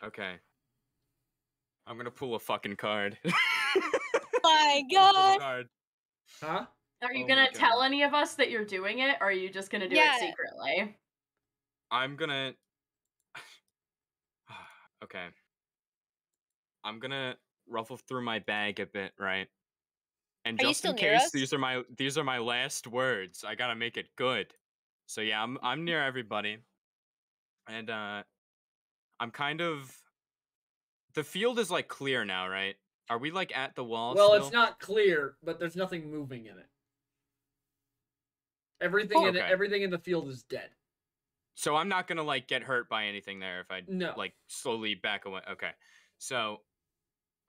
Okay. I'm gonna pull a fucking card. My Pull a God. card. Huh? Are you Oh gonna my tell God. any of us that you're doing it, or are you just gonna do Yeah. it secretly? I'm gonna. Okay. I'm gonna ruffle through my bag a bit, right? And Are you just in still near case us? these are my last words, I gotta make it good. So yeah, I'm near everybody, and I'm kind of. The field is like clear now, right? Are we like at the wall? Well, still? it's not clear, but there's nothing moving in it. Everything Oh, in it, okay. everything in the field is dead. So I'm not gonna like get hurt by anything there if I No. like slowly back away. Okay. So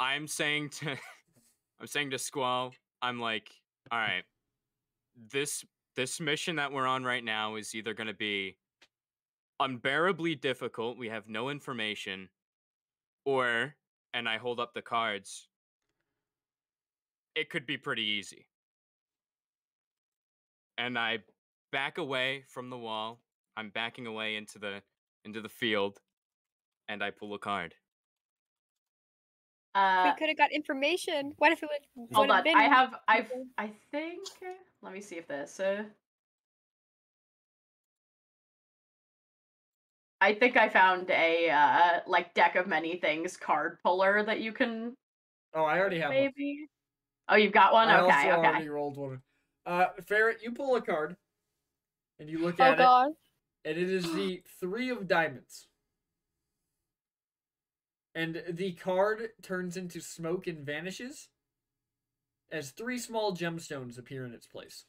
I'm saying to I'm saying to Squall, I'm like, all right, this mission that we're on right now is either gonna be unbearably difficult, we have no information, or, and I hold up the cards, it could be pretty easy. And I back away from the wall. I'm backing away into the field, and I pull a card. We could have got information. What if it would? Hold on, been I think. Let me see if this. I think I found a like deck of many things card puller that you can Oh, I already have one. maybe. Oh, you've got one. I Okay, also okay. already rolled one. Ferret, you pull a card, and you look Oh at it, God. and it is the 3 of diamonds. And the card turns into smoke and vanishes, as 3 small gemstones appear in its place.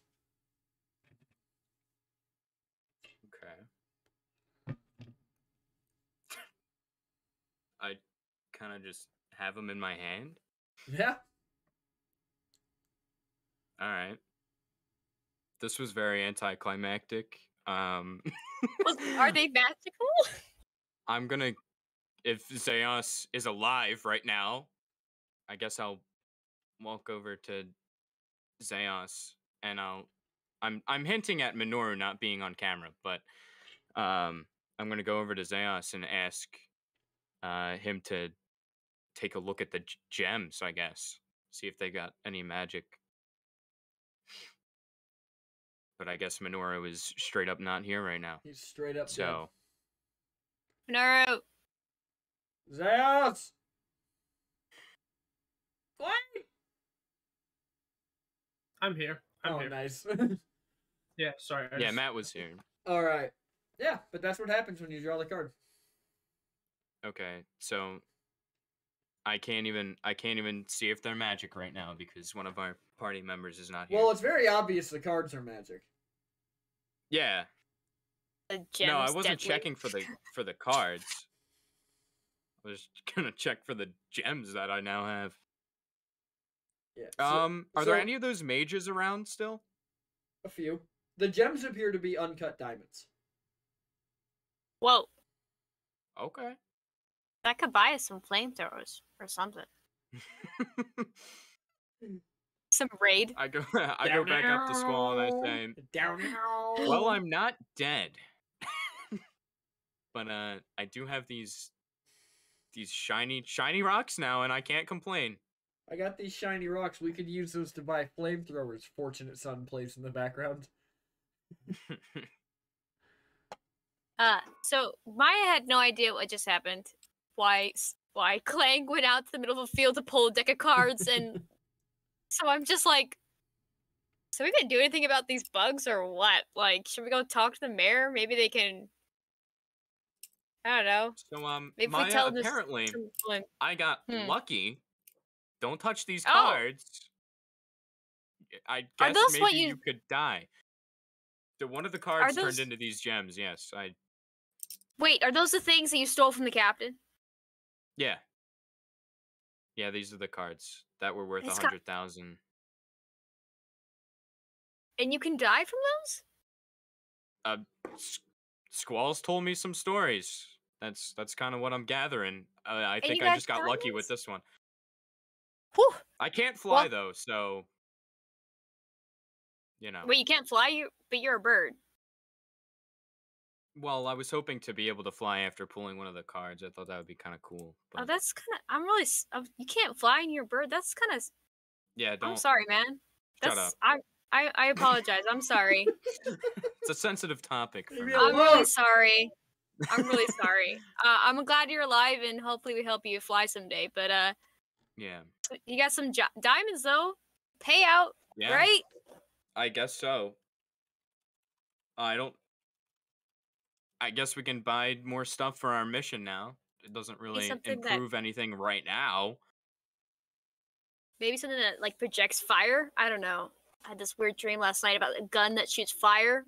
Okay. I kind of just have them in my hand. Yeah. All right. This was very anticlimactic. Are they magical? I'm gonna, if Zeus is alive right now, I guess I'll walk over to Zeus and I'm hinting at Minoru not being on camera, but I'm gonna go over to Zeus and ask him to take a look at the gems, I guess. See if they got any magic. But I guess Minoru is straight up not here right now. He's straight up So Minoru. dead. Zeus! What? I'm here. I'm Oh, here. nice. Yeah, sorry. I Yeah, just- Matt was here. All right. Yeah, but that's what happens when you draw the card. Okay, so I can't even see if they're magic right now because one of our party members is not here. Well, it's very obvious the cards are magic. Yeah. The No, I gems wasn't deadly. checking for the cards. I was gonna check for the gems that I now have. Yeah. Are there so- any of those mages around still? A few. The gems appear to be uncut diamonds. Whoa, Okay. that could buy us some flamethrowers or something. Some raid. I go back up to Squall and I say, Down. well, I'm not dead. But I do have these shiny rocks now and I can't complain. I got these shiny rocks. We could use those to buy flamethrowers. Fortunate Son plays in the background. So Maya had no idea what just happened. Why Clang went out to the middle of a field to pull a deck of cards, and so I'm just like, so we didn't do anything about these bugs or what? Like, should we go talk to the mayor? Maybe they can. I don't know. So Maybe Maya, we tell them apparently I got Hmm. lucky. Don't touch these Oh. cards. I Are guess those what maybe you- you could die. So one of the cards those- turned into these gems. Yes, Wait, are those the things that you stole from the captain? yeah. Yeah, these are the cards that were worth It's got- 100,000. And you can die from those? Squall's told me some stories. That's kind of what I'm gathering. I And think you I got just got lucky with diamonds? this one. Whew. I can't fly Well- though, so you know. Wait, you can't fly, but you're a bird. Well, I was hoping to be able to fly after pulling one of the cards. I thought that would be kind of cool. Oh, But that's kind of. I'm really. You can't fly and you're a bird. That's kind of. yeah, don't. I'm sorry, man. Shut That's. up. I apologize. I'm sorry. It's a sensitive topic for Leave me. me I'm alone. really sorry. I'm really sorry. I'm glad you're alive, and hopefully we help you fly someday. But Yeah. you got some diamonds though. Payout, Yeah. right? I guess so. I guess we can buy more stuff for our mission now. It doesn't really something that- improve anything right now. Maybe something that like projects fire. I don't know. I had this weird dream last night about a gun that shoots fire.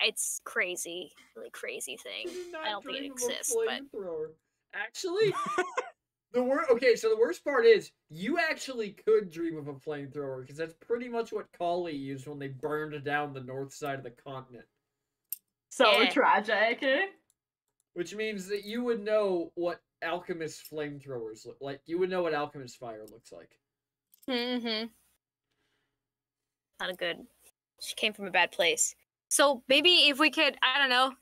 It's crazy, really crazy thing. I don't think it exists, but Flamethrower. Actually, Okay, so the worst part is you actually could dream of a flamethrower because that's pretty much what Kali used when they burned down the north side of the continent. So Yeah. tragic. Which means that you would know what alchemist flamethrowers look like. You would know what alchemist fire looks like. mm-hmm. Not a good. She came from a bad place. So maybe if we could, I don't know.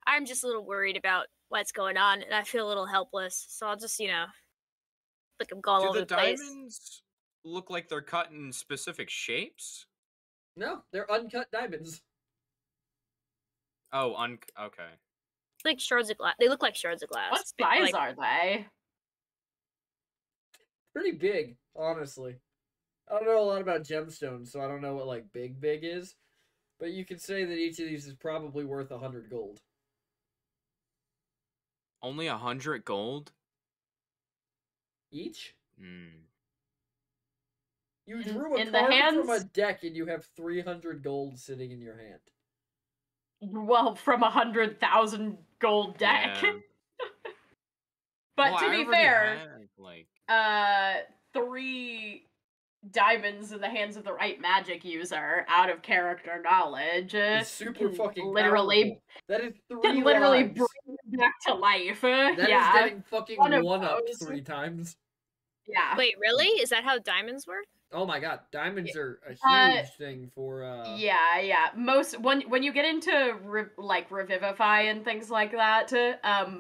I'm just a little worried about what's going on, and I feel a little helpless. So I'll just, like I'm going all Do over the the place. diamonds look like they're cut in specific shapes? No, they're uncut diamonds. Oh, okay. Like shards of glass. They look like shards of glass. What but, size like, are they? Pretty big, honestly. I don't know a lot about gemstones, so I don't know what like big is. But you could say that each of these is probably worth 100 gold. Only 100 gold? Each? Hmm. You In- drew a in the card from a hands? deck and you have 300 gold sitting in your hand. Well, from 100,000 gold deck. Yeah. But Well, to I be already fair, had, like, 3 diamonds in the hands of the right magic user out of character knowledge It's super can fucking literally powerful. That is 3 can literally lives. bring you back to life. That is Yeah, getting fucking one of one up those. 3 times. yeah. Wait, really? Is that how diamonds work? Oh my god, diamonds are a huge thing for Yeah. Most when you get into revivify and things like that,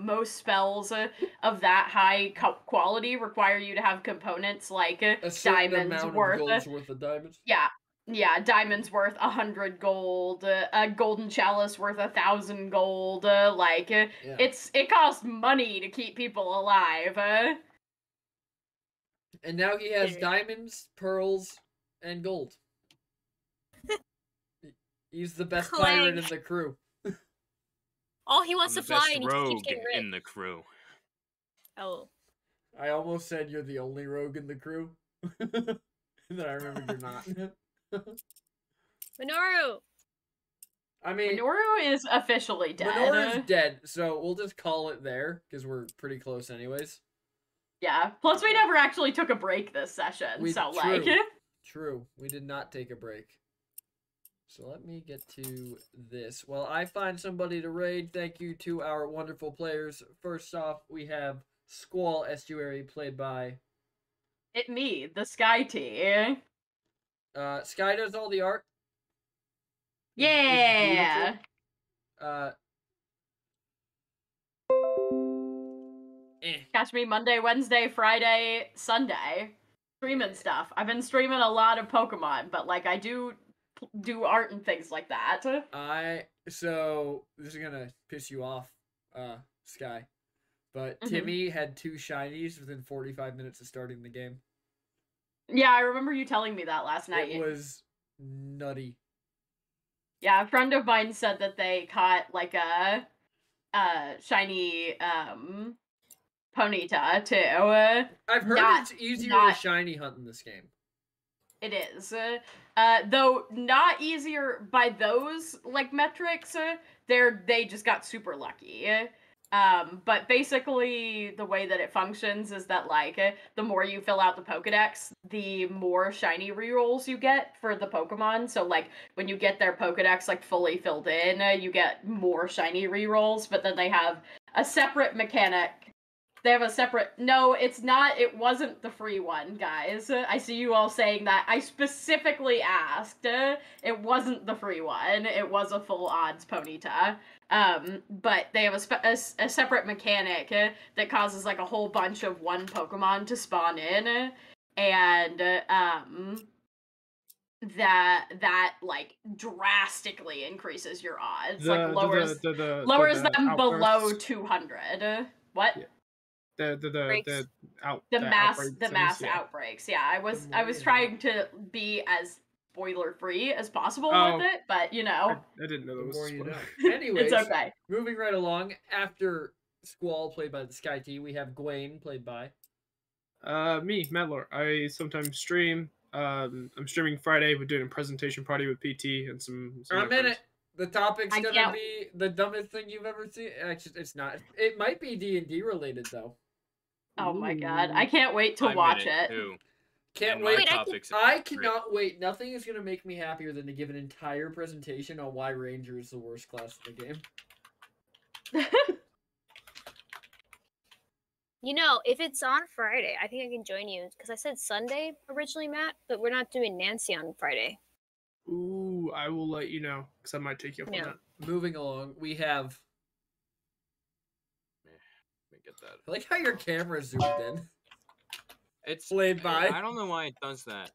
most spells of that high quality require you to have components like a certain diamonds amount worth. of gold's worth of diamonds. Yeah, diamonds worth 100 gold, a golden chalice worth 1,000 gold. Yeah. It costs money to keep people alive. And now he has Yeah. diamonds, pearls, and gold. He's the best Clang. pirate in the crew. Oh, he wants I'm to the fly best and he rogue keeps getting rich. in the crew. Oh. I almost said you're the only rogue in the crew. And then I remembered you're not. Minoru! I mean, Minoru is officially dead. Minoru's dead, so we'll just call it there, because we're pretty close anyways. Yeah. Plus, we never actually took a break this session, so like. True. We did not take a break. So let me get to this. While I find somebody to raid, thank you to our wonderful players. First off, we have Squall Estuary, played by... It me, the Sky T. Sky does all the art. Yeah. Catch me Monday, Wednesday, Friday, Sunday. Streaming stuff. I've been streaming a lot of Pokemon, but like I do art and things like that. So this is gonna piss you off, Sky. But Timmy had 2 shinies within 45 minutes of starting the game. Yeah, I remember you telling me that last night. It was nutty. Yeah, a friend of mine said that they caught like a shiny Ponyta too. I've heard it's easier to shiny hunt in this game. It is. Though not easier by those like metrics. They just got super lucky. But basically the way that it functions is that like the more you fill out the Pokedex, the more shiny rerolls you get for the Pokemon. So like when you get their Pokedex like fully filled in, you get more shiny rerolls, but then they have a separate mechanic. They have a separate... No, it's not. It wasn't the free one, guys. I see you all saying that. I specifically asked. It wasn't the free one. It was a full odds Ponyta. But they have a separate mechanic that causes like a whole bunch of one Pokemon to spawn in. And that like drastically increases your odds. Like lowers them below 200. What? Yeah. The mass outbreaks. Yeah, I was trying to be as spoiler free as possible with it, but you know, I didn't know that was a spoiler. Anyways, it's okay. Moving right along, after Squall, played by the Sky T, we have Gwaine, played by me, Medlor. I sometimes stream. I'm streaming Friday. We're doing a presentation party with PT and some a minute. The topic's gonna be the dumbest thing you've ever seen. Actually, it's not. It might be D&D related though. Oh my god, I can't wait to watch it. Can't wait. I cannot wait. Nothing is gonna make me happier than to give an entire presentation on why Ranger is the worst class in the game. You know, if it's on Friday, I think I can join you because I said Sunday originally, Matt, but we're not doing Nancy on Friday. Ooh, I will let you know because I might take you up on that. Moving along, we have. Let me get that. I like how your camera zoomed in. It's played by. I don't know why it does that.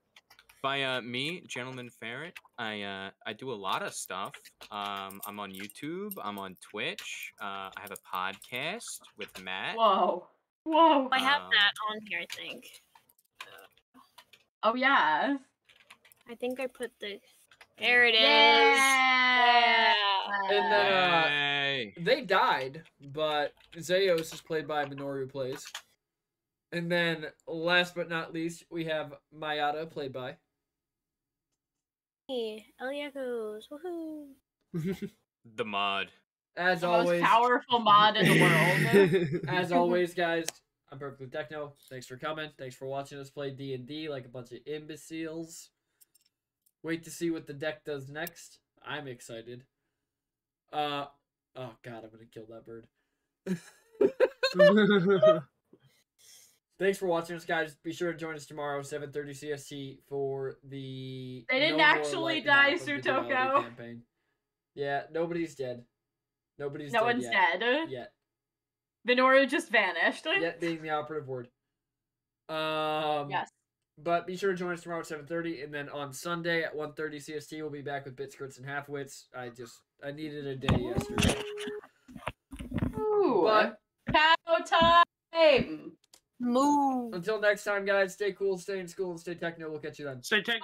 By me, Gentleman Ferret. I do a lot of stuff. I'm on YouTube. I'm on Twitch. I have a podcast with Matt. Whoa. I have that on here, I think. Oh yeah. I think I put the. There it is. Yeah. And then they died, but Zeos is played by Minoru Plays. And then last but not least, we have Mayata, played by Eliakos, woohoo! The mod. As the always, most powerful mod in the world. As always, guys, I'm Perfectly Techno. Thanks for coming. Thanks for watching us play D&D like a bunch of imbeciles. Wait to see what the deck does next. I'm excited. Oh god, I'm gonna kill that bird. Thanks for watching us, guys. Be sure to join us tomorrow, 7:30 CST, for the. They didn't actually die, Sutoko. Campaign. Yeah, nobody's dead. Nobody's no dead one's yet. dead. Yet. Minoru just vanished. Yet being the operative word. Yes. But be sure to join us tomorrow at 7:30, and then on Sunday at 1:30 CST, we'll be back with Bit Skirts and Halfwits. I needed a day yesterday. Ooh. But cow time. Moo. Until next time, guys, stay cool, stay in school, and stay techno. We'll catch you then. Stay tech.